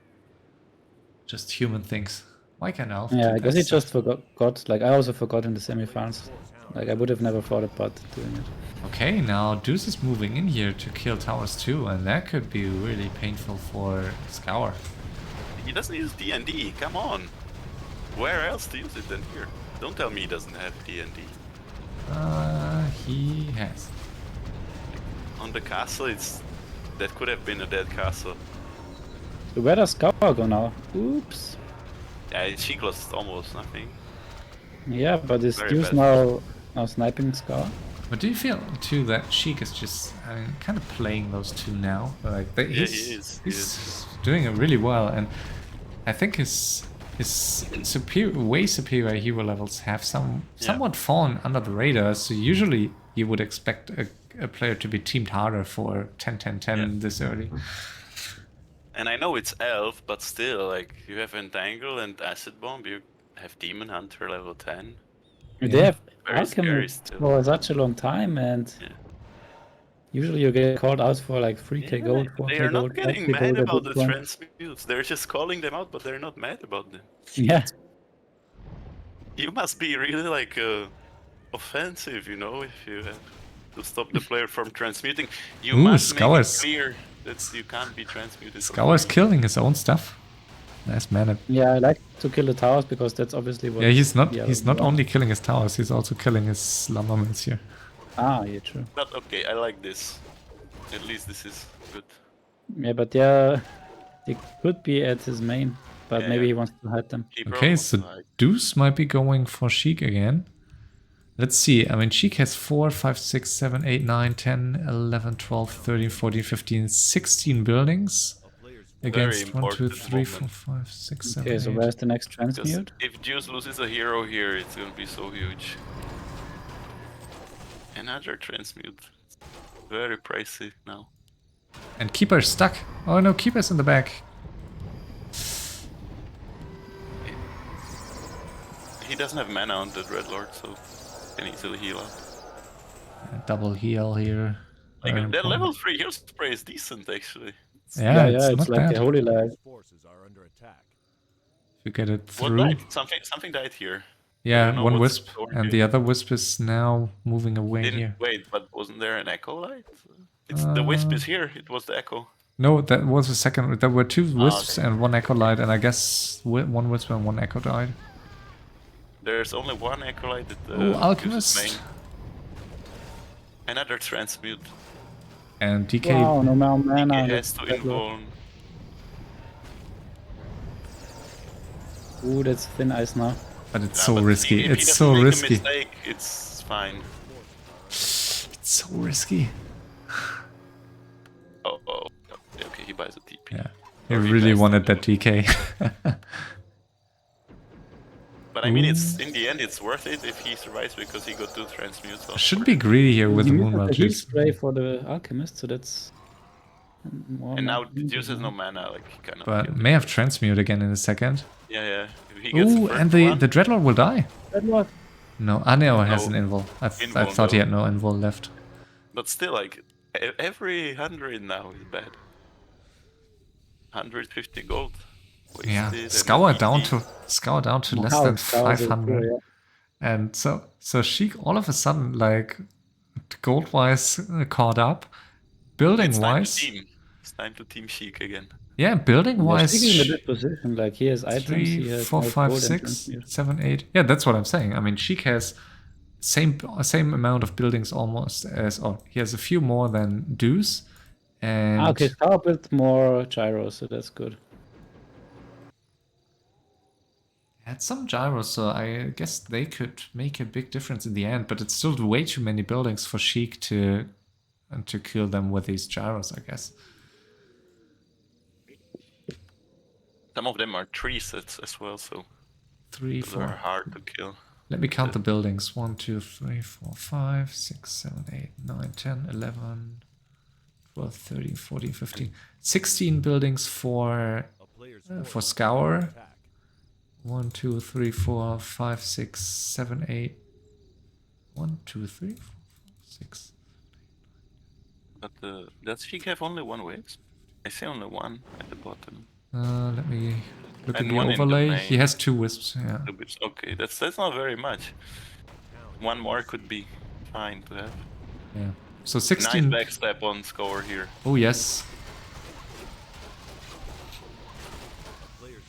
just human things. Why can't Elf Yeah, do I guess that he stuff? just forgot. Like, I also forgot in the semifinals. Like, I would have never thought about doing it. Okay, now Deuce is moving in here to kill towers too, and that could be really painful for Scower. He doesn't use D&D, come on! Where else to use it than here? Don't tell me he doesn't have D&D. He has. On the castle, that could have been a dead castle. So where does Scower go now? Oops. Yeah, Sheik lost almost nothing. Yeah, but is Very Deuce bad. now sniping Scower? But do you feel too that Sheik is just kind of playing those two now? Like Yeah, he is. He is. he's doing it really well, and I think his way superior hero levels have somewhat fallen under the radar. So usually you would expect a player to be teamed harder for 10-10-10 this early. And I know it's Elf, but still, like, you have Entangle and Acid Bomb, you have Demon Hunter level 10. They have Very scary Alchemist still. for such a long time, and usually you get called out for like 3k gold, 4k They are gold, not getting 5k mad gold at about this the point. transmutes. They're just calling them out, but they're not mad about them. Yeah. You must be really like offensive, you know, if you have to stop the player from transmuting. You must make it Scower's clear that you can't be transmuted. Scower's killing his own stuff. Nice man. Yeah, I like to kill the towers because that's obviously what. Yeah, he's not wants. only killing his towers, he's also killing his slumber mills here. Ah, yeah, true. But okay, I like this. At least this is good. Yeah, but yeah, he could be at his main, but Yeah, maybe yeah. he wants to hide them. Okay, so Deuce might be going for Sheik again. Let's see. I mean, Sheik has 4, 5, 6, 7, 8, 9, 10, 11, 12, 13, 14, 15, 16 buildings. Against 1, 2, 3, 4, 5, 6, 7, Okay, so 8. where's the next transmute? If Deuce loses a hero here, it's gonna be so huge. Another transmute. Very pricey now. And Keeper's stuck. Oh no, Keeper's in the back. He doesn't have mana on the Dreadlord, so can easily heal up. Double heal here. Like, Very that important. level 3 heal spray is decent, actually. Yeah, Yeah, it's it's not like bad. a holy light. Forces are under attack. If you get it What through. died? Something died here. I Yeah, don't know one what's wisp, going and here. the other wisp is now moving away Didn't here. wait, but wasn't there an echo light? It's the wisp is here. It was the echo. No, that was the second. There were 2 wisps okay. and 1 echo light, and I guess 1 wisp and 1 echo died. There's only one echo light that Oh, Alchemist. uses main. Another transmute. And DK. Wow, no more mana. He that's has to Dreadlord. invuln. Ooh, that's thin ice now. But it's Yeah, so but risky. if he It's doesn't so make a risky. mistake, it's fine. It's so risky. Oh. Okay, he buys a TP. Yeah. He Or he really buys wanted the- that DK. But I mean, it's in the end, it's worth it if he survives because he got 2 transmutes. So Should be greedy here with the You moon used the heal vultures. spray for the alchemist, so that's more. and now mana. Deuce has no mana, like he cannot. But kill may have transmute again in a second. Yeah. If he gets Ooh, the and first one, the Dreadlord will die. Dreadlord. No, Aneo has an No. invul. I Invul, thought he no. had no invul left. but still, like every 100 now is bad. 150 gold. Yeah, wasted and Scower TP. down to less Wow, than Scower's so 500. cool, yeah. And so Sheik all of a sudden, like, gold wise caught up. Building It's time to wise, team. It's time to team Sheik again. yeah, building Yeah, wise, Sheik is in a good position. Like he has items, 3, he has 4, nice 5, gold and 6, transmute. 7, 8. Yeah, that's what I'm saying. I mean, Sheik has same amount of buildings almost as, or he has a few more than Deuce. And Ah, okay, Scower built more gyros, so that's good. had some gyros, so I guess they could make a big difference in the end. But it's still way too many buildings for Sheik to kill them with these gyros, I guess. Some of them are 3 sets as well, so 3, those 4. are hard to kill. Let me count the buildings. 1, 2, 3, 4, 5, 6, 7, 8, 9, 10, 11, 12, 13, 14, 15. 16 buildings for Scower. Attack. 1, 2, 3, 4, 5, 6, 7, 8. 1, 2, 3, 4, 5, 6. But does Sheik have only 1 wave? I see only 1 at the bottom. Let me look at And the 1 in the overlay. main. He has 2 wisps, yeah. Okay, that's not very much. 1 more could be fine to have. Yeah. So Nice 16. backstab on Scower here. Oh, yes.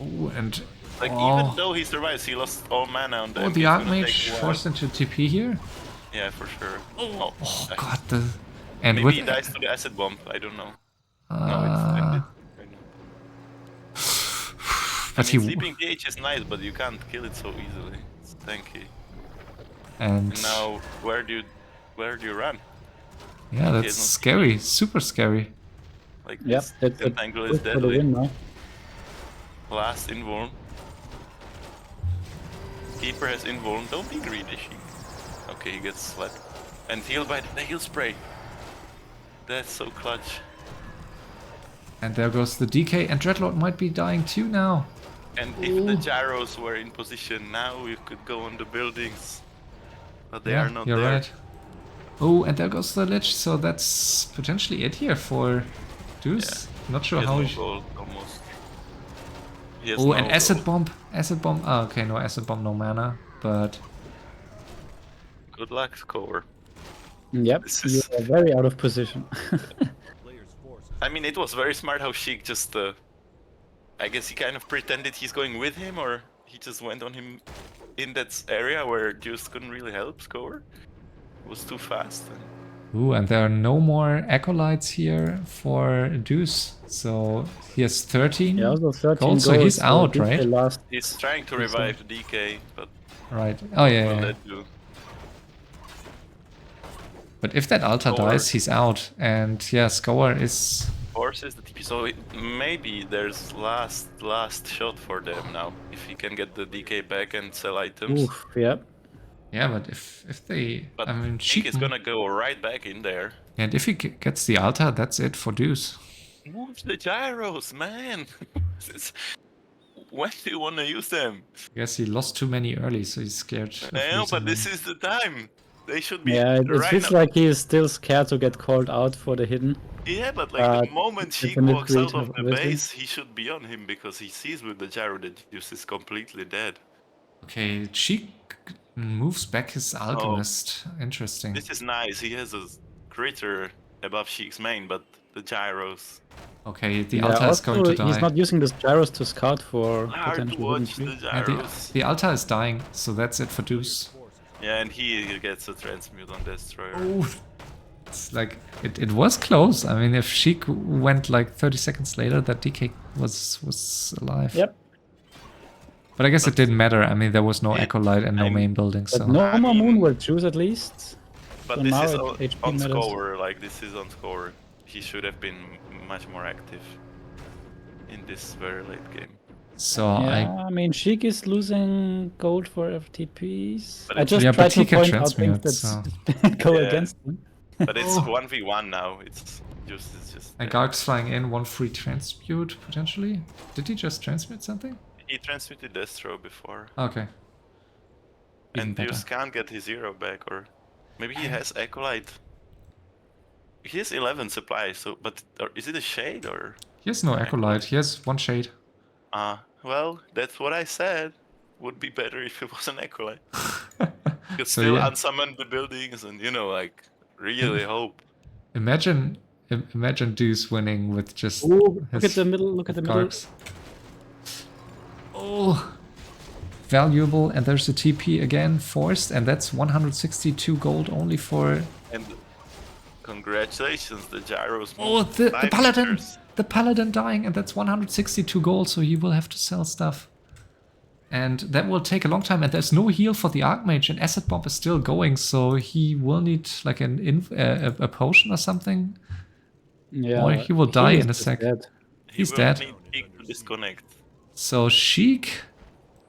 Oh, and. Like, Oh. even though he survives, he lost all mana on that. Oh, the Archmage forced into TP here? Yeah, for sure. Oh, Oh, God. And maybe with. he dies to the acid bomb. I don't know. No, Uh, it's but I he. mean, sleeping DH is nice, but you can't kill it so easily. It's tanky. And And now, where do you run? yeah, He that's has no scary, super scary. Like Yep, this that's a entangle is push for the deadly. win now. Last invuln. Keeper has invuln. Don't be greedy, Sheik. Okay, he gets slapped. And healed by the heal spray. That's so clutch. And there goes the DK, and Dreadlord might be dying too now. And if the gyros were in position now, you could go on the buildings. But they are not you're there. right. Oh, and there goes the Lich, so that's potentially it here for Deuce. Not He sure has how no he... gold, almost. He has Oh, no and Acid gold. Bomb. Acid Bomb. Oh, okay, no Acid Bomb, no mana. But Good luck, Scower. Yep, This you is... are very out of position. Player's forces I mean, it was very smart how Sheik just... I guess he kind of pretended he's going with him, or he just went on him in that area where Deuce couldn't really help Scower. It was too fast. ooh, and there are no more acolytes here for Deuce. So he has 13 Yeah, also 13 gold, so he's out, DK right? last. He's trying to revive DK, but Right. Oh yeah, will yeah. that do? But if that altar Scower. dies, he's out. And yeah, Scower is... Forces the TP, so maybe there's last shot for them now. If he can get the DK back and sell items. Oof, yep. Yeah, but if they... But I mean, Sheik Sheik... is gonna go right back in there. And if he gets the altar, that's it for Deuce. Move the gyros, man! When do you wanna use them? I guess he lost too many early, so he's scared of I know, losing but this them. is the time. They should be Yeah, it right feels now. like he is still scared to get called out for the hidden. Yeah, but like the moment it's Sheik a walks mid-read, out of the obviously. base, he should be on him because he sees with the gyro that Deuce is completely dead. Okay, Sheik moves back his alchemist. Interesting. This is nice. He has a critter above Sheik's main, but the gyros. Okay, the Yeah, altar is also, going to die. he's not using this gyros to scout for Hard to potential hidden watch tree. the Yeah, gyros. the altar is dying, so that's it for Deuce. Yeah, and he gets a transmute on Destroyer. Oh, it's like it was close. I mean, if Sheik went like 30 seconds later, that DK was alive. Yep. But I guess it didn't matter. I mean, there was no acolyte and no main building, But so no I more mean- Moonwell Juice at least. But So this now is HP on matters. Scower, like this is on Scower. He should have been much more active in this very late game. so Yeah, I mean, Sheik is losing gold for FTPs. But I it's- just Yeah, try but he to can point out things transmute, that go Yeah. against him. But it's Oh. 1v1 now. It's just. and Garg's flying in, one free transmute potentially. Did he just transmute something? He transmuted Destro before, Okay. Even and better. Deuce can't get his hero back, or maybe he has Acolyte. He has 11 supply, so or is it a shade or? He has no acolyte. He has one shade. Well, that's what I said. Would be better if it was an Acolyte. Could So, still yeah. unsummon the buildings and like really hope. Imagine Deuce winning with just Ooh, look his at the middle, look at the middle. Gargs. Oh, valuable, and there's a TP again forced, and that's 162 gold only for... And congratulations, the gyros. Oh, moved the 5 paladin! meters. The paladin dying, and that's 162 gold, so he will have to sell stuff. And that will take a long time, and there's no heal for the Archmage, and Acid Bomb is still going, so he will need like a potion or something. Yeah, Or he will die is in a just sec. dead. He He's will dead. need Sheik to disconnect. So Sheik,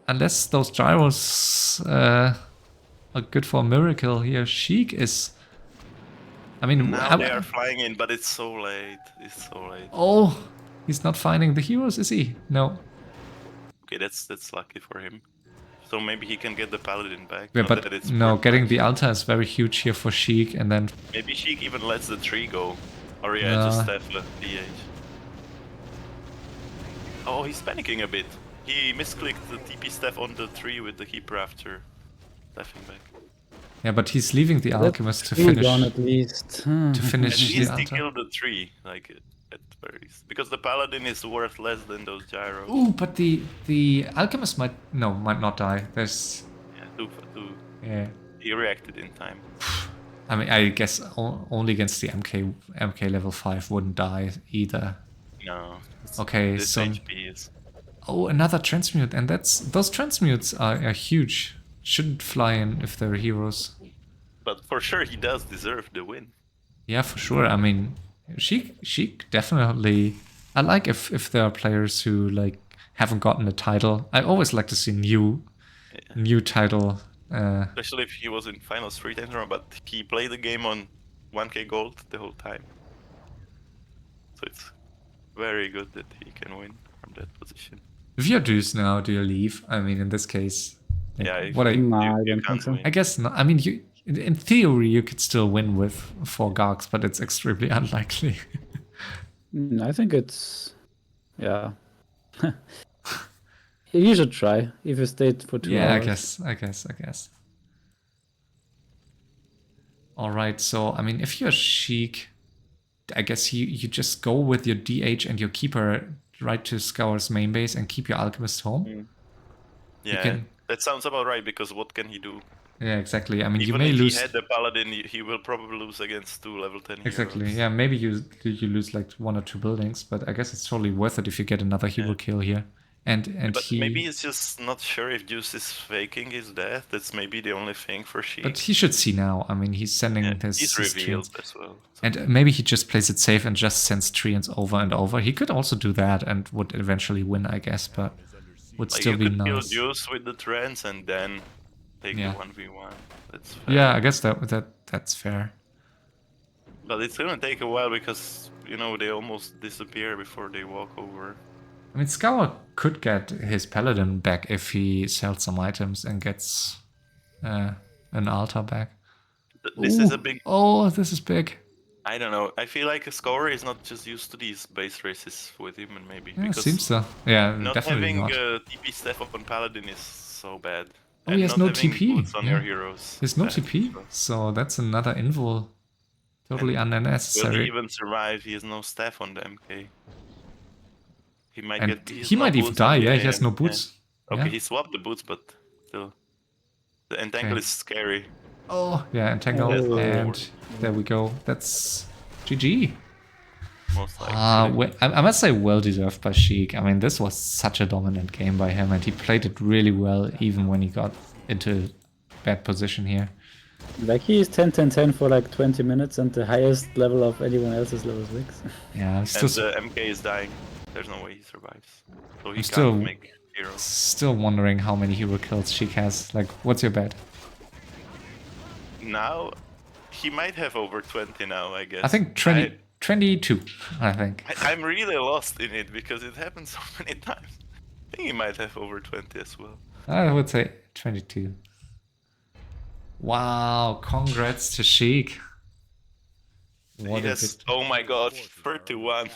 unless those gyros are good for a miracle here, Sheik is... I mean, Now they are flying in, but it's so late. It's so late. oh, he's not finding the heroes, is he? No. Okay, that's lucky for him. So maybe he can get the paladin back. Yeah, Not but that it's no, worth getting much. the altar is very huge here for Sheik, and then... Maybe Sheik even lets the tree go. Or yeah, Nah. just have a DH. Oh, he's panicking a bit. He misclicked the TP staff on the tree with the keeper after staffing back. Yeah, but he's leaving the alchemist to Three finish... gone at least. To At finish the least he altar. killed the tree, like at very least. Because the paladin is worth less than those gyros. Ooh, but the alchemist might not die. There's... Yeah, two. Yeah. He reacted in time. I mean, I guess only against the MK level 5 wouldn't die either. No. Okay, This so... HP is... Oh, another transmute, and those transmutes are huge. shouldn't fly in if they're heroes. But for sure, he does deserve the win. Yeah, for sure. I mean, Sheik definitely. I like if there are players who like haven't gotten a title. I always like to see new title. Especially if he was in finals 3 times in a row, but he played the game on 1k gold the whole time. So it's very good that he can win from that position. If you're Deuce now, do you leave? I mean, in this case, like, Yeah, what I Nah, I don't can't think so. win. I guess not. I mean, you in theory you could still win with 4 Gargs, but it's extremely unlikely. I think it's, yeah. You should try if you stayed for 2 Yeah, hours. I guess. All right, so I mean, if you're Sheik, I guess you just go with your DH and your keeper right to Scower's main base and keep your alchemist home. Yeah, can- that sounds about right, because what can he do? Yeah, exactly. I mean, you Even may if lose. he had the paladin, he will probably lose against 2 level 10 Exactly. heroes. Yeah, maybe you lose like 1 or 2 buildings, but I guess it's totally worth it if you get another hero kill here. And But maybe he's just not sure if Deuce is faking his death. That's maybe the only thing for Sheik. But he should see now. I mean, he's sending his he's revealed treants. as well. So. And maybe he just plays it safe and just sends treants over and over. He could also do that and would eventually win, I guess, but would Like still you be could nice. kill Deuce with the trance and then take Yeah. the 1v1. That's fair. Yeah, I guess that's fair. But it's gonna take a while because, you know, they almost disappear before they walk over. I mean, Scower could get his paladin back if he sells some items and gets an altar back. This is a big... Oh, this is big. I don't know. I feel like a Scower is not just used to these base races with him, and maybe Yeah, because seems so. Yeah, not definitely having not. TP staff on Paladin is so bad. Oh, And he has not no having TP. boots on Yeah. your heroes. There's no bad. TP, so that's another invul. Totally Will unnecessary. he even survive? He has no staff on the MK. He might And get. he might even die. Yeah, he has no yeah. boots. Okay, Yeah. he swapped the boots, but still, the entangle is scary. Oh, yeah, entangle, Oh. and there we go. That's GG. Most likely. I must say, well deserved by Sheik. I mean, this was such a dominant game by him, and he played it really well, even when he got into bad position here. Like he's 10-10-10 for like 20 minutes, and the highest level of anyone else is level 6. Yeah, I'm And still the MK is dying. There's no way he survives. So he still- can't make heroes. still wondering how many hero kills Sheik has. Like, what's your bet? Now, he might have over 20 now, I guess. I think 22, I think. I'm really lost in it because it happens so many times. I think he might have over 20 as well. I would say 22. Wow, congrats to Sheik. What He a has, bit. oh my god, 31.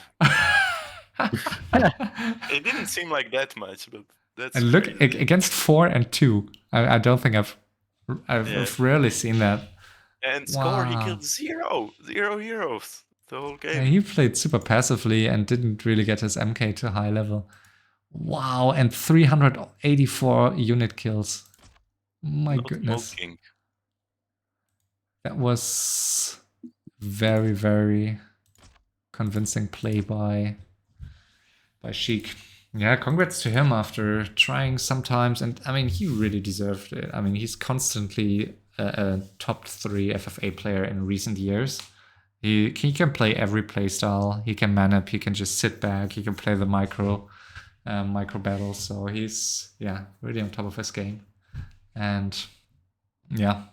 It didn't seem like that much, but that's And look, crazy. against 4 and 2. I don't think I've Yeah. rarely seen that. And Scower, he Wow. killed zero heroes the whole Yeah, game. he played super passively and didn't really get his MK to high level. Wow, and 384 unit kills. My Not goodness. smoking. That was very, very convincing play by Sheik. Yeah, congrats to him after trying sometimes, and I mean, he really deserved it. I mean, he's constantly a top 3 FFA player in recent years. He can play every playstyle. He can man up. He can just sit back. He can play the micro battles. So he's really on top of his game, and yeah,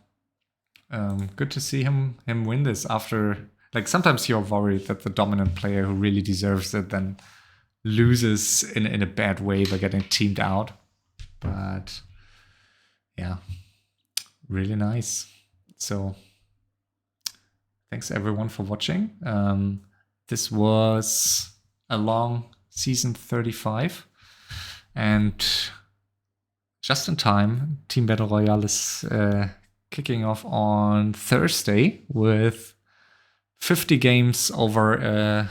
good to see him win this after. Like, sometimes you're worried that the dominant player who really deserves it then loses in a bad way by getting teamed out. But yeah, really nice. So thanks everyone for watching. This was a long season 35, and just in time, Team Battle Royale is kicking off on Thursday with 50 games over a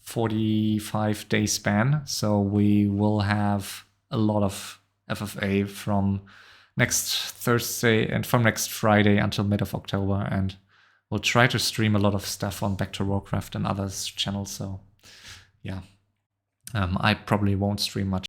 45-day span. So we will have a lot of FFA from next Thursday and from next Friday until mid of October. And we'll try to stream a lot of stuff on Back to Warcraft and others channels. So yeah, I probably won't stream much